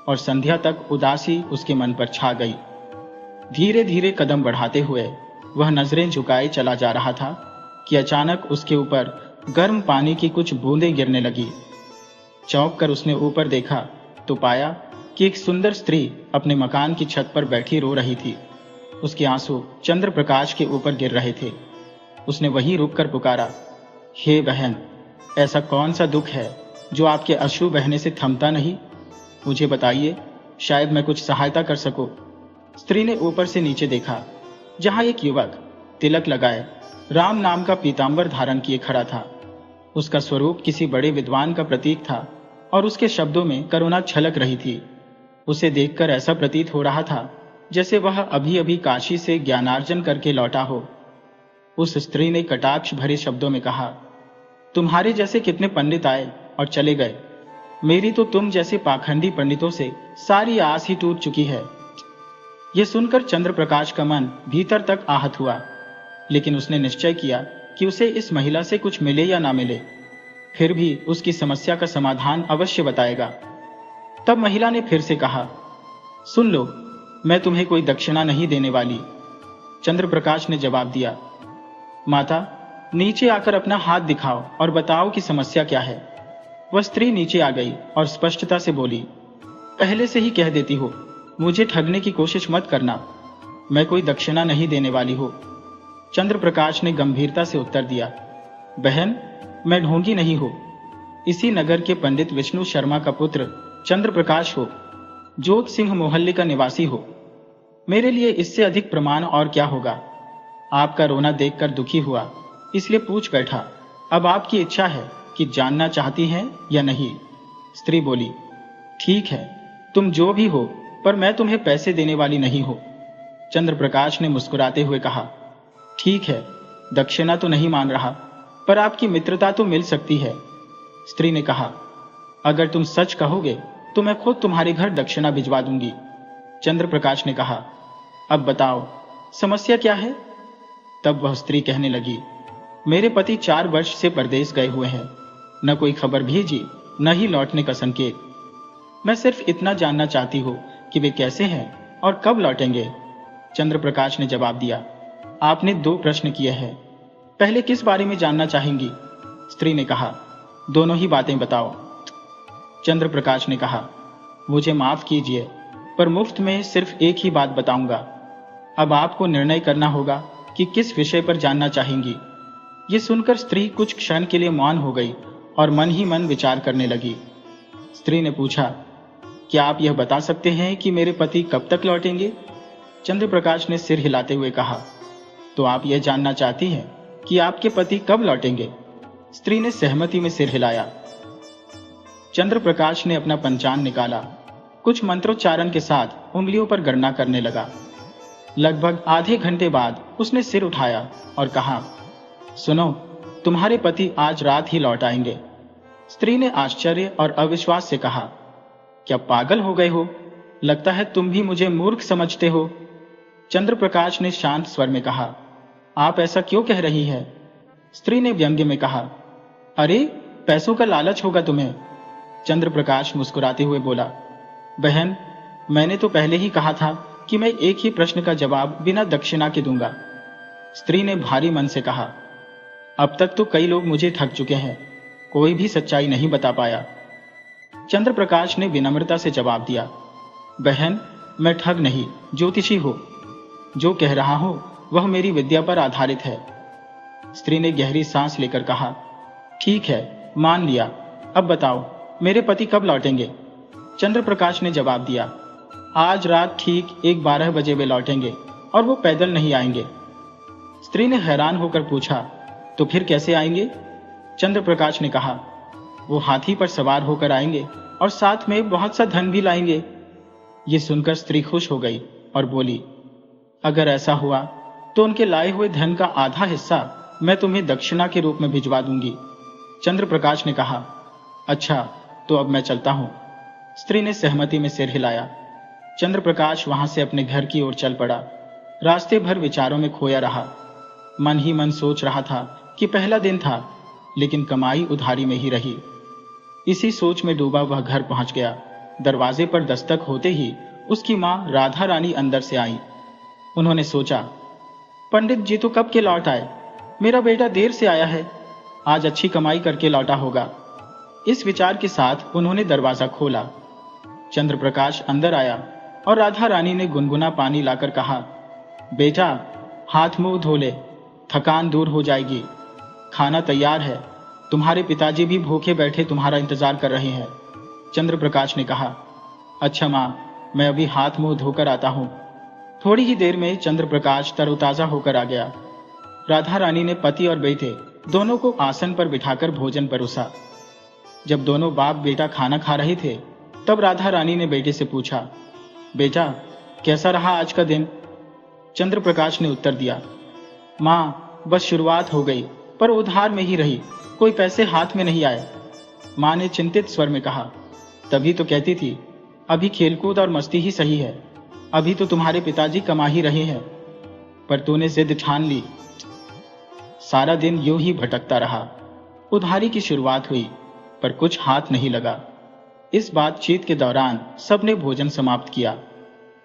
और संध्या तक उदासी उसके मन पर छा गई। धीरे धीरे कदम बढ़ाते हुए वह नजरें झुकाए चला जा रहा था कि अचानक उसके ऊपर गर्म पानी की कुछ बूंदें गिरने लगी। चौंक कर उसने ऊपर देखा तो पाया कि एक सुंदर स्त्री अपने मकान की छत पर बैठी रो रही थी। उसके आंसू चंद्र प्रकाश के ऊपर गिर रहे थे। उसने वहीं रुककर पुकारा, हे बहन, ऐसा कौन सा दुख है जो आपके अश्रु बहने से थमता नहीं? मुझे बताइए, शायद मैं कुछ सहायता कर सकूं। स्त्री ने ऊपर से नीचे देखा, जहां एक युवक तिलक लगाए राम नाम का पीतांबर धारण किए खड़ा था। उसका स्वरूप किसी बड़े विद्वान का प्रतीक था और उसके शब्दों में करुणा छलक रही थी। उसे देखकर ऐसा प्रतीत हो रहा था जैसे वह अभी अभी काशी से ज्ञानार्जन करके लौटा हो। उस स्त्री ने कटाक्ष भरे शब्दों में कहा, तुम्हारे जैसे कितने पंडित आए और चले गए, मेरी तो तुम जैसे पाखंडी पंडितों से सारी आस ही टूट चुकी है। यह सुनकर चंद्र प्रकाश का मन भीतर तक आहत हुआ, लेकिन उसने निश्चय किया कि उसे इस महिला से कुछ मिले या ना मिले, फिर भी उसकी समस्या का समाधान अवश्य बताएगा। तब महिला ने फिर से कहा, सुन लो, मैं तुम्हें कोई दक्षिणा नहीं देने वाली। चंद्र प्रकाश ने जवाब दिया, माता, नीचे आकर अपना हाथ दिखाओ और बताओ कि समस्या क्या है। वह स्त्री नीचे आ गई और स्पष्टता से बोली, पहले से ही कह देती हो, मुझे ठगने की कोशिश मत करना, मैं कोई दक्षिणा नहीं देने वाली हूं। चंद्र प्रकाश ने गंभीरता से उत्तर दिया, बहन, मैं ढोंगी नहीं हूं। इसी नगर के पंडित विष्णु शर्मा का पुत्र चंद्र प्रकाश हो, जोत सिंह मोहल्ले का निवासी हो। मेरे लिए इससे अधिक प्रमाण और क्या होगा। आपका रोना देखकर दुखी हुआ, इसलिए पूछ बैठा। अब आपकी इच्छा है कि जानना चाहती हैं या नहीं। स्त्री बोली, ठीक है, तुम जो भी हो, पर मैं तुम्हें पैसे देने वाली नहीं हो। चंद्र प्रकाश ने मुस्कुराते हुए कहा, ठीक है, दक्षिणा तो नहीं मान रहा, पर आपकी मित्रता तो मिल सकती है। स्त्री ने कहा, अगर तुम सच कहोगे तो मैं खुद तुम्हारे घर दक्षिणा भिजवा दूंगी। चंद्र प्रकाश ने कहा, अब बताओ, समस्या क्या है? तब वह स्त्री कहने लगी, मेरे पति 4 वर्ष से परदेश गए हुए हैं, न कोई खबर भेजी, न ही लौटने का संकेत। मैं सिर्फ इतना जानना चाहती हूँ कि वे कैसे हैं और कब लौटेंगे। चंद्र प्रकाश ने जवाब दिया, आपने 2 प्रश्न किए हैं, पहले किस बारे में जानना चाहेंगी? स्त्री ने कहा, दोनों ही बातें बताओ। चंद्र प्रकाश ने कहा, मुझे माफ कीजिए, पर मुफ्त में सिर्फ एक ही बात बताऊंगा। अब आपको निर्णय करना होगा कि किस विषय पर जानना चाहेंगी। ये सुनकर स्त्री कुछ क्षण के लिए मौन हो गई और मन ही मन विचार करने लगी। स्त्री ने पूछा, क्या आप यह बता सकते हैं कि मेरे पति कब तक लौटेंगे? चंद्र प्रकाश ने सिर हिलाते हुए कहा, तो आप यह जानना चाहती हैं कि आपके पति कब लौटेंगे? स्त्री ने सहमति में सिर हिलाया। चंद्र प्रकाश ने अपना पंचांग निकाला, कुछ मंत्रोच्चारण के साथ उंगलियों पर गणना करने लगा। लगभग आधे घंटे बाद उसने सिर उठाया और कहा, सुनो, तुम्हारे पति आज रात ही लौट आएंगे। स्त्री ने आश्चर्य और अविश्वास से कहा, क्या पागल हो गए हो? लगता है तुम भी मुझे मूर्ख समझते हो। चंद्र प्रकाश ने शांत स्वर में कहा, आप ऐसा क्यों कह रही है? स्त्री ने व्यंग्य में कहा, अरे, पैसों का लालच होगा तुम्हें। चंद्र प्रकाश मुस्कुराते हुए बोला, बहन, मैंने तो पहले ही कहा था कि मैं एक ही प्रश्न का जवाब बिना दक्षिणा के दूंगा। स्त्री ने भारी मन से कहा, अब तक तो कई लोग मुझे ठग चुके हैं, कोई भी सच्चाई नहीं बता पाया। चंद्र प्रकाश ने विनम्रता से जवाब दिया, बहन, मैं ठग नहीं, ज्योतिषी हूं। जो कह रहा हूं वह मेरी विद्या पर आधारित है। स्त्री ने गहरी सांस लेकर कहा, ठीक है, मान लिया। अब बताओ, मेरे पति कब लौटेंगे? चंद्रप्रकाश ने जवाब दिया, आज रात ठीक 12 बजे वे लौटेंगे और वो पैदल नहीं आएंगे। स्त्री ने हैरान होकर पूछा, तो फिर कैसे आएंगे? चंद्रप्रकाश ने कहा, वो हाथी पर सवार होकर आएंगे और साथ में बहुत सा धन भी लाएंगे। ये सुनकर स्त्री खुश हो गई और बोली, अगर ऐसा हुआ तो उनके लाए हुए धन का आधा हिस्सा मैं तुम्हें दक्षिणा के रूप में भिजवा दूंगी। चंद्रप्रकाश ने कहा, अच्छा, तो अब मैं चलता हूं। स्त्री ने सहमति में सिर हिलाया। चंद्रप्रकाश वहां से अपने घर की ओर चल पड़ा। रास्ते भर विचारों में खोया रहा। मन ही मन सोच रहा था कि पहला दिन था, लेकिन कमाई उधारी में ही रही। इसी सोच में डूबा वह घर पहुंच गया। दरवाजे पर दस्तक होते ही उसकी मां राधा रानी अंदर से आई। उन्होंने सोचा, पंडित जी तो कब के लौट आए, मेरा बेटा देर से आया है, आज अच्छी कमाई करके लौटा होगा। इस विचार के साथ उन्होंने दरवाजा खोला। चंद्रप्रकाश अंदर आया और राधा रानी ने गुनगुना पानी लाकर कहा, बेटा, हाथ मुंह धो ले, थकान दूर हो जाएगी। खाना तैयार है, तुम्हारे पिताजी भी भूखे बैठे तुम्हारा इंतजार कर रहे हैं। चंद्रप्रकाश ने कहा, अच्छा मां, मैं अभी हाथ मुंह धोकर आता हूं। थोड़ी ही देर में चंद्रप्रकाश तरोताजा होकर आ गया। राधा रानी ने पति और बेटे दोनों को आसन पर बिठाकर भोजन परोसा। जब दोनों बाप बेटा खाना खा रहे थे, तब राधा रानी ने बेटे से पूछा, बेटा, कैसा रहा आज का दिन? चंद्रप्रकाश ने उत्तर दिया, मां, बस शुरुआत हो गई, पर उधार में ही रही, कोई पैसे हाथ में नहीं आए। मां ने चिंतित स्वर में कहा, तभी तो कहती थी, अभी खेलकूद और मस्ती ही सही है, अभी तो तुम्हारे पिताजी कमा ही रहे हैं, पर तूने जिद ठान ली। सारा दिन यूं ही भटकता रहा। उधारी की शुरुआत हुई, पर कुछ हाथ नहीं लगा। इस बातचीत के दौरान सबने भोजन समाप्त किया।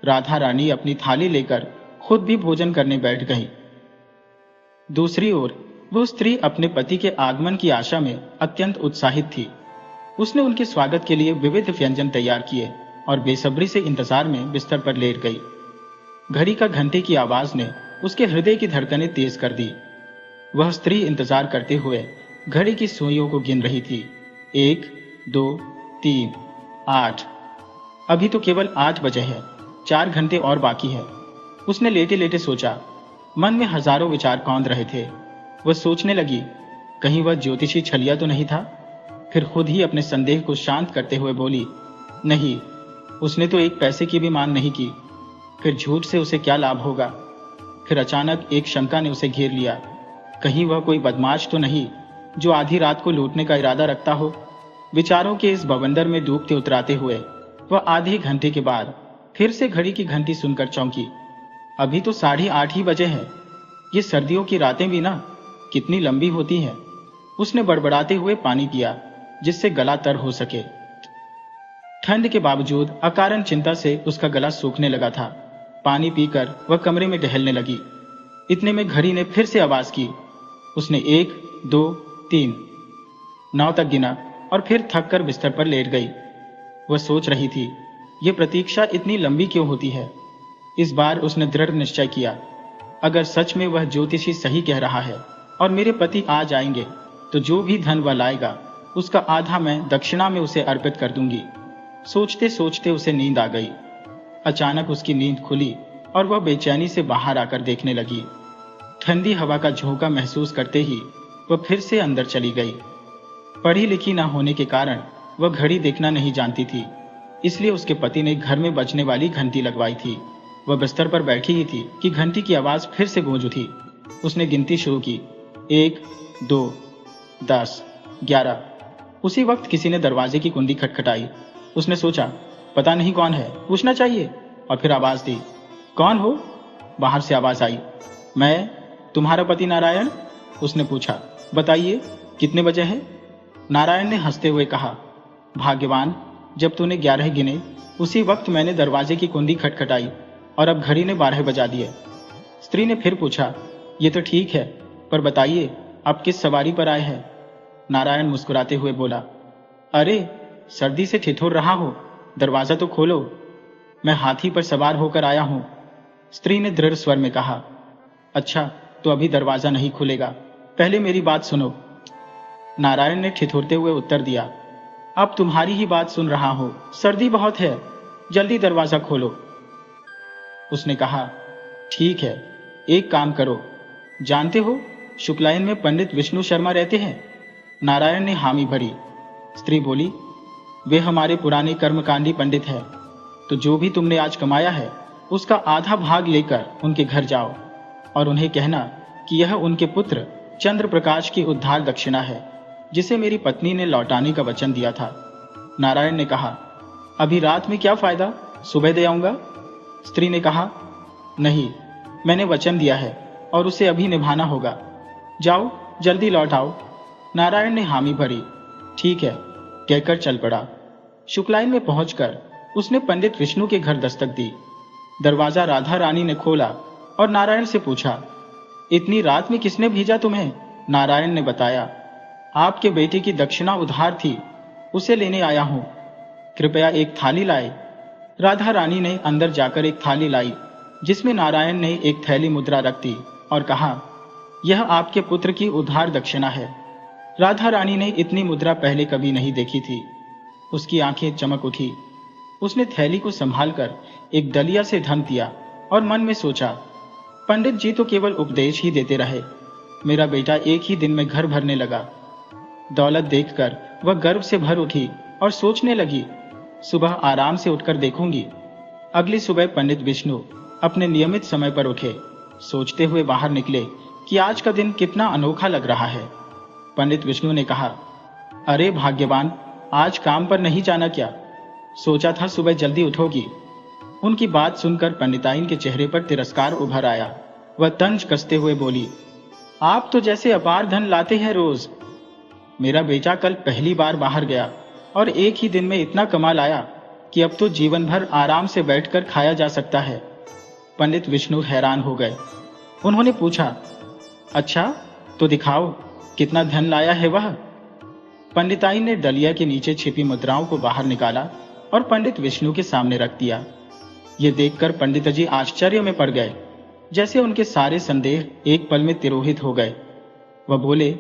राधा रानी अपनी थाली लेकर खुद भी भोजन करने बैठ गई। दूसरी ओर वो स्त्री अपने पति के आगमन की आशा में अत्यंत उत्साहित थी। उसने उनके स्वागत के लिए विविध व्यंजन तैयार किए और बेसब्री से इंतजार में बिस्तर पर लेट गई। घड़ी का घंटे की आवाज ने उसके हृदय की धड़कनें तेज कर दी। वह स्त्री इंतजार करते हुए घड़ी की सुइयों को गिन रही थी। 1, 2, 3, 8। अभी तो केवल 8 बजे है, 4 घंटे और बाकी है। उसने लेटे लेटे सोचा। मन में हजारों विचार कौंध रहे थे। वह सोचने लगी, कहीं वह ज्योतिषी छलिया तो नहीं था? फिर खुद ही अपने संदेह को शांत करते हुए बोली, नहीं, उसने तो एक पैसे की भी मांग नहीं की। फिर झूठ से उसे क्या लाभ होगा? फिर अचानक एक शंका ने उसे घेर लिया, कहीं वह कोई बदमाश तो नहीं जो आधी रात को लूटने का इरादा रखता हो। विचारों के इस बवंडर में डूबते उतराते हुए वह आधे घंटे के बाद फिर से घड़ी की घंटी सुनकर चौंकी। अभी तो 8:30 ही बजे हैं। ये सर्दियों की रातें भी ना कितनी लंबी होती हैं। उसने बड़बड़ाते हुए पानी पिया, जिससे गला तर हो सके। ठंड के बावजूद अकारण चिंता से उसका गला सूखने लगा था। पानी पीकर वह कमरे में टहलने लगी। इतने में घड़ी ने फिर से आवाज की। उसने 1, 2, 3, 9 तक गिना और फिर थक कर बिस्तर पर लेट गई। वह सोच रही थी, यह प्रतीक्षा इतनी लंबी क्यों होती है? इस बार उसने दृढ़ निश्चय किया, अगर सच में वह ज्योतिषी सही कह रहा है और मेरे पति आ जाएंगे, तो जो भी धन वह लाएगा उसका आधा मैं दक्षिणा में उसे अर्पित कर दूंगी। सोचते सोचते उसे नींद आ गई। अचानक उसकी नींद खुली और वह बेचैनी से बाहर आकर देखने लगी। ठंडी हवा का झोंका महसूस करते ही वह फिर से अंदर चली गई। पढ़ी लिखी न होने के कारण वह घड़ी देखना नहीं जानती थी, इसलिए उसके पति ने घर में बजने वाली घंटी लगवाई थी। वह बिस्तर पर बैठी ही थी कि घंटी की आवाज फिर से गूंज उठी। उसने गिनती शुरू की, 1, 2, 10, 11। उसी वक्त किसी ने दरवाजे की कुंडी खटखटाई। उसने सोचा, पता नहीं कौन है, पूछना चाहिए, और फिर आवाज दी, कौन हो? बाहर से आवाज आई, मैं, तुम्हारा पति नारायण। उसने पूछा, बताइए, कितने बजे हैं? नारायण ने हंसते हुए कहा, भाग्यवान, जब तूने 11 गिने उसी वक्त मैंने दरवाजे की कुंडी खटखटाई और अब घड़ी ने 12 बजा दिए। स्त्री ने फिर पूछा, ये तो ठीक है, पर बताइए आप किस सवारी पर आए हैं? नारायण मुस्कुराते हुए बोला, अरे, सर्दी से ठिठुर रहा हो, दरवाजा तो खोलो, मैं हाथी पर सवार होकर आया हूं। स्त्री ने दृढ़ स्वर में कहा। अच्छा, तो अभी दरवाजा नहीं खुलेगा, पहले मेरी बात सुनो। नारायण ने ठिठुरते हुए उत्तर दिया, अब तुम्हारी ही बात सुन रहा हूं, सर्दी बहुत है, जल्दी दरवाजा खोलो। उसने कहा, ठीक है, एक काम करो, जानते हो शुक्लायन में पंडित विष्णु शर्मा रहते हैं? नारायण ने हामी भरी। स्त्री बोली, वे हमारे पुराने कर्मकांडी पंडित हैं, तो जो भी तुमने आज कमाया है उसका आधा भाग लेकर उनके घर जाओ और उन्हें कहना कि यह उनके पुत्र चंद्र प्रकाश की उद्धार दक्षिणा है, जिसे मेरी पत्नी ने लौटाने का वचन दिया था। नारायण ने कहा, अभी रात में क्या फायदा, सुबह दे आऊंगा। स्त्री ने कहा, नहीं, मैंने वचन दिया है और उसे अभी निभाना होगा, जाओ जल्दी लौट आओ। नारायण ने हामी भरी। ठीक है, कहकर चल पड़ा। शुक्लायन में पहुंचकर उसने पंडित विष्णु के घर दस्तक दी। दरवाजा राधा रानी ने खोला और नारायण से पूछा, इतनी रात में किसने भेजा तुम्हें? नारायण ने बताया, आपके बेटे की दक्षिणा उधार थी, उसे लेने आया हूं, कृपया एक थाली लाए। राधा रानी ने अंदर जाकर एक थाली लाई, जिसमें नारायण ने एक थैली मुद्रा रख दी और कहा, यह आपके पुत्र की उधार दक्षिणा है। राधा रानी ने इतनी मुद्रा पहले कभी नहीं देखी थी। उसकी आंखें चमक उठी। उसने थैली को संभालकर एक डलिया से धन दिया और मन में सोचा, पंडित जी तो केवल उपदेश ही देते रहे, मेरा बेटा एक ही दिन में घर भरने लगा। दौलत देखकर वह गर्व से भर उठी और सोचने लगी, सुबह आराम से उठकर देखूंगी। अगली सुबह पंडित विष्णु अपने नियमित समय पर उठे, सोचते हुए बाहर निकले कि आज का दिन कितना अनोखा लग रहा है। पंडित विष्णु ने कहा, अरे भाग्यवान, आज काम पर नहीं जाना क्या? सोचा था सुबह जल्दी उठोगी। उनकी बात सुनकर पंडिताइन के चेहरे पर तिरस्कार उभर आया। वह तंज कसते हुए बोली, आप तो जैसे अपार धन लाते हैं रोज। मेरा बेटा कल पहली बार बाहर गया और एक ही दिन में इतना कमा लाया कि अब तो जीवन भर आराम से बैठकर खाया जा सकता है। पंडित विष्णु हैरान हो गए। उन्होंने पूछा, अच्छा तो दिखाओ, कितना धन लाया है वह? पंडिताइन ने डलिया के नीचे छिपी मुद्राओं को बाहर निकाला और पंडित विष्णु के सामने रख दिया। ये देखकर पंडित जी आश्चर्य में पड़ गए, जैसे उनके सारे संदेह एक पल में तिरोहित हो गए। वह बोले,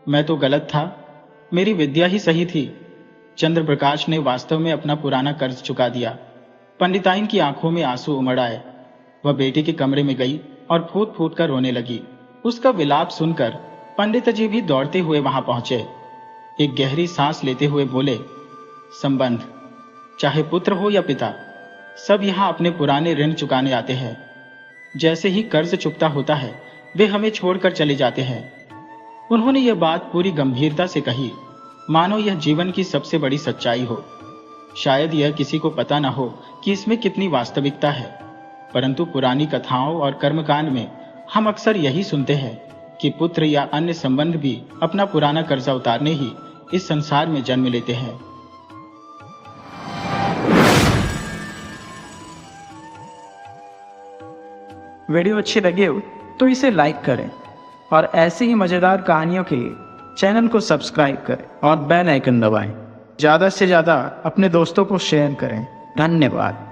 मैं तो गलत था, मेरी विद्या ही सही थी। चंद्र प्रकाश ने वास्तव में अपना पुराना कर्ज चुका दिया। पंडिताइन की आंखों में आंसू उमड़ आए। वह बेटे के कमरे में गई और फूट फूट कर रोने लगी। उसका विलाप सुनकर पंडित जी भी दौड़ते हुए वहां पहुंचे। एक गहरी सांस लेते हुए बोले, संबंध, चाहे पुत्र हो या पिता, सब यहां अपने पुराने ऋण चुकाने आते हैं। जैसे ही कर्ज चुकता होता है, वे हमें छोड़कर चले जाते हैं। उन्होंने यह बात पूरी गंभीरता से कही, मानो यह जीवन की सबसे बड़ी सच्चाई हो। शायद यह किसी को पता न हो कि इसमें कितनी वास्तविकता है, परंतु पुरानी कथाओं और कर्मकांड में हम अक्सर यही सुनते हैं कि पुत्र या अन्य संबंध भी अपना पुराना कर्जा उतारने ही इस संसार में जन्म लेते हैं। वीडियो अच्छी लगे हो तो इसे लाइक करें और ऐसी ही मज़ेदार कहानियों के लिए चैनल को सब्सक्राइब करें और बेल आइकन दबाएं। ज़्यादा से ज़्यादा अपने दोस्तों को शेयर करें। धन्यवाद।